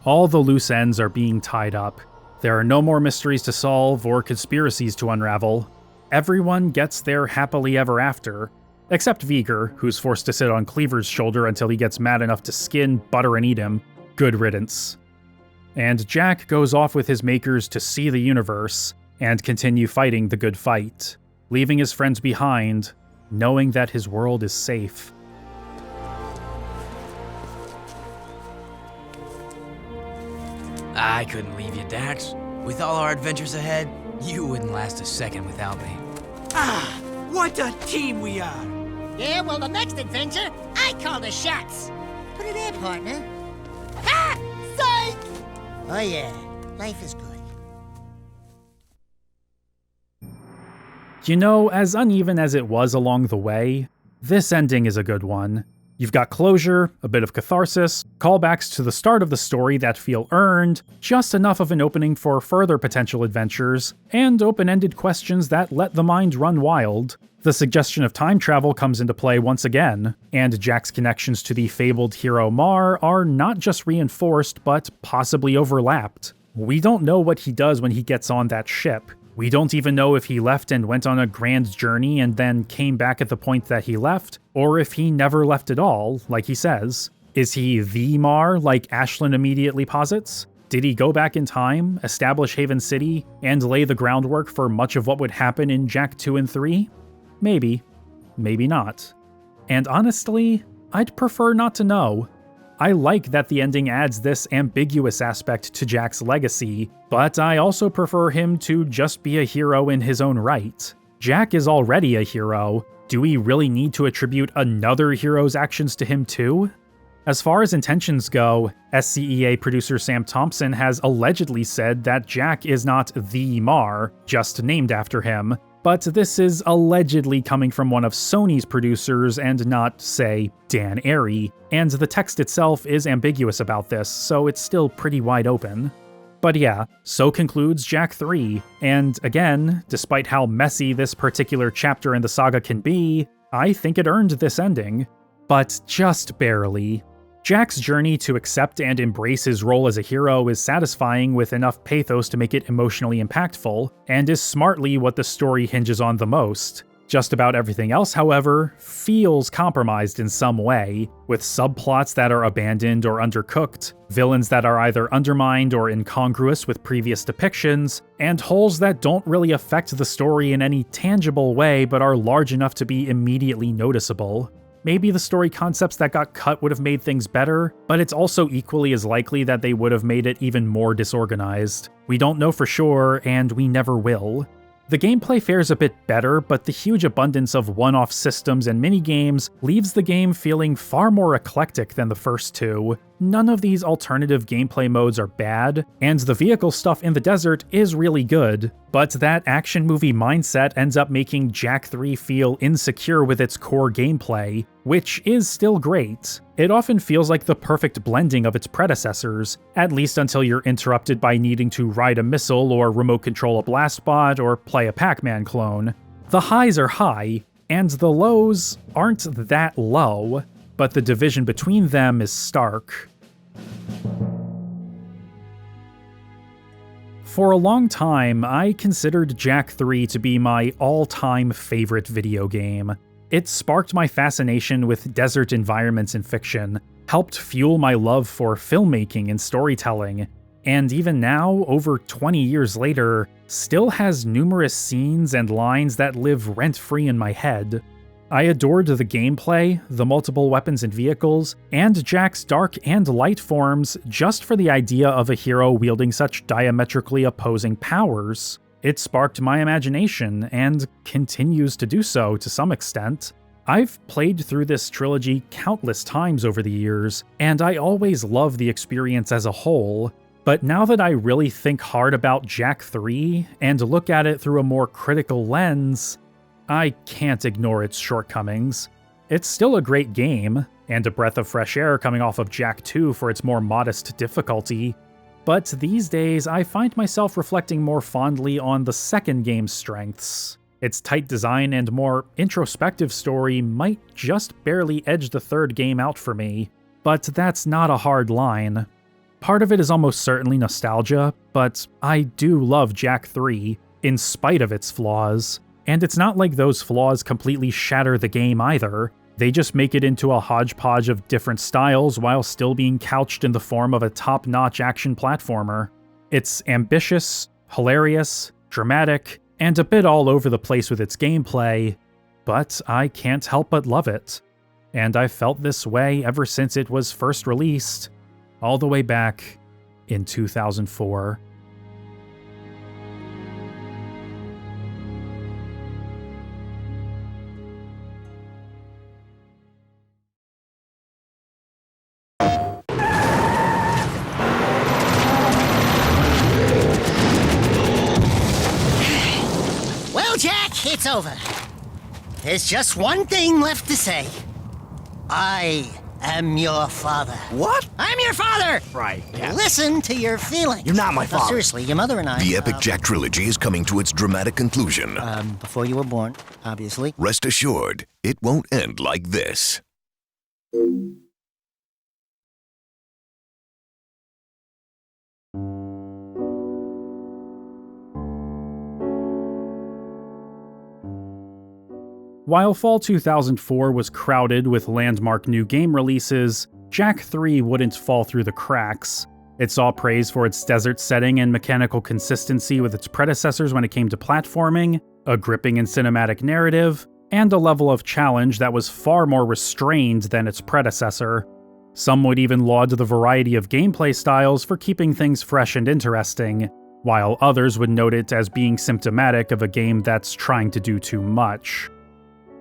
All the loose ends are being tied up. There are no more mysteries to solve or conspiracies to unravel. Everyone gets their happily ever after, except Vigor, who's forced to sit on Cleaver's shoulder until he gets mad enough to skin, butter, and eat him. Good riddance. And Jak goes off with his makers to see the universe and continue fighting the good fight, leaving his friends behind, knowing that his world is safe. I couldn't leave you, Dax. With all our adventures ahead, you wouldn't last a second without me. Ah, what a team we are! Yeah, well, the next adventure, I call the shots. Put it in, partner. Ha! Psych! Oh yeah, life is good. You know, as uneven as it was along the way, this ending is a good one. You've got closure, a bit of catharsis, callbacks to the start of the story that feel earned, just enough of an opening for further potential adventures, and open-ended questions that let the mind run wild. The suggestion of time travel comes into play once again, and Jak's connections to the fabled hero Mar are not just reinforced, but possibly overlapped. We don't know what he does when he gets on that ship. We don't even know if he left and went on a grand journey and then came back at the point that he left, or if he never left at all, like he says. Is he the Mar, like Ashlyn immediately posits? Did he go back in time, establish Haven City, and lay the groundwork for much of what would happen in Jak II and III? Maybe. Maybe not. And honestly, I'd prefer not to know. I like that the ending adds this ambiguous aspect to Jak's legacy, but I also prefer him to just be a hero in his own right. Jak is already a hero. Do we really need to attribute another hero's actions to him too? As far as intentions go, SCEA producer Sam Thompson has allegedly said that Jak is not the Mar, just named after him, but this is allegedly coming from one of Sony's producers and not, say, Dan Arey, and the text itself is ambiguous about this, so it's still pretty wide open. But yeah, so concludes Jak III, and again, despite how messy this particular chapter in the saga can be, I think it earned this ending. But just barely. Jak's journey to accept and embrace his role as a hero is satisfying with enough pathos to make it emotionally impactful, and is smartly what the story hinges on the most. Just about everything else, however, feels compromised in some way, with subplots that are abandoned or undercooked, villains that are either undermined or incongruous with previous depictions, and holes that don't really affect the story in any tangible way but are large enough to be immediately noticeable. Maybe the story concepts that got cut would have made things better, but it's also equally as likely that they would have made it even more disorganized. We don't know for sure, and we never will. The gameplay fares a bit better, but the huge abundance of one-off systems and minigames leaves the game feeling far more eclectic than the first two. None of these alternative gameplay modes are bad, and the vehicle stuff in the desert is really good, but that action movie mindset ends up making Jak III feel insecure with its core gameplay, which is still great. It often feels like the perfect blending of its predecessors, at least until you're interrupted by needing to ride a missile or remote control a blast bot or play a Pac-Man clone. The highs are high, and the lows aren't that low, but the division between them is stark. For a long time, I considered Jak III to be my all-time favorite video game. It sparked my fascination with desert environments in fiction, helped fuel my love for filmmaking and storytelling, and even now, over 20 years later, still has numerous scenes and lines that live rent-free in my head. I adored the gameplay, the multiple weapons and vehicles, and Jak's dark and light forms just for the idea of a hero wielding such diametrically opposing powers. It sparked my imagination, and continues to do so to some extent. I've played through this trilogy countless times over the years, and I always love the experience as a whole. But now that I really think hard about Jak III, and look at it through a more critical lens, I can't ignore its shortcomings. It's still a great game, and a breath of fresh air coming off of Jak II for its more modest difficulty, but these days I find myself reflecting more fondly on the second game's strengths. Its tight design and more introspective story might just barely edge the third game out for me, but that's not a hard line. Part of it is almost certainly nostalgia, but I do love Jak III, in spite of its flaws. And it's not like those flaws completely shatter the game either. They just make it into a hodgepodge of different styles while still being couched in the form of a top-notch action platformer. It's ambitious, hilarious, dramatic, and a bit all over the place with its gameplay, but I can't help but love it. And I've felt this way ever since it was first released, all the way back in 2004. It's over. There's just one thing left to say. I am your father. What? I'm your father! Right. Yeah. Listen to your feelings. You're not my No, father. seriously, your mother and I... The epic Jak trilogy is coming to its dramatic conclusion. Before you were born, obviously. Rest assured, it won't end like this. While fall 2004 was crowded with landmark new game releases, Jak III wouldn't fall through the cracks. It saw praise for its desert setting and mechanical consistency with its predecessors when it came to platforming, a gripping and cinematic narrative, and a level of challenge that was far more restrained than its predecessor. Some would even laud the variety of gameplay styles for keeping things fresh and interesting, while others would note it as being symptomatic of a game that's trying to do too much.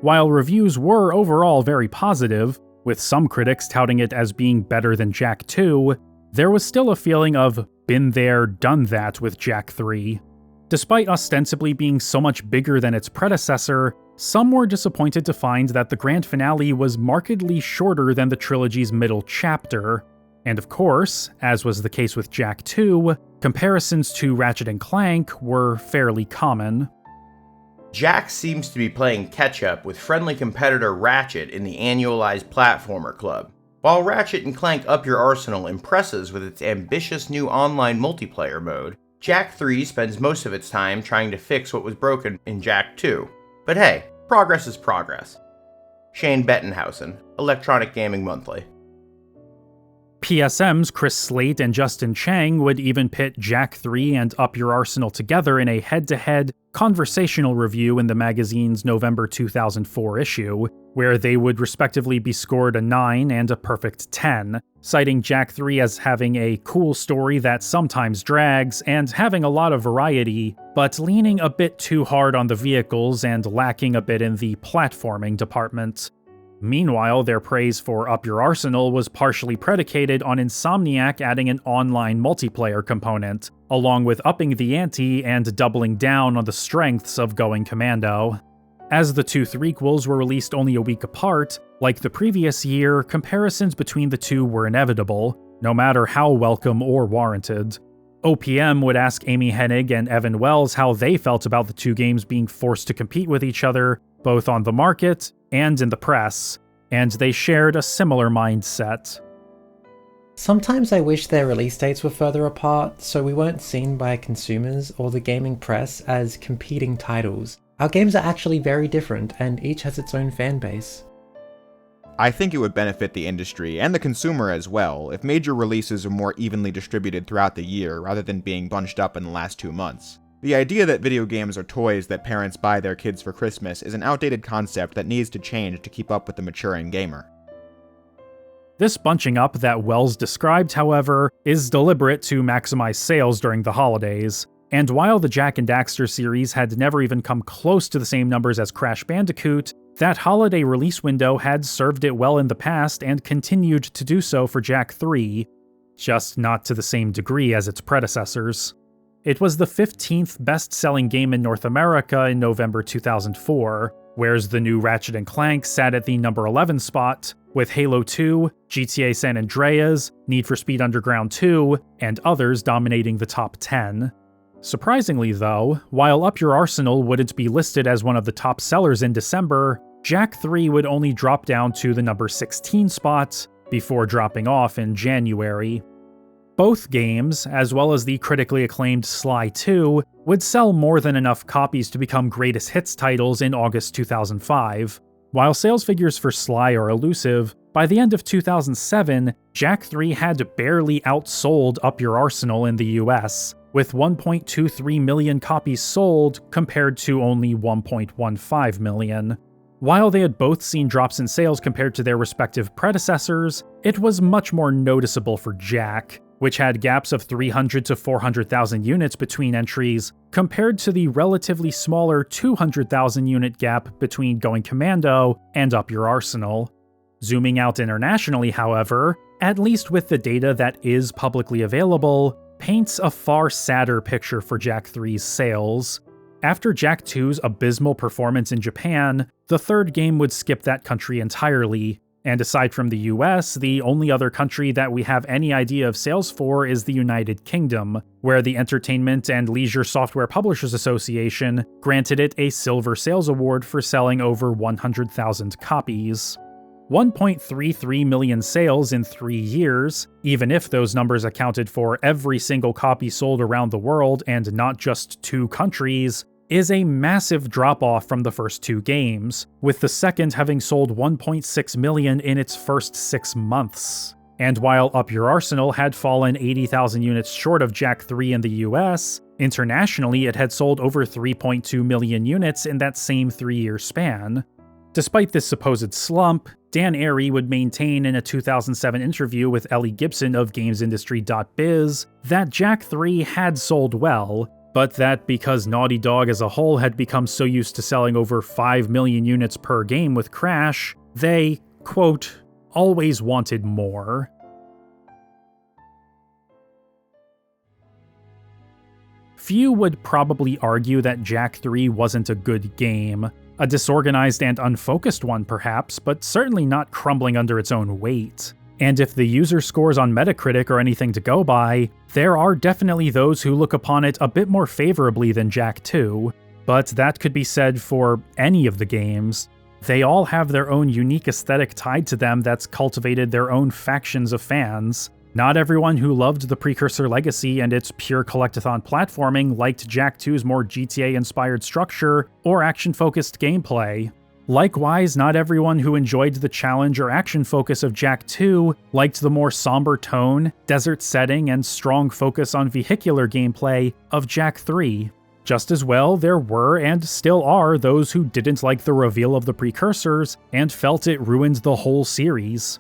While reviews were overall very positive, with some critics touting it as being better than Jak II, there was still a feeling of been there, done that with Jak III. Despite ostensibly being so much bigger than its predecessor, some were disappointed to find that the grand finale was markedly shorter than the trilogy's middle chapter. And of course, as was the case with Jak II, comparisons to Ratchet and Clank were fairly common. Jak seems to be playing catch-up with friendly competitor Ratchet in the annualized platformer club. While Ratchet and Clank Up Your Arsenal impresses with its ambitious new online multiplayer mode, Jak III spends most of its time trying to fix what was broken in Jak II. But hey, progress is progress. Shane Bettenhausen, Electronic Gaming Monthly. PSM's Chris Slate and Justin Chang would even pit Jak III and Up Your Arsenal together in a head-to-head conversational review in the magazine's November 2004 issue, where they would respectively be scored a 9 and a perfect 10, citing Jak III as having a cool story that sometimes drags and having a lot of variety, but leaning a bit too hard on the vehicles and lacking a bit in the platforming department. Meanwhile, their praise for Up Your Arsenal was partially predicated on Insomniac adding an online multiplayer component, along with upping the ante and doubling down on the strengths of Going Commando. As the two threequels were released only a week apart, like the previous year, comparisons between the two were inevitable, no matter how welcome or warranted. OPM would ask Amy Hennig and Evan Wells how they felt about the two games being forced to compete with each other, both on the market and in the press, and they shared a similar mindset. Sometimes I wish their release dates were further apart, so we weren't seen by consumers or the gaming press as competing titles. Our games are actually very different, and each has its own fan base. I think it would benefit the industry, and the consumer as well, if major releases are more evenly distributed throughout the year rather than being bunched up in the last 2 months. The idea that video games are toys that parents buy their kids for Christmas is an outdated concept that needs to change to keep up with the maturing gamer. This bunching up that Wells described, however, is deliberate to maximize sales during the holidays. And while the Jak and Daxter series had never even come close to the same numbers as Crash Bandicoot, that holiday release window had served it well in the past and continued to do so for Jak III, just not to the same degree as its predecessors. It was the 15th best-selling game in North America in November 2004, whereas the new Ratchet and Clank sat at the number 11 spot, with Halo 2, GTA San Andreas, Need for Speed Underground 2, and others dominating the top 10. Surprisingly though, while Up Your Arsenal wouldn't be listed as one of the top sellers in December, Jak III would only drop down to the number 16 spot, before dropping off in January. Both games, as well as the critically acclaimed Sly 2, would sell more than enough copies to become greatest hits titles in August 2005. While sales figures for Sly are elusive, by the end of 2007, Jak III had barely outsold Up Your Arsenal in the US, with 1.23 million copies sold compared to only 1.15 million. While they had both seen drops in sales compared to their respective predecessors, it was much more noticeable for Jak, which had gaps of 300 to 400,000 units between entries, compared to the relatively smaller 200,000 unit gap between Going Commando and Up Your Arsenal. Zooming out internationally, however, at least with the data that is publicly available, paints a far sadder picture for Jak III's sales. After Jak II's abysmal performance in Japan, the third game would skip that country entirely, and aside from the US, the only other country that we have any idea of sales for is the United Kingdom, where the Entertainment and Leisure Software Publishers Association granted it a Silver Sales Award for selling over 100,000 copies. 1.33 million sales in 3 years, even if those numbers accounted for every single copy sold around the world and not just 2 countries, is a massive drop-off from the first 2 games, with the second having sold 1.6 million in its first 6 months. And while Up Your Arsenal had fallen 80,000 units short of Jak III in the US, internationally it had sold over 3.2 million units in that same 3-year span. Despite this supposed slump, Dan Arey would maintain in a 2007 interview with Ellie Gibson of GamesIndustry.biz that Jak III had sold well, but that because Naughty Dog as a whole had become so used to selling over 5 million units per game with Crash, they, quote, always wanted more. few would probably argue that Jak III wasn't a good game. A disorganized and unfocused one perhaps, but certainly not crumbling under its own weight. And if the user scores on Metacritic are anything to go by, there are definitely those who look upon it a bit more favorably than Jak II. But that could be said for any of the games. They all have their own unique aesthetic tied to them that's cultivated their own factions of fans. Not everyone who loved the precursor Legacy and its pure collectathon platforming liked Jak II's more GTA-inspired structure or action-focused gameplay. Likewise, not everyone who enjoyed the challenge or action focus of Jak II liked the more somber tone, desert setting, and strong focus on vehicular gameplay of Jak III. Just as well, there were and still are those who didn't like the reveal of the precursors and felt it ruined the whole series.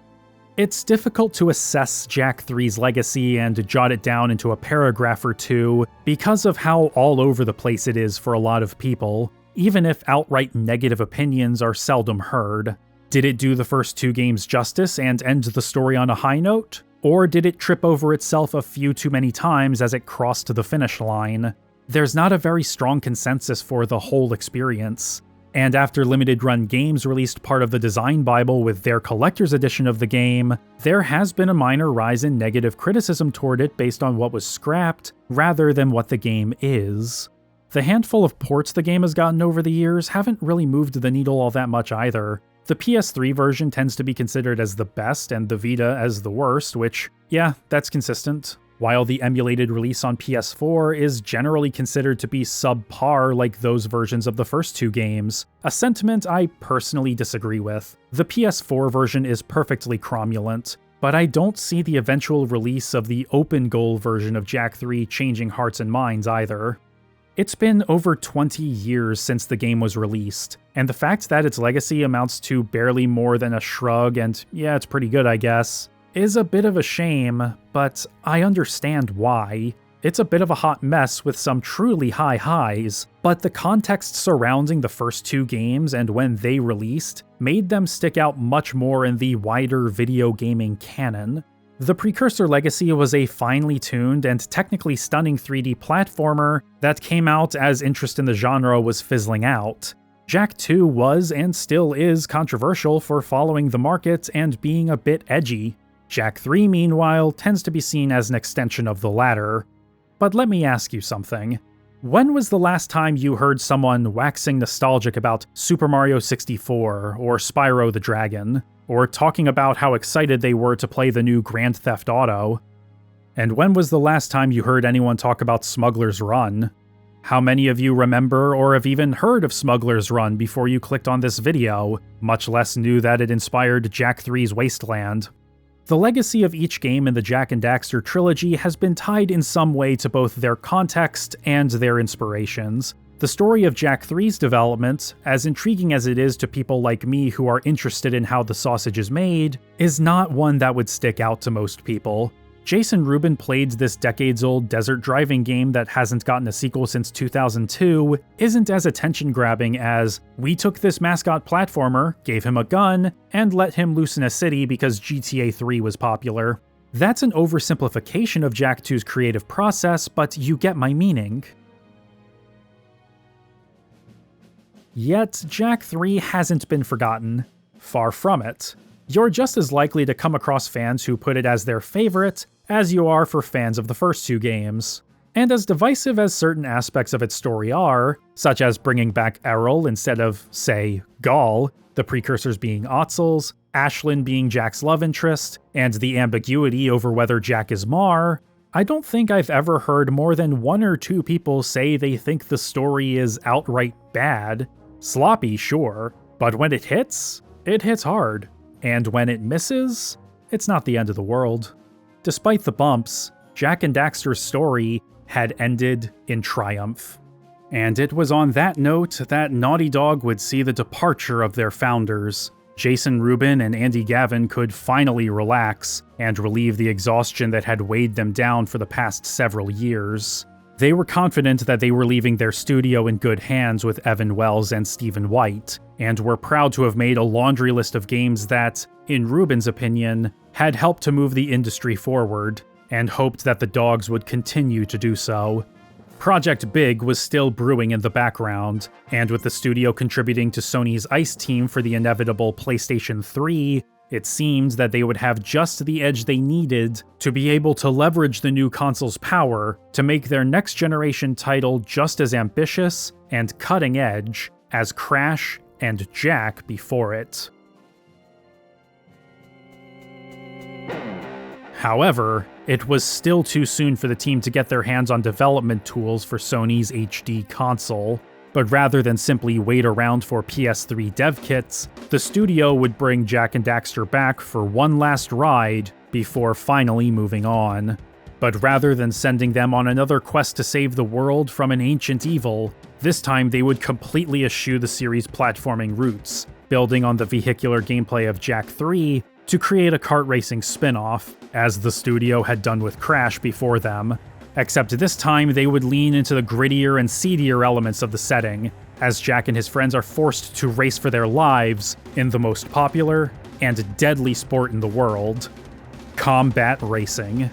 It's difficult to assess Jak III's legacy and jot it down into a paragraph or two because of how all over the place it is for a lot of people, even if outright negative opinions are seldom heard. Did it do the first two games justice and end the story on a high note? Or did it trip over itself a few too many times as it crossed the finish line? There's not a very strong consensus for the whole experience. And after Limited Run Games released part of the design bible with their collector's edition of the game, there has been a minor rise in negative criticism toward it based on what was scrapped, rather than what the game is. The handful of ports the game has gotten over the years haven't really moved the needle all that much either. The PS3 version tends to be considered as the best and the Vita as the worst, which, yeah, that's consistent. While the emulated release on PS4 is generally considered to be subpar like those versions of the first two games, a sentiment I personally disagree with. The PS4 version is perfectly cromulent, but I don't see the eventual release of the open goal version of Jak III changing hearts and minds either. It's been over 20 years since the game was released, and the fact that its legacy amounts to barely more than a shrug and, yeah, it's pretty good I guess, is a bit of a shame, but I understand why. It's a bit of a hot mess with some truly high highs, but the context surrounding the first two games and when they released made them stick out much more in the wider video gaming canon. The precursor Legacy was a finely tuned and technically stunning 3D platformer that came out as interest in the genre was fizzling out. Jak II was and still is controversial for following the market and being a bit edgy. Jak III, meanwhile, tends to be seen as an extension of the latter. But let me ask you something. When was the last time you heard someone waxing nostalgic about Super Mario 64 or Spyro the Dragon, or talking about how excited they were to play the new Grand Theft Auto? And when was the last time you heard anyone talk about Smuggler's Run? How many of you remember or have even heard of Smuggler's Run before you clicked on this video, much less knew that it inspired Jak III's Wasteland? The legacy of each game in the Jak and Daxter trilogy has been tied in some way to both their context and their inspirations. The story of Jak III's development, as intriguing as it is to people like me who are interested in how the sausage is made, is not one that would stick out to most people. Jason Rubin played this decades-old desert driving game that hasn't gotten a sequel since 2002, isn't as attention-grabbing as, we took this mascot platformer, gave him a gun, and let him loose in a city because GTA 3 was popular. That's an oversimplification of Jak II's creative process, but you get my meaning. Yet, Jak III hasn't been forgotten. Far from it. You're just as likely to come across fans who put it as their favorite as you are for fans of the first two games. And as divisive as certain aspects of its story are, such as bringing back Errol instead of, say, Gaul, the precursors being Otzels, Ashlyn being Jak's love interest, and the ambiguity over whether Jak is Mar, I don't think I've ever heard more than one or two people say they think the story is outright bad. Sloppy, sure, but when it hits hard. And when it misses, it's not the end of the world. Despite the bumps, Jak and Daxter's story had ended in triumph. And it was on that note that Naughty Dog would see the departure of their founders. Jason Rubin and Andy Gavin could finally relax and relieve the exhaustion that had weighed them down for the past several years. They were confident that they were leaving their studio in good hands with Evan Wells and Stephen White, and were proud to have made a laundry list of games that, in Rubin's opinion, had helped to move the industry forward, and hoped that the dogs would continue to do so. Project Big was still brewing in the background, and with the studio contributing to Sony's ICE team for the inevitable PlayStation 3, it seemed that they would have just the edge they needed to be able to leverage the new console's power to make their next-generation title just as ambitious and cutting-edge as Crash and Jak before it. However, it was still too soon for the team to get their hands on development tools for Sony's HD console, but rather than simply wait around for PS3 dev kits, the studio would bring Jak and Daxter back for one last ride before finally moving on. But rather than sending them on another quest to save the world from an ancient evil, this time they would completely eschew the series' platforming roots, building on the vehicular gameplay of Jak III to create a kart racing spin-off, as the studio had done with Crash before them. Except this time they would lean into the grittier and seedier elements of the setting, as Jak and his friends are forced to race for their lives in the most popular and deadly sport in the world, combat racing.